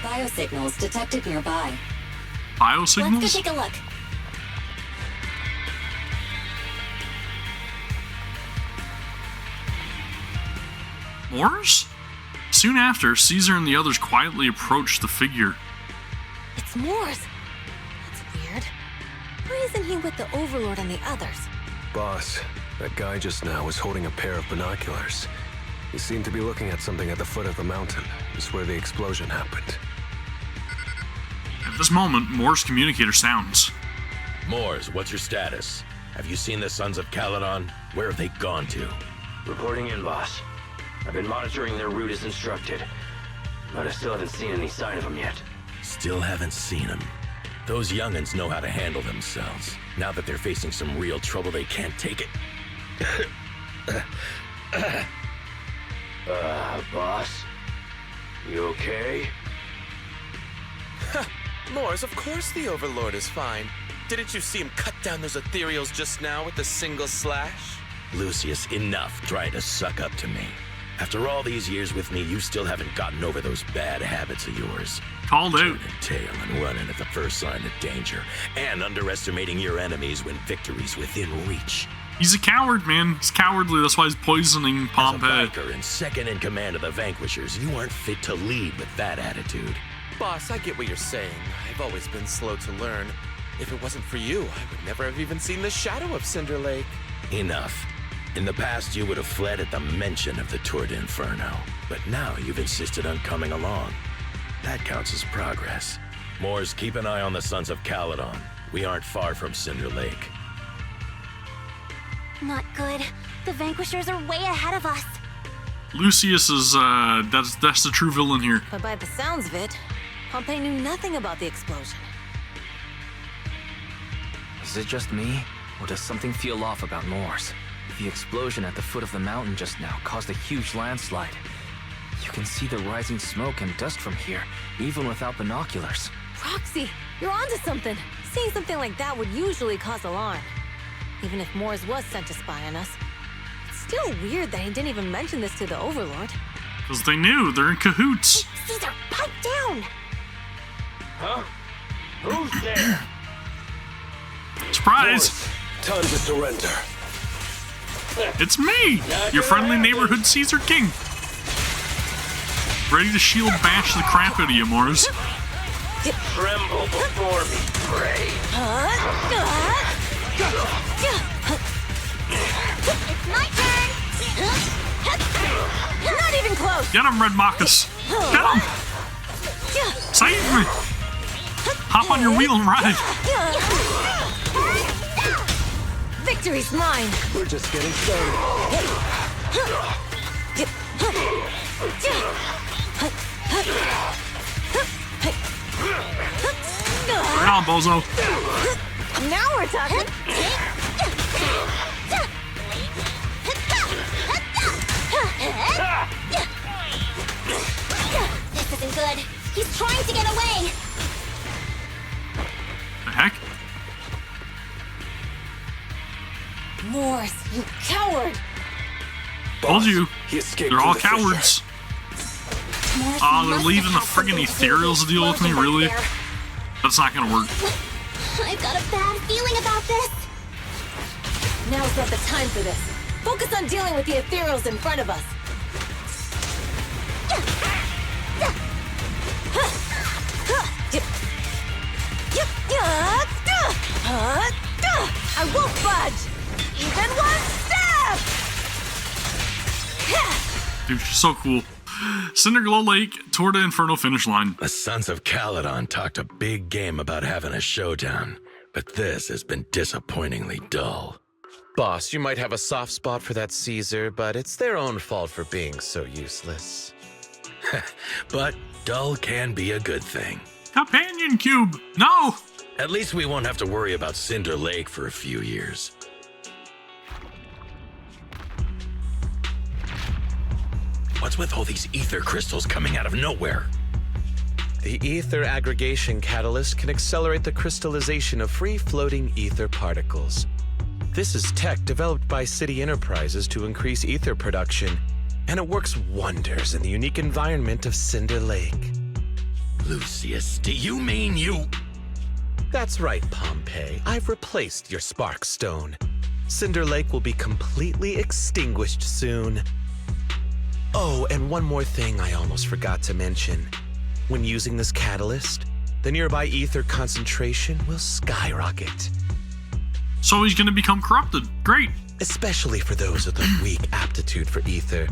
Biosignals detected nearby. Biosignals? Let's go take a look. Moors? Soon after, Caesar and the others quietly approached the figure. It's Moors. That's weird. Why isn't he with the Overlord and the others? Boss, that guy just now was holding a pair of binoculars. He seemed to be looking at something at the foot of the mountain. It's where the explosion happened. At this moment, Moore's communicator sounds. Moors, what's your status? Have you seen the Sons of Caledon? Where have they gone to? Reporting in, boss. I've been monitoring their route as instructed, but I still haven't seen any sign of them yet. Still haven't seen them. Those young'uns know how to handle themselves. Now that they're facing some real trouble, they can't take it. Boss? You okay? Moors, of course the Overlord is fine. Didn't you see him cut down those ethereals just now with a single slash? Lucius, enough trying to suck up to me. After all these years with me, you still haven't gotten over those bad habits of yours. Called out. Turning tail and running at the first sign of danger, and underestimating your enemies when victory's within reach. He's a coward, man. He's cowardly. That's why he's poisoning Pompeii. As a biker and second in command of the Vanquishers, you aren't fit to lead with that attitude. Boss, I get what you're saying. I've always been slow to learn. If it wasn't for you, I would never have even seen the shadow of Cinder Lake. Enough. In the past, you would have fled at the mention of the Tour De Inferno, but now you've insisted on coming along. That counts as progress. Moors, keep an eye on the Sons of Caledon. We aren't far from Cinder Lake. Not good. The Vanquishers are way ahead of us. Lucius is, that's the true villain here. But by the sounds of it, Pompeii knew nothing about the explosion. Is it just me, or does something feel off about Moors? The explosion at the foot of the mountain just now caused a huge landslide. You can see the rising smoke and dust from here, even without binoculars. Roxy, you're onto something. Seeing something like that would usually cause alarm. Even if Moors was sent to spy on us. It's still weird that he didn't even mention this to the Overlord. Because they knew. They're in cahoots. Caesar, pipe down! Huh? Who's there? Surprise! Time to surrender. It's me, your friendly neighborhood Caesar King. Ready to shield bash the crap out of you, Moors. Tremble before me, brave. It's my turn! Not even close! Get him, Red Marcus. Get him! Save me! Hop on your wheel and ride. Victory's mine! We're just getting started. Right on, bozo. Now we're talking. This isn't good. He's trying to get away. The heck? Morse, you coward! Told you. He escaped They're all through the fissure. cowards. Morse They're must leaving the have had friggin' something to do ethereals to with the deal with me, explosion really? back there. That's not gonna work. I've got a bad feeling about this. Now's not the time for this. Focus on dealing with the ethereals in front of us. I won't budge! Even one step! Dude, she's so cool. Cinderglow Lake, Tour De Inferno finish line. The Sons of Caledon talked a big game about having a showdown, but this has been disappointingly dull. Boss, you might have a soft spot for that Caesar, but it's their own fault for being so useless. But dull can be a good thing. Companion Cube! No! At least we won't have to worry about Cinder Lake for a few years. What's with all these ether crystals coming out of nowhere? The ether aggregation catalyst can accelerate the crystallization of free-floating ether particles. This is tech developed by City Enterprises to increase ether production, and it works wonders in the unique environment of Cinder Lake. Lucius, do you mean you... That's right, Pompeii. I've replaced your Spark Stone. Cinder Lake will be completely extinguished soon. Oh, and one more thing I almost forgot to mention. When using this catalyst, the nearby ether concentration will skyrocket. So he's gonna become corrupted. Great. Especially for those with a weak aptitude for ether.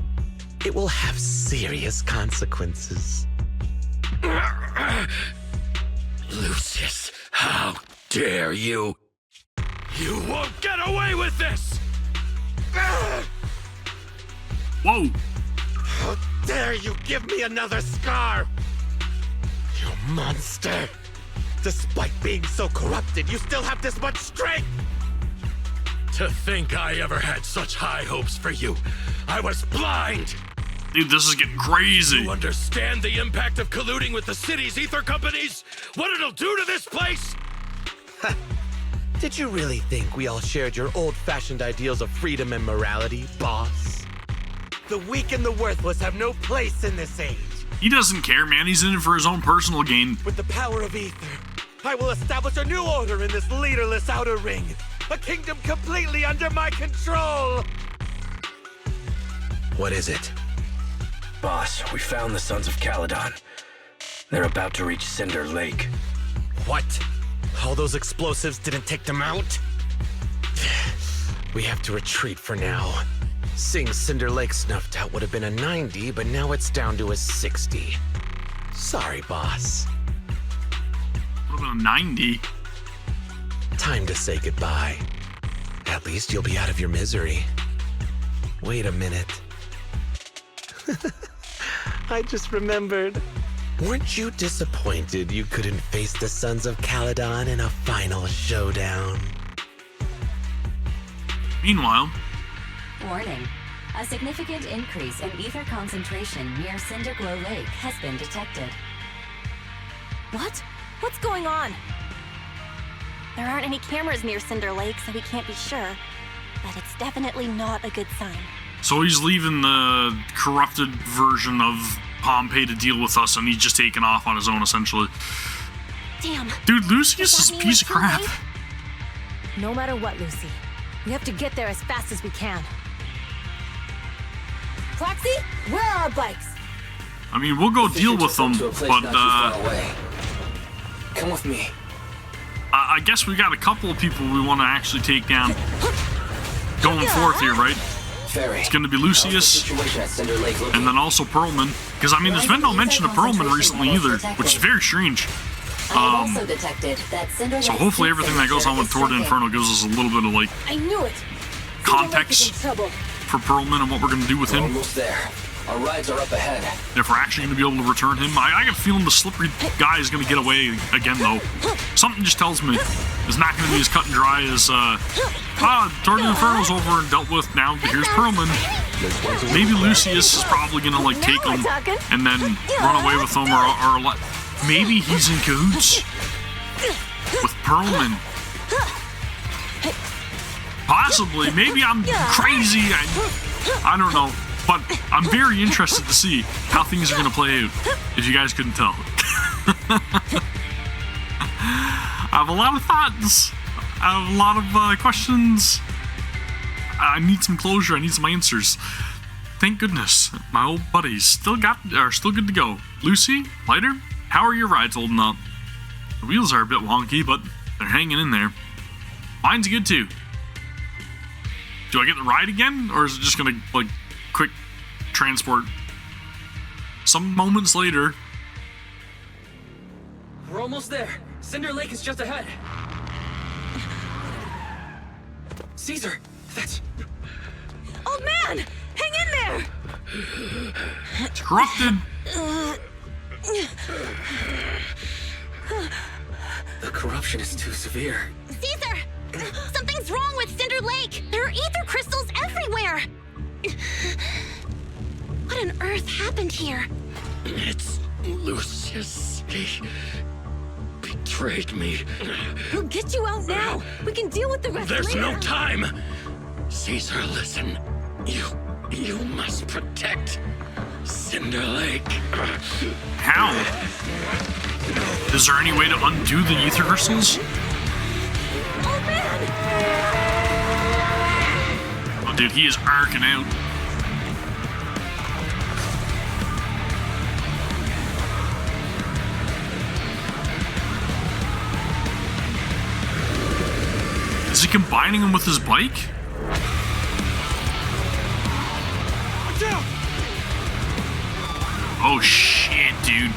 It will have serious consequences. Lucius, how dare you? You won't get away with this! Whoa! How dare you give me another scar! You monster! Despite being so corrupted, you still have this much strength! To think I ever had such high hopes for you. I was blind! Dude, this is getting crazy. You understand the impact of colluding with the city's ether companies? What it'll do to this place? Did you really think we all shared your old-fashioned ideals of freedom and morality, boss? The weak and the worthless have no place in this age. He doesn't care, man. He's in it for his own personal gain. With the power of ether, I will establish a new order in this leaderless outer ring. A kingdom completely under my control! What is it? Boss, we found the Sons of Caledon. They're about to reach Cinder Lake. What? All those explosives didn't take them out? We have to retreat for now. Seeing Cinder Lake snuffed out would have been a 90, but now it's down to a 60. Sorry, boss. What about a 90? Time to say goodbye. At least you'll be out of your misery. Wait a minute. I just remembered. Weren't you disappointed you couldn't face the Sons of Caledon in a final showdown? Meanwhile... Warning. A significant increase in ether concentration near Cinderglow Lake has been detected. What? What's going on? There aren't any cameras near Cinder Lake, so we can't be sure. But it's definitely not a good sign. So he's leaving the corrupted version of Pompeii to deal with us, and he's just taking off on his own, essentially. Damn. Dude, Lucius is a piece of crap. No matter what, Lucy. We have to get there as fast as we can. Plaxi, where are our bikes? I mean, we'll go deal with them, but, Come with me. I guess we got a couple of people we want to actually take down. Going forth here, right? It's going to be Lucius, and then also Perlman. Because, I mean, there's been no mention of Perlman recently either, which is very strange. Also detected that Cinder So Lake hopefully heat everything that goes on with Tour De Inferno gives us a little bit of, I knew it. context Trouble. for Perlman and what we're going to do with him. Almost there. Our rides are up ahead. If we're actually going to be able to return him, I got a feeling the slippery guy is going to get away again, though. Something just tells me it's not going to be as cut and dry as, Tour De Inferno's over and dealt with. Now here's Perlman. Maybe Lucius is probably going to, like, take him and then run away with him, or maybe he's in cahoots with Perlman. Possibly. Maybe I'm crazy. I don't know. But I'm very interested to see how things are going to play out, if you guys couldn't tell. I have a lot of thoughts. I have a lot of questions. I need some closure. I need some answers. Thank goodness my old buddies still good to go. Lucy, Lighter, how are your rides holding up? The wheels are a bit wonky, but they're hanging in there. Mine's good too. Do I get the ride again, or is it just gonna, like, quick transport? Some moments later. We're almost there. Cinder Lake is just ahead. Caesar, that's... Old man! Hang in there! It's corrupted. The corruption is too severe. Caesar! Something's wrong with Cinder Lake! There are ether crystals everywhere! What on earth happened here? It's Lucius. He betrayed me. We'll get you out now. We can deal with the rest There's later. no time. Caesar, listen. You must protect Cinder Lake. How? Is there any way to undo the ether crystals? Old man! Oh, dude, he is arcing out. Is he combining them with his bike? Watch out! Oh shit, dude.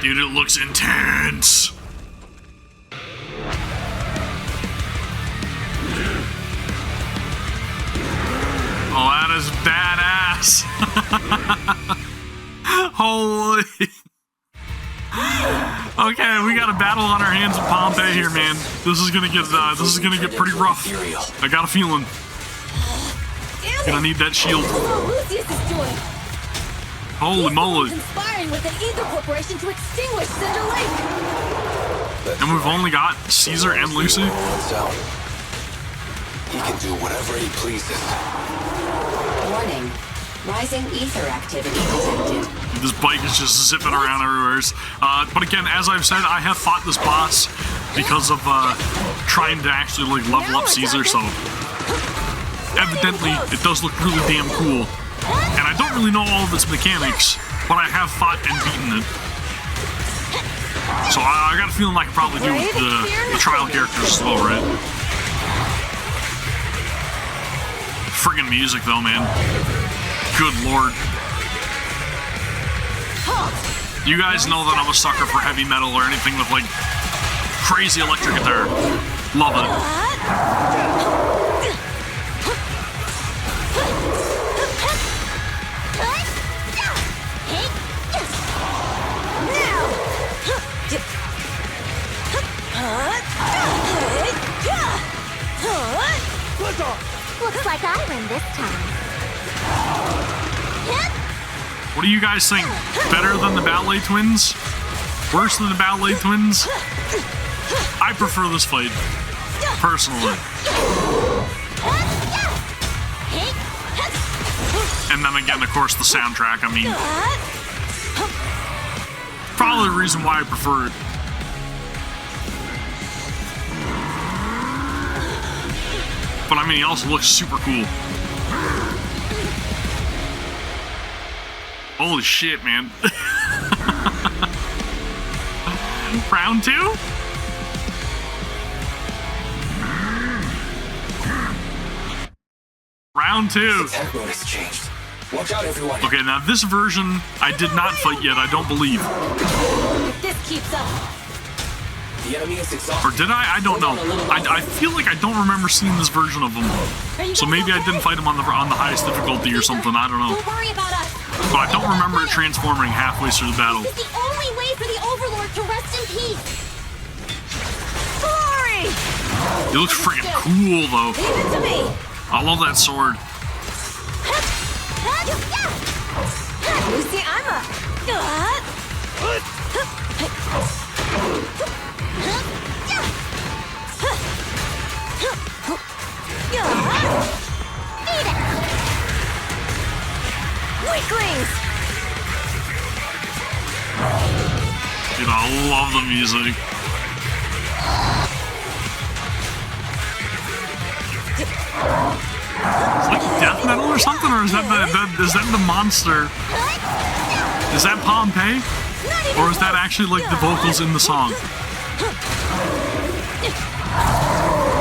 Dude, it looks intense. Oh, that is badass. Holy. Okay, we got a battle on our hands with Pompeii here, man. This is gonna get pretty rough. I got a feeling. Gonna need that shield. Lucius is doing. Holy moly. Conspiring with an ether corporation to extinguish Cinder Lake. And we've only got Caesar and Lucy. He can do whatever he pleases. Warning. Rising ether activity detected. This bike is just zipping around everywhere. But again, as I've said, I have fought this boss because of trying to actually, like, level up Caesar, so evidently it does look really damn cool. And I don't really know all of its mechanics, but I have fought and beaten it. So I got a feeling I could probably do the trial characters as well, right? Friggin' music though, man. Good lord. You guys know that I'm a sucker for heavy metal or anything with, like, crazy electric guitar. Love it. Looks like I win this time. What do you guys think? Better than the Ballet Twins? Worse than the Ballet Twins? I prefer this fight, personally. And then again, of course, the soundtrack, I mean, probably the reason why I prefer it. But I mean, he also looks super cool. Holy shit, man. Round two? round 2. Attack mode has changed. Watch out, everyone. Okay, now this version I did not fight yet, I don't believe. If this keeps up, The enemy is exhausted. Or did I? I don't know. I feel like I don't remember seeing this version of him. So maybe I didn't fight him on the highest difficulty or something, I don't know. Don't worry about us. But I don't remember it transforming halfway through the battle. This is the only way for the Overlord to rest in peace. glory! It looks freaking cool though. Leave it to me. I love that sword. Lucy, I'm a... Weaklings! Dude, I love the music. It's like death metal or something, or is that the monster? Is that Pompeii? Or is that actually like the vocals in the song?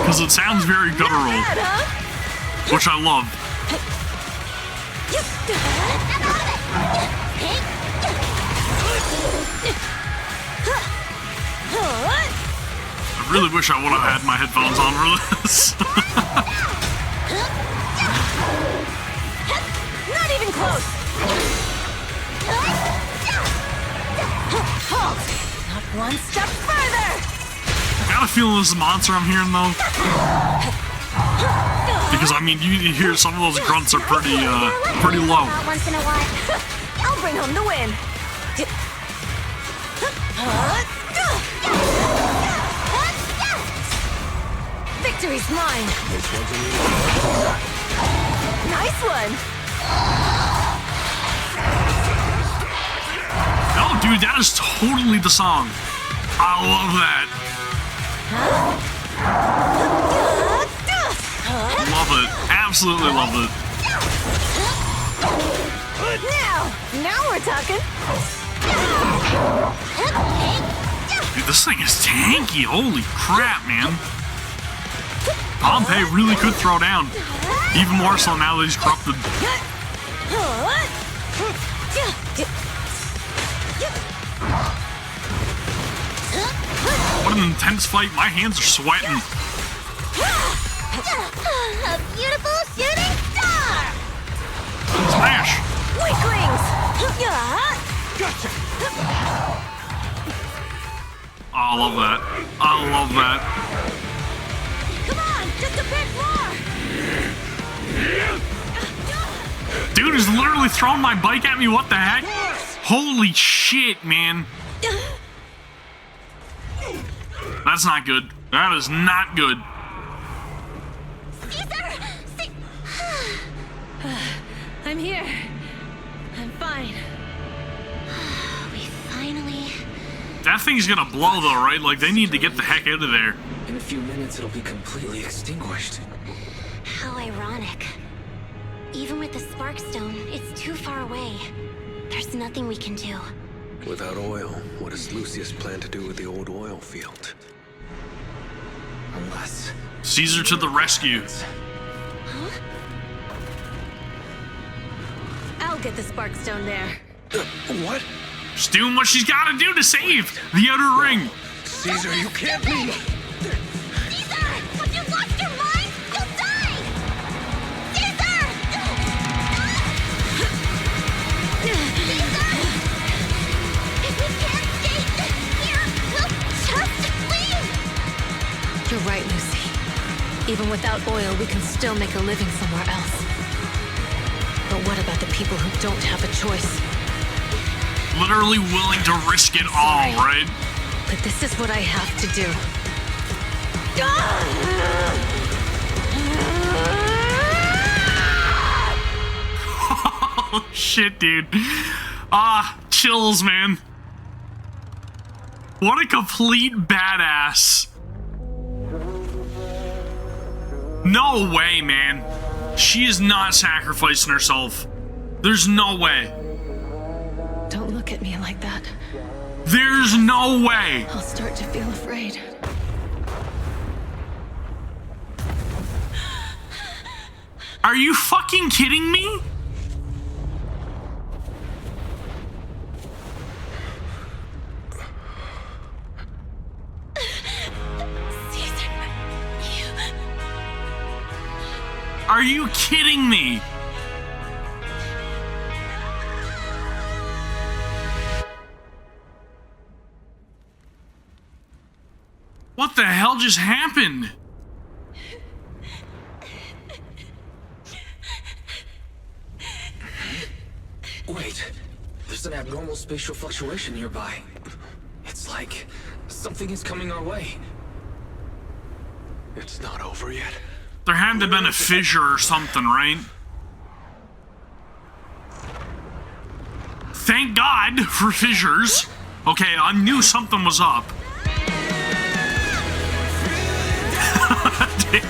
Because it sounds very guttural, which I love. I really wish I would have had my headphones on for this. Not even close! Halt! Not one step further! I got a feeling this is a monster I'm hearing though. Because I mean, you hear some of those grunts are pretty low. Once in a while. I'll bring home the win. Victory's mine. Nice one. Oh, dude, that is totally the song. I love that. Love it. Absolutely love it. Now we're talking. Dude, this thing is tanky. Holy crap, man. Pompeii really could throw down. Even more so now that he's corrupted. What an intense fight. My hands are sweating. A beautiful shooting star! Smash! Weaklings! Gotcha! Oh, I love that. I love that. Come on, just a bit more! Dude is literally throwing my bike at me. What the heck? Holy shit, man. That's not good. That is not good. I'm here. I'm fine. We finally... That thing's gonna blow though, right? Like, they need to get the heck out of there. In a few minutes, it'll be completely extinguished. How ironic. Even with the Sparkstone, it's too far away. There's nothing we can do. Without oil, what does Lucius plan to do with the old oil field? Unless... Caesar to the rescue. Huh? I'll get the Sparkstone there. What? She's doing what she's gotta do to save the outer ring. Caesar, you can't leave! Caesar! Have you lost your mind? You'll die! Caesar! Caesar! If we can't stay here, we'll just leave! You're right, Lucy. Even without oil, we can still make a living somewhere else. But what about the people who don't have a choice? Literally willing to risk it all, right? But this is what I have to do. Oh, shit, dude. Chills, man. What a complete badass. No way, man. She is not sacrificing herself. There's no way. Don't look at me like that. There's no way. I'll start to feel afraid. Are you fucking kidding me? Are you kidding me? What the hell just happened? Wait, there's an abnormal spatial fluctuation nearby. It's like something is coming our way. It's not over yet. There had to have been a fissure or something, right? Thank God for fissures. Okay, I knew something was up. Dude.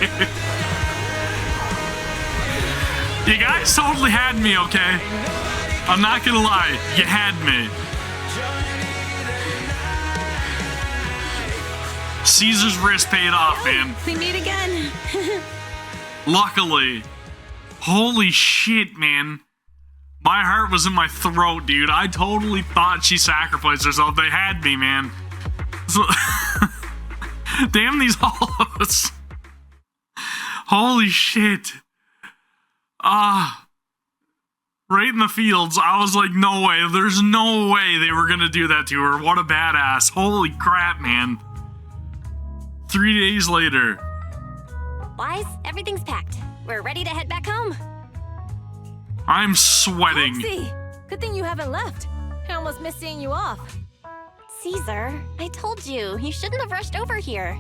You guys totally had me, okay? I'm not gonna lie, you had me. Caesar's wrist paid off, man. We meet again. Luckily. Holy shit, man. My heart was in my throat, dude. I totally thought she sacrificed herself. They had me, man. So damn these hollows. Holy shit. Right in the fields, I was like, no way. There's no way they were gonna do that to her. What a badass. Holy crap, man. 3 days later. Wise, everything's packed. We're ready to head back home. I'm sweating. Foxy, good thing you haven't left. I almost missed seeing you off. Caesar, I told you, you shouldn't have rushed over here.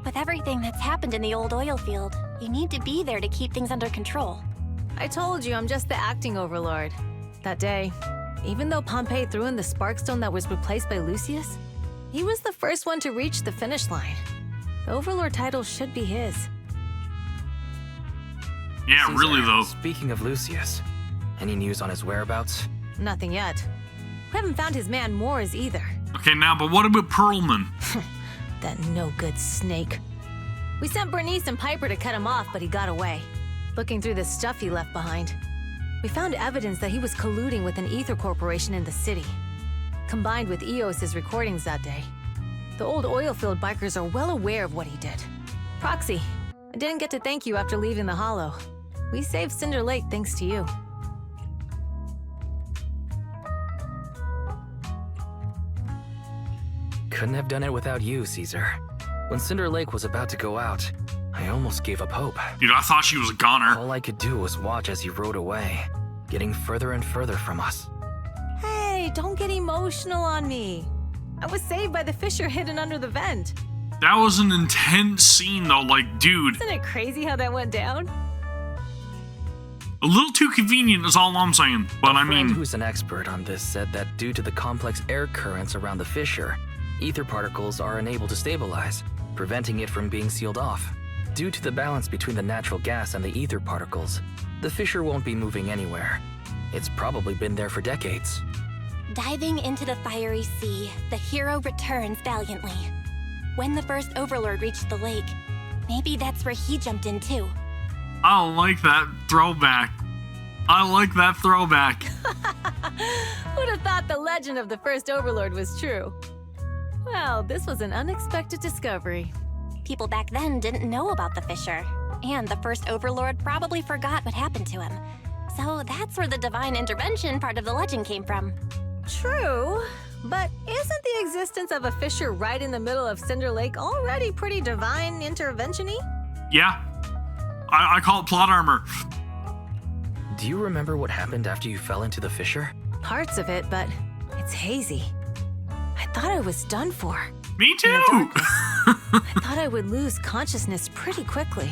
With everything that's happened in the old oil field, you need to be there to keep things under control. I told you I'm just the acting overlord. That day, even though Pompey threw in the Sparkstone that was replaced by Lucius, he was the first one to reach the finish line. The overlord title should be his. Yeah, Caesar, really though. Speaking of Lucius, any news on his whereabouts? Nothing yet. We haven't found his man Moors either. Okay, now, but what about Perlman? That no-good snake. We sent Bernice and Piper to cut him off, but he got away. Looking through the stuff he left behind, we found evidence that he was colluding with an ether corporation in the city, combined with Eos's recordings that day. The old oilfield bikers are well aware of what he did. Proxy, I didn't get to thank you after leaving the Hollow. We saved Cinder Lake thanks to you. Couldn't have done it without you, Caesar. When Cinder Lake was about to go out, I almost gave up hope. Dude, I thought she was a goner. All I could do was watch as he rode away, getting further and further from us. Hey, don't get emotional on me. I was saved by the fissure hidden under the vent. That was an intense scene though, like, dude. Isn't it crazy how that went down? A little too convenient is all I'm saying, but I mean... who's an expert on this said that due to the complex air currents around the fissure, ether particles are unable to stabilize, preventing it from being sealed off. Due to the balance between the natural gas and the ether particles, the fissure won't be moving anywhere. It's probably been there for decades. Diving into the fiery sea, the hero returns valiantly. When the first overlord reached the lake, maybe that's where he jumped in too. I like that throwback. I like that throwback. Who'd have thought the legend of the first overlord was true? Well, this was an unexpected discovery. People back then didn't know about the fissure, and the first overlord probably forgot what happened to him. So that's where the divine intervention part of the legend came from. True, but isn't the existence of a fissure right in the middle of Cinder Lake already pretty divine intervention-y? Yeah. I call it plot armor. Do you remember what happened after you fell into the fissure? Parts of it, but it's hazy. I thought I was done for. Me too! I thought I would lose consciousness pretty quickly.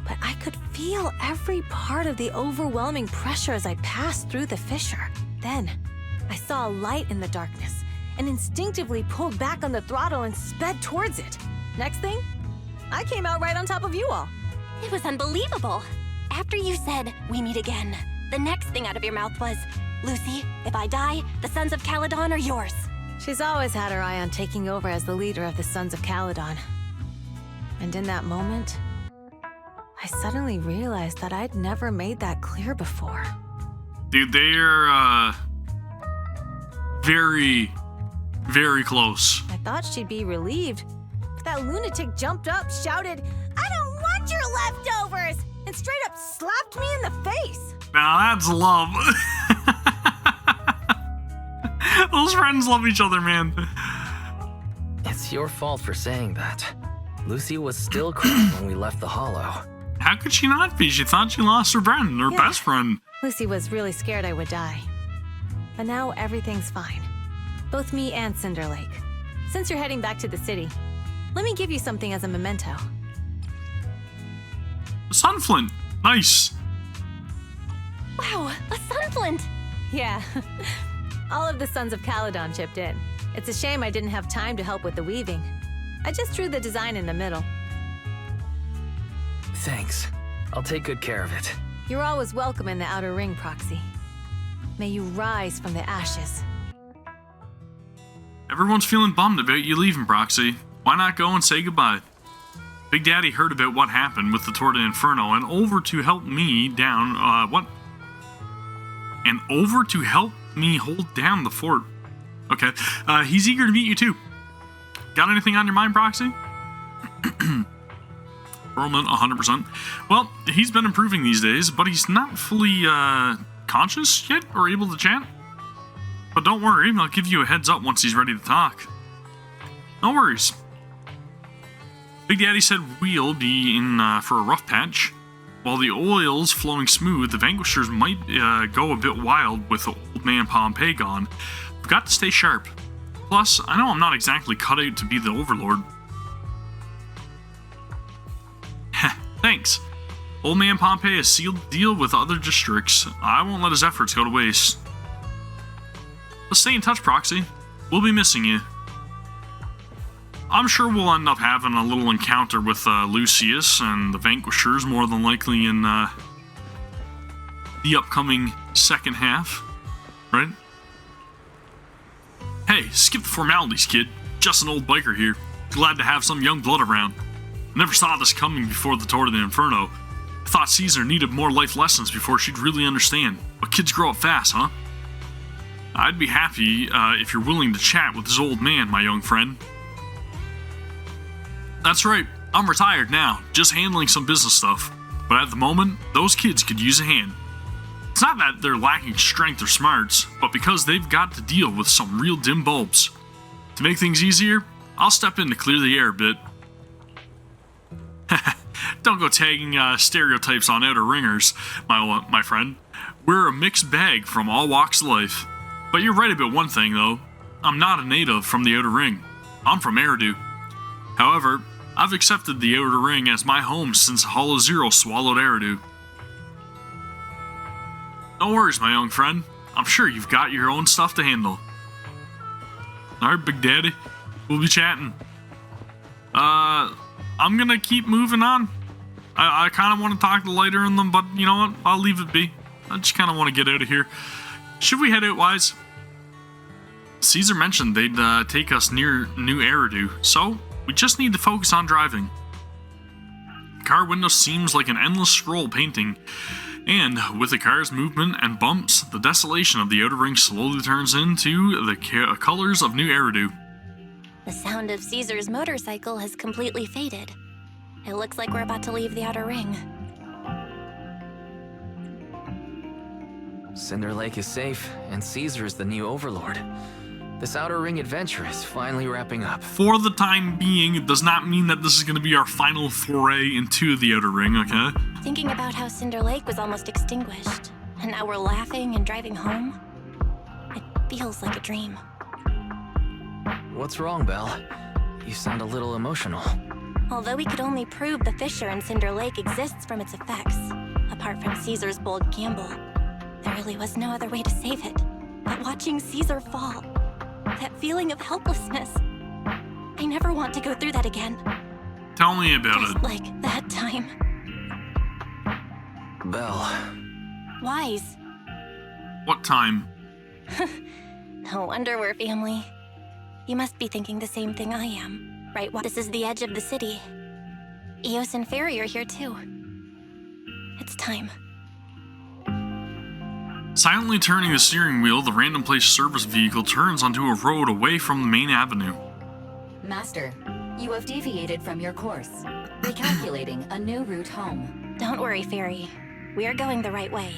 But I could feel every part of the overwhelming pressure as I passed through the fissure. Then, I saw a light in the darkness and instinctively pulled back on the throttle and sped towards it. Next thing, I came out right on top of you all. It was unbelievable. After you said, "We meet again," the next thing out of your mouth was, "Lucy, if I die, the Sons of Caledon are yours." She's always had her eye on taking over as the leader of the Sons of Caledon. And in that moment, I suddenly realized that I'd never made that clear before. Dude, they are, very, very close. I thought she'd be relieved, but that lunatic jumped up, shouted, "I don't want your leftovers!" and straight up slapped me in the face. Now that's love. Those friends love each other, man. It's your fault for saying that. Lucy was still crying when we left the hollow. How could she not be? She thought she lost her friend, her best friend. Lucy was really scared I would die. But now everything's fine. Both me and Cinder Lake. Since you're heading back to the city, let me give you something as a memento. A sunflint. Nice. Wow, a sunflint! Yeah. All of the Sons of Caledon chipped in. It's a shame I didn't have time to help with the weaving. I just drew the design in the middle. Thanks. I'll take good care of it. You're always welcome in the Outer Ring, Proxy. May you rise from the ashes. Everyone's feeling bummed about you leaving, Proxy. Why not go and say goodbye? Big Daddy heard about what happened with the Tour De Inferno and over to help me down, And over to help me hold down the fort. Okay, he's eager to meet you too. Got anything on your mind, Proxy? Roman, 100%. Well, he's been improving these days, but he's not fully, conscious yet or able to chat. But don't worry, I'll give you a heads up once he's ready to talk. No worries. Big Daddy said we'll be in for a rough patch. While the oil's flowing smooth, the Vanquishers might go a bit wild with the old man Pompeii gone. We've got to stay sharp. Plus, I know I'm not exactly cut out to be the Overlord. Thanks. Old man Pompeii has sealed the deal with other districts. I won't let his efforts go to waste. Let's stay in touch, Proxy. We'll be missing you. I'm sure we'll end up having a little encounter with Lucius and the Vanquishers, more than likely in the upcoming second half, right? Hey, skip the formalities, kid. Just an old biker here. Glad to have some young blood around. Never saw this coming before the Tour de Inferno. I thought Caesar needed more life lessons before she'd really understand. But kids grow up fast, huh? I'd be happy if you're willing to chat with this old man, my young friend. That's right, I'm retired now, just handling some business stuff. But at the moment, those kids could use a hand. It's not that they're lacking strength or smarts, but because they've got to deal with some real dim bulbs. To make things easier, I'll step in to clear the air a bit. Don't go tagging stereotypes on outer ringers, my friend. We're a mixed bag from all walks of life. But you're right about one thing, though. I'm not a native from the Outer Ring. I'm from Eridu. However, I've accepted the Outer Ring as my home since Hollow Zero swallowed Eridu. No worries, my young friend. I'm sure you've got your own stuff to handle. Alright, Big Daddy. We'll be chatting. I'm gonna keep moving on. I kind of want to talk to Lighter in them, but you know what? I'll leave it be. I just kind of want to get out of here. Should we head out, Wise? Caesar mentioned they'd take us near New Eridu, so we just need to focus on driving. The car window seems like an endless scroll painting, and with the car's movement and bumps, the desolation of the Outer Ring slowly turns into the colors of New Eridu. The sound of Caesar's motorcycle has completely faded. It looks like we're about to leave the Outer Ring. Cinder Lake is safe, and Caesar is the new Overlord. This Outer Ring adventure is finally wrapping up. For the time being, it does not mean that this is going to be our final foray into the Outer Ring, okay? Thinking about how Cinder Lake was almost extinguished, and now we're laughing and driving home, it feels like a dream. What's wrong, Belle? You sound a little emotional. Although we could only prove the fissure in Cinder Lake exists from its effects, apart from Caesar's bold gamble, there really was no other way to save it. But watching Caesar fall, that feeling of helplessness, I never want to go through that again. Tell me about Just it. like that time. Belle. Wise. What time? No wonder we're family. You must be thinking the same thing I am, right? This is the edge of the city. Eos and Fairy are here too. It's time. Silently turning the steering wheel, the random place service vehicle turns onto a road away from the main avenue. Master, you have deviated from your course, recalculating a new route home. Don't worry, Fairy. We are going the right way.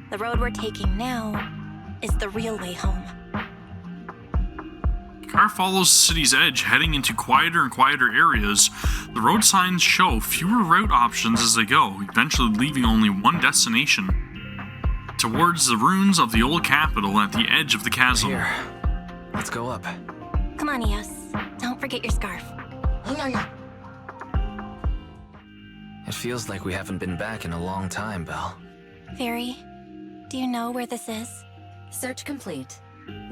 The road we're taking now is the real way home. The car follows the city's edge, heading into quieter and quieter areas. The road signs show fewer route options as they go, eventually leaving only one destination. Towards the ruins of the old capital at the edge of the chasm. Here, let's go up. Come on, Eos. Don't forget your scarf. It feels like we haven't been back in a long time, Belle. Fairy, do you know where this is? Search complete.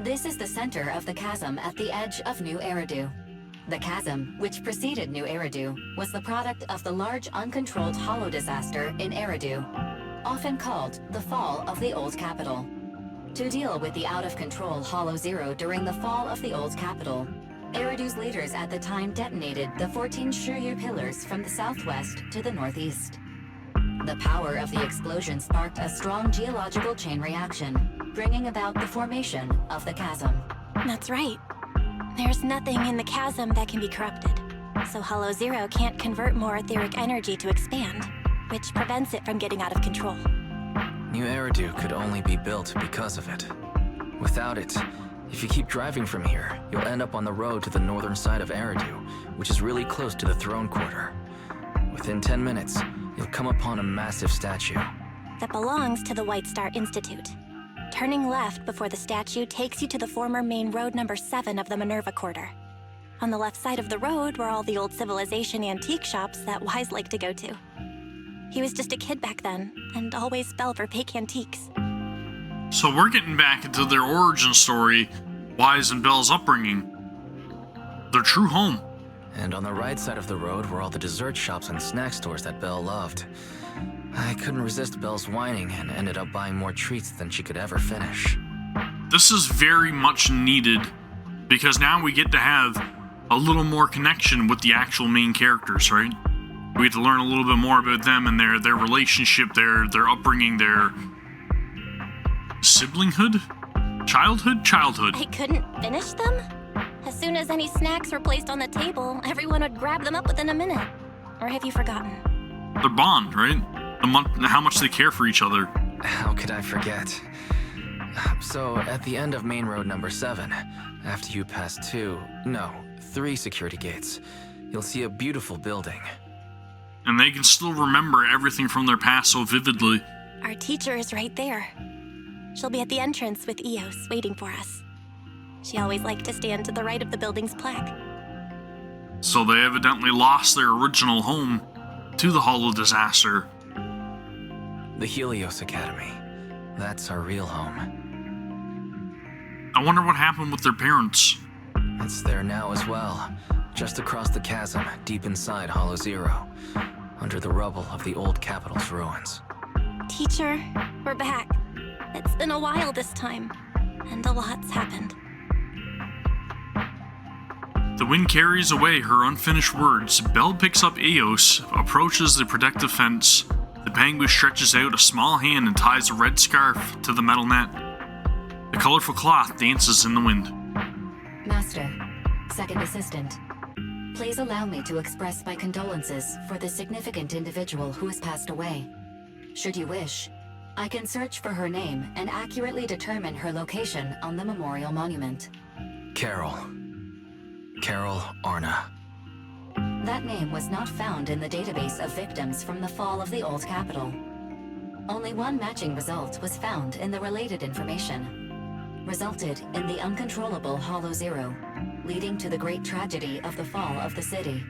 This is the center of the chasm at the edge of New Eridu. The chasm, which preceded New Eridu, was the product of the large uncontrolled hollow disaster in Eridu, often called the fall of the old capital. To deal with the out-of-control Hollow Zero during the fall of the old capital, Eridu's leaders at the time detonated the 14 Shuryu pillars from the southwest to the northeast. The power of the explosion sparked a strong geological chain reaction, bringing about the formation of the chasm. That's right. There's nothing in the chasm that can be corrupted, so Hollow Zero can't convert more etheric energy to expand, which prevents it from getting out of control. New Eridu could only be built because of it. Without it, if you keep driving from here, you'll end up on the road to the northern side of Eridu, which is really close to the throne quarter. Within 10 minutes, you'll come upon a massive statue. That belongs to the White Star Institute. Turning left before the statue takes you to the former main road number 7 of the Minerva Quarter. On the left side of the road were all the old civilization antique shops that Wise liked to go to. He was just a kid back then, and always fell for fake antiques. So we're getting back into their origin story, Wise and Belle's upbringing. Their true home. And on the right side of the road were all the dessert shops and snack stores that Belle loved. I couldn't resist Belle's whining and ended up buying more treats than she could ever finish. This is very much needed, because now we get to have a little more connection with the actual main characters, right? We get to learn a little bit more about them and their relationship, their upbringing, their siblinghood? Childhood? I couldn't finish them? As soon as any snacks were placed on the table, everyone would grab them up within a minute. Or have you forgotten? Their bond, right? How much they care for each other. How could I forget? So, at the end of main road number 7, after you pass 3 security gates, you'll see a beautiful building. And they can still remember everything from their past so vividly. Our teacher is right there. She'll be at the entrance with Eos waiting for us. She always liked to stand to the right of the building's plaque. So they evidently lost their original home to the Hollow disaster. The Helios Academy. That's our real home. I wonder what happened with their parents. It's there now as well. Just across the chasm, deep inside Hollow Zero. Under the rubble of the old capital's ruins. Teacher, we're back. It's been a while this time, and a lot's happened. The wind carries away her unfinished words. Belle picks up Eos, approaches the protective fence. The penguin stretches out a small hand and ties a red scarf to the metal net. The colorful cloth dances in the wind. Master, second assistant, please allow me to express my condolences for the significant individual who has passed away. Should you wish, I can search for her name and accurately determine her location on the memorial monument. Carol Arna. That name was not found in the database of victims from the fall of the old capital. Only one matching result was found in the related information. Resulted in the uncontrollable Hollow Zero, leading to the great tragedy of the fall of the city.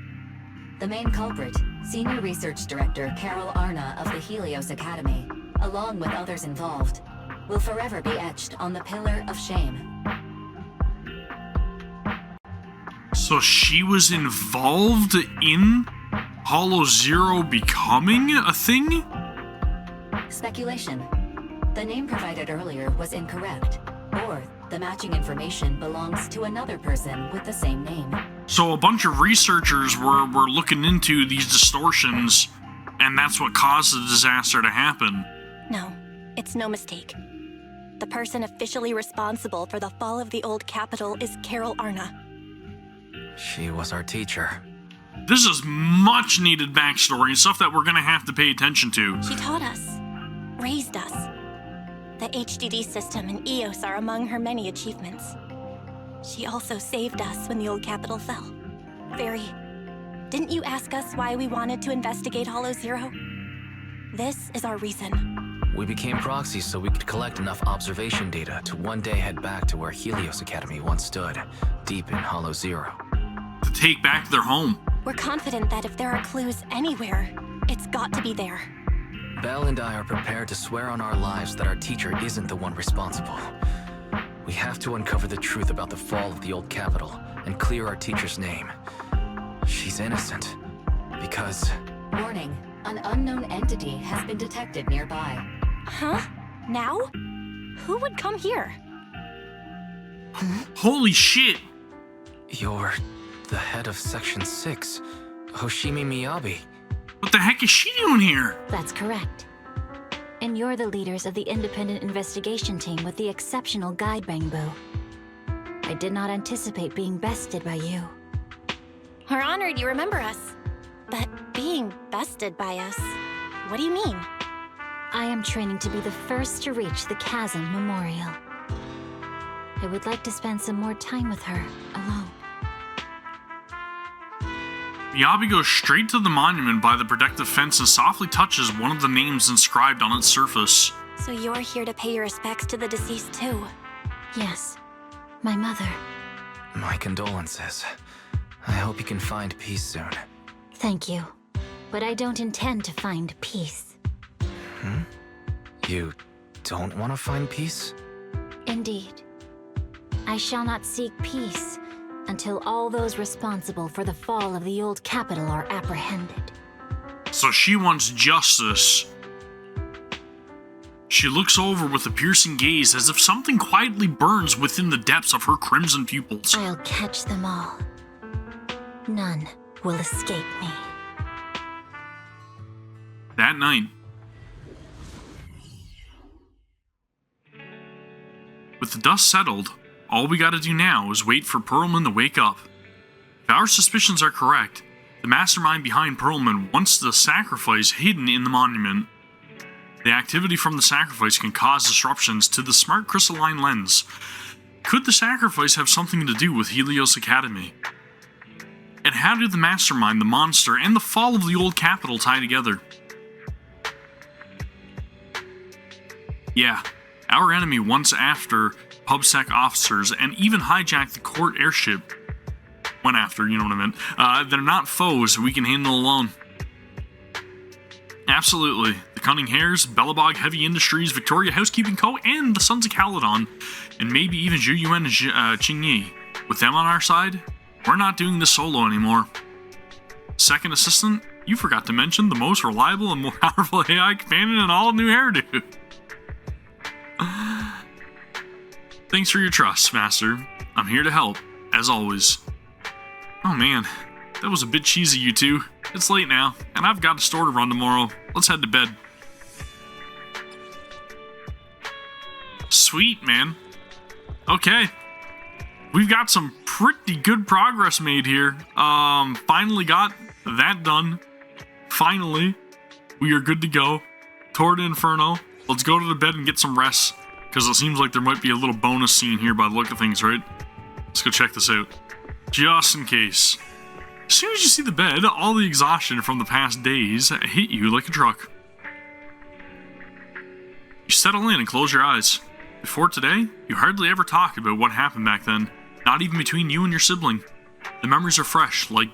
The main culprit, Senior Research Director Carol Arna of the Helios Academy, along with others involved, will forever be etched on the Pillar of Shame. So she was involved in Hollow Zero becoming a thing? Speculation. The name provided earlier was incorrect, or the matching information belongs to another person with the same name. So a bunch of researchers were looking into these distortions And that's what caused the disaster to happen. No, it's no mistake. The person officially responsible for the fall of the old capital is Carol Arna. She was our teacher. This is much needed backstory and stuff that we're gonna have to pay attention to. She taught us, raised us. The HDD system and EOS are among her many achievements. She also saved us when the old capital fell. Very. Didn't you ask us why we wanted to investigate Hollow Zero? This is our reason. We became proxies so we could collect enough observation data to one day head back to where Helios Academy once stood, deep in Hollow Zero. To take back their home. We're confident that if there are clues anywhere, it's got to be there. Belle and I are prepared to swear on our lives that our teacher isn't the one responsible. We have to uncover the truth about the fall of the old capital and clear our teacher's name. She's innocent. Because... Warning. An unknown entity has been detected nearby. Huh? Now? Who would come here? Holy shit! You're the head of Section 6, Hoshimi Miyabi. What the heck is she doing here? That's correct. And you're the leaders of the independent investigation team with the exceptional guide Bangbu. I did not anticipate being bested by you. We're honored you remember us. But being bested by us, what do you mean? I am training to be the first to reach the Chasm Memorial. I would like to spend some more time with her, alone. Miyabi goes straight to the monument by the protective fence and softly touches one of the names inscribed on its surface. So you're here to pay your respects to the deceased too? Yes. My mother. My condolences. I hope you can find peace soon. Thank you. But I don't intend to find peace. You don't want to find peace? Indeed. I shall not seek peace until all those responsible for the fall of the old capital are apprehended. So she wants justice. She looks over with a piercing gaze as if something quietly burns within the depths of her crimson pupils. I'll catch them all. None will escape me. That night, with the dust settled, all we gotta do now is wait for Perlman to wake up. If our suspicions are correct, the mastermind behind Perlman wants the sacrifice hidden in the monument. The activity from the sacrifice can cause disruptions to the smart crystalline lens. Could the sacrifice have something to do with Helios Academy? And how do the mastermind, the monster, and the fall of the old capital tie together? Yeah, our enemy once after PubSec officers and even hijacked the court airship. Went after, you know what I meant. They're not foes we can handle alone. Absolutely. The Cunning Hares, Bellabog Heavy Industries, Victoria Housekeeping Co., and the Sons of Caledon, and maybe even Zhu Yuan and Qingyi. With them on our side, we're not doing this solo anymore. Second assistant, you forgot to mention the most reliable and more powerful AI companion in all of New Hairdo. Thanks for your trust, Master. I'm here to help, as always. Oh man, that was a bit cheesy, you two. It's late now, and I've got a store to run tomorrow. Let's head to bed. Sweet, man. Okay. We've got some pretty good progress made here. Finally got that done. Finally. We are good to go. Tour De Inferno. Let's go to the bed and get some rest. Because it seems like there might be a little bonus scene here by the look of things, right? Let's go check this out. Just in case. As soon as you see the bed, all the exhaustion from the past days hit you like a truck. You settle in and close your eyes. Before today, you hardly ever talk about what happened back then. Not even between you and your sibling. The memories are fresh, like...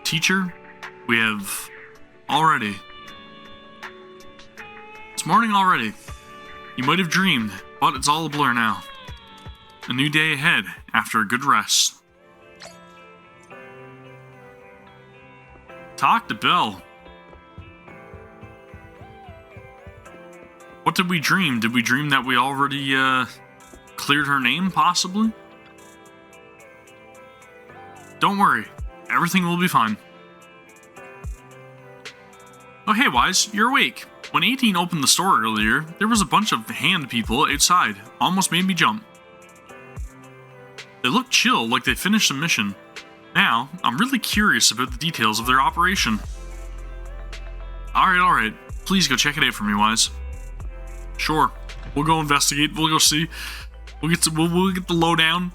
Teacher, we have... already... It's morning already. You might have dreamed, but it's all a blur now. A new day ahead after a good rest. Talk to Belle. What did we dream? Did we dream that we already cleared her name, possibly? Don't worry. Everything will be fine. hey Wise, you're awake. When 18 opened the store earlier, there was a bunch of hand people outside. Almost made me jump. They looked chill, like they finished the mission. Now, I'm really curious about the details of their operation. Alright. Please go check it out for me, Wise. Sure. We'll go investigate. We'll go see. We'll get the lowdown.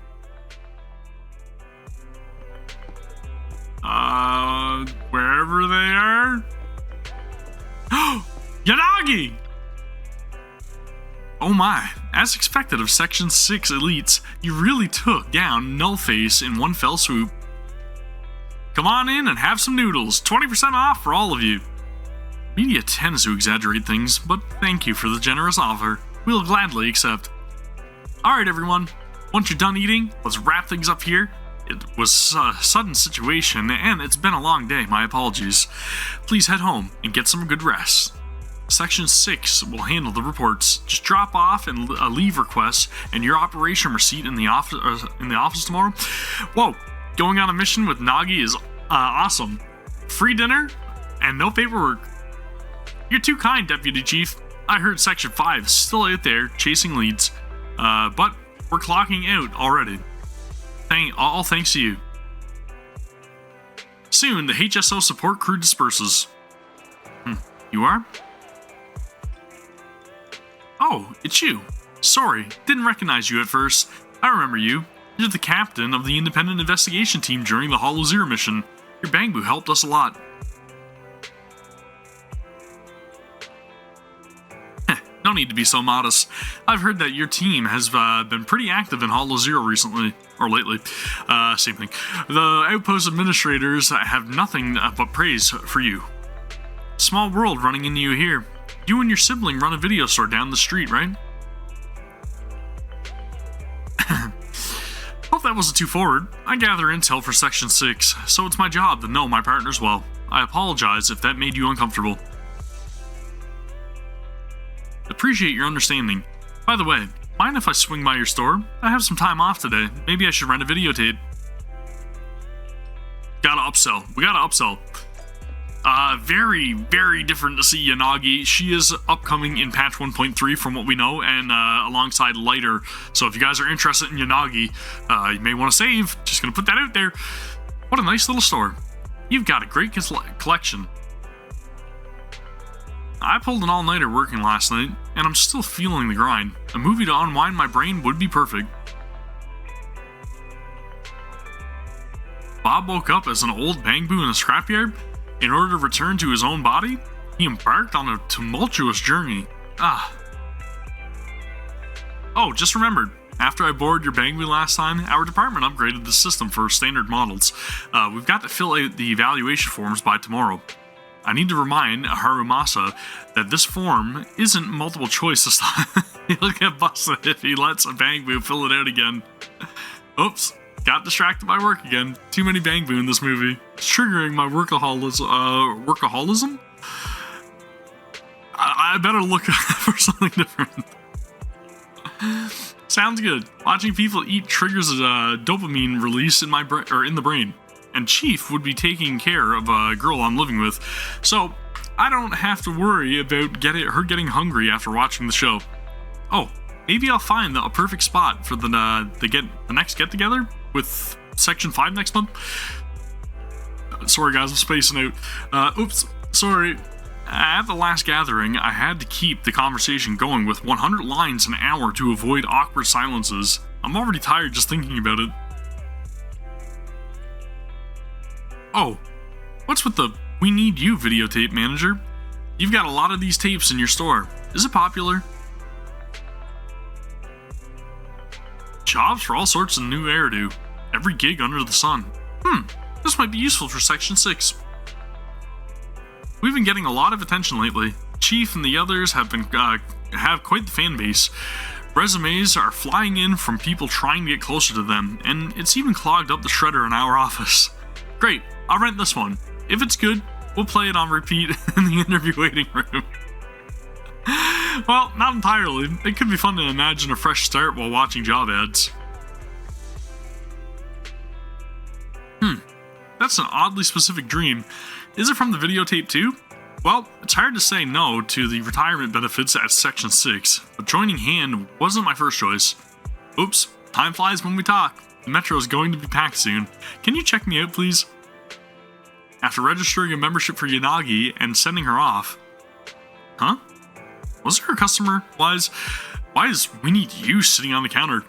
Wherever they are. Yanagi! Oh my, as expected of Section 6 elites, you really took down Nullface in one fell swoop. Come on in and have some noodles, 20% off for all of you. Media tends to exaggerate things, but thank you for the generous offer. We'll gladly accept. Alright everyone, once you're done eating, let's wrap things up here. It was a sudden situation, and it's been a long day, my apologies. Please head home and get some good rest. Section 6 will handle the reports. Just drop off and a leave request and your operation receipt in the office tomorrow. Whoa, going on a mission with Nagi is awesome. Free dinner and no paperwork. You're too kind, Deputy Chief. I heard Section 5 is still out there chasing leads, but we're clocking out already. All thanks to you. Soon, the HSO support crew disperses. You are? Oh, it's you. Sorry, didn't recognize you at first. I remember you. You're the captain of the independent investigation team during the Hollow Zero mission. Your Bangbu helped us a lot. No need to be so modest. I've heard that your team has been pretty active in Hollow Zero recently, or lately. Same thing. The outpost administrators have nothing but praise for you. Small world running into you here. You and your sibling run a video store down the street, right? Hope that wasn't too forward. I gather intel for Section 6, so it's my job to know my partners well. I apologize if that made you uncomfortable. Appreciate your understanding. By the way, mind if I swing by your store? I have some time off today. Maybe I should rent a videotape. Gotta upsell. We gotta upsell. Very, very different to see Yanagi. She is upcoming in patch 1.3 from what we know, and alongside Lighter. So if you guys are interested in Yanagi, you may want to save. Just gonna put that out there. What a nice little store. You've got a great collection. I pulled an all-nighter working last night, and I'm still feeling the grind. A movie to unwind my brain would be perfect. Bob woke up as an old Bangbu in a scrapyard. In order to return to his own body, he embarked on a tumultuous journey. Oh, just remembered. After I bored your Bangbu last time, our department upgraded the system for standard models. We've got to fill out the evaluation forms by tomorrow. I need to remind Harumasa that this form isn't multiple choice this time. He'll get busted if he lets a Bangbu fill it out again. Oops, got distracted by work again. Too many Bangbu in this movie. It's triggering my workaholism? I better look for something different. Sounds good. Watching people eat triggers a dopamine release in my in the brain. And Chief would be taking care of a girl I'm living with, so I don't have to worry about her getting hungry after watching the show. Oh, maybe I'll find a perfect spot for the next get-together with Section 5 next month. Sorry guys, I'm spacing out. Oops, sorry. At the last gathering, I had to keep the conversation going with 100 lines an hour to avoid awkward silences. I'm already tired just thinking about it. Oh, what's with the "we need you" videotape, manager? You've got a lot of these tapes in your store. Is it popular? Jobs for all sorts of new Eridu. Every gig under the sun. This might be useful for Section 6. We've been getting a lot of attention lately. Chief and the others have quite the fan base. Resumes are flying in from people trying to get closer to them, and it's even clogged up the shredder in our office. Great, I'll rent this one. If it's good, we'll play it on repeat in the interview waiting room. Well, not entirely. It could be fun to imagine a fresh start while watching job ads. That's an oddly specific dream. Is it from the videotape too? Well, it's hard to say no to the retirement benefits at Section 6, but joining hand wasn't my first choice. Oops, time flies when we talk. The metro is going to be packed soon. Can you check me out, please? After registering a membership for Yanagi and sending her off... Huh? Was there a customer? Why is We Need You sitting on the counter?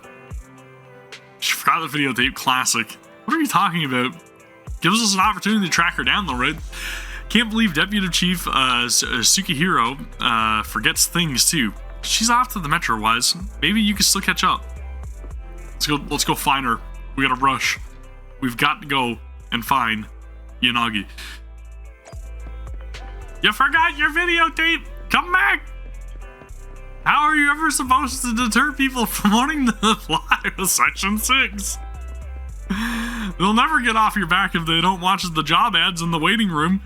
She forgot the videotape. Classic. What are you talking about? Gives us an opportunity to track her down though, right? Can't believe Deputy Chief Tsukihiro forgets things too. She's off to the metro, Wise. Maybe you can still catch up. Let's go find her. We gotta rush. We've got to go and find Yanagi. You forgot your videotape! Come back! How are you ever supposed to deter people from wanting to fly with Section 6? They'll never get off your back if they don't watch the job ads in the waiting room.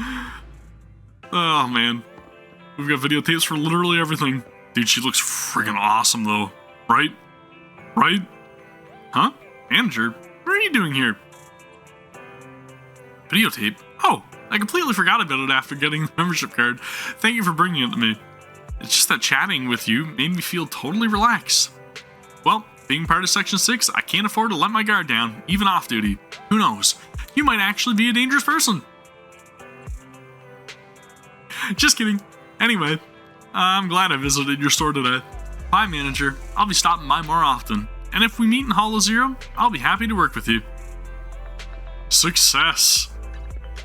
Oh man. We've got videotapes for literally everything. Dude, she looks friggin' awesome though. Right? Right? Huh? Manager? What are you doing here? Videotape? Oh, I completely forgot about it after getting the membership card. Thank you for bringing it to me. It's just that chatting with you made me feel totally relaxed. Well, being part of Section 6, I can't afford to let my guard down, even off duty. Who knows? You might actually be a dangerous person. Just kidding. Anyway, I'm glad I visited your store today. Bye, manager. I'll be stopping by more often. And if we meet in Hollow Zero, I'll be happy to work with you. Success.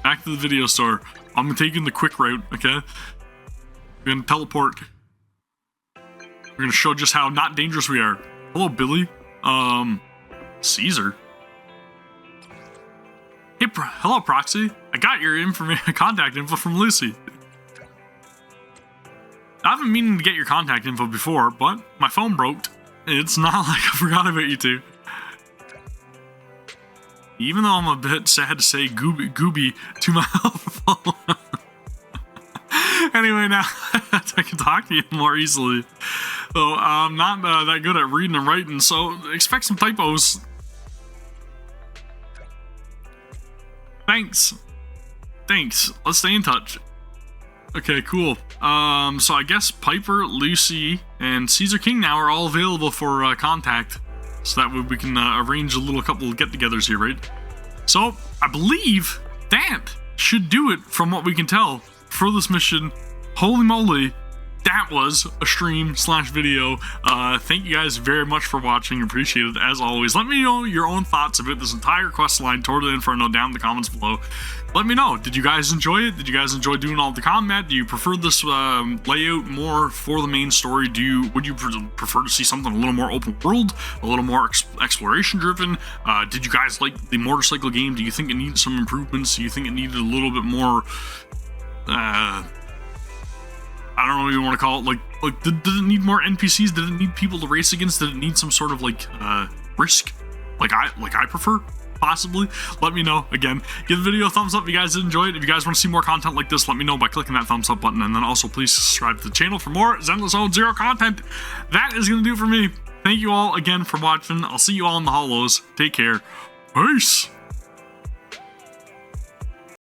Back to the video store. I'm taking the quick route, okay? We're gonna teleport. We're gonna show just how not dangerous we are. Hello, Billy. Caesar. Hey, hello, Proxy. I got your contact info from Lucy. I've been meaning to get your contact info before, but my phone broke. It's not like I forgot about you two. Even though I'm a bit sad to say gooby to my phone. Anyway, now I can talk to you more easily. So I'm not that good at reading and writing, so expect some typos. Thanks. Let's stay in touch. Okay, cool. So I guess Piper, Lucy, and Caesar King now are all available for contact. So that way we can arrange a couple of get-togethers here, right? So I believe that should do it from what we can tell for this mission. Holy moly, that was a stream/video. Thank you guys very much for watching. Appreciate it as always. Let me know your own thoughts about this entire quest line, Tour De Inferno, down in the comments below. Let me know. Did you guys enjoy it? Did you guys enjoy doing all the combat? Do you prefer this layout more for the main story? Would you prefer to see something a little more open world, a little more exploration driven? Did you guys like the motorcycle game? Do you think it needs some improvements? Do you think it needed a little bit more? I don't know what you want to call it. Like did it need more NPCs? Did it need people to race against? Did it need some sort of risk? Like I prefer? Possibly. Let me know. Again, give the video a thumbs up if you guys did enjoy it. If you guys want to see more content like this, let me know by clicking that thumbs up button, and then also please subscribe to the channel for more Zenless Zone Zero content. That is going to do it for me. Thank you all again for watching. I'll see you all in the hollows. Take care. Peace.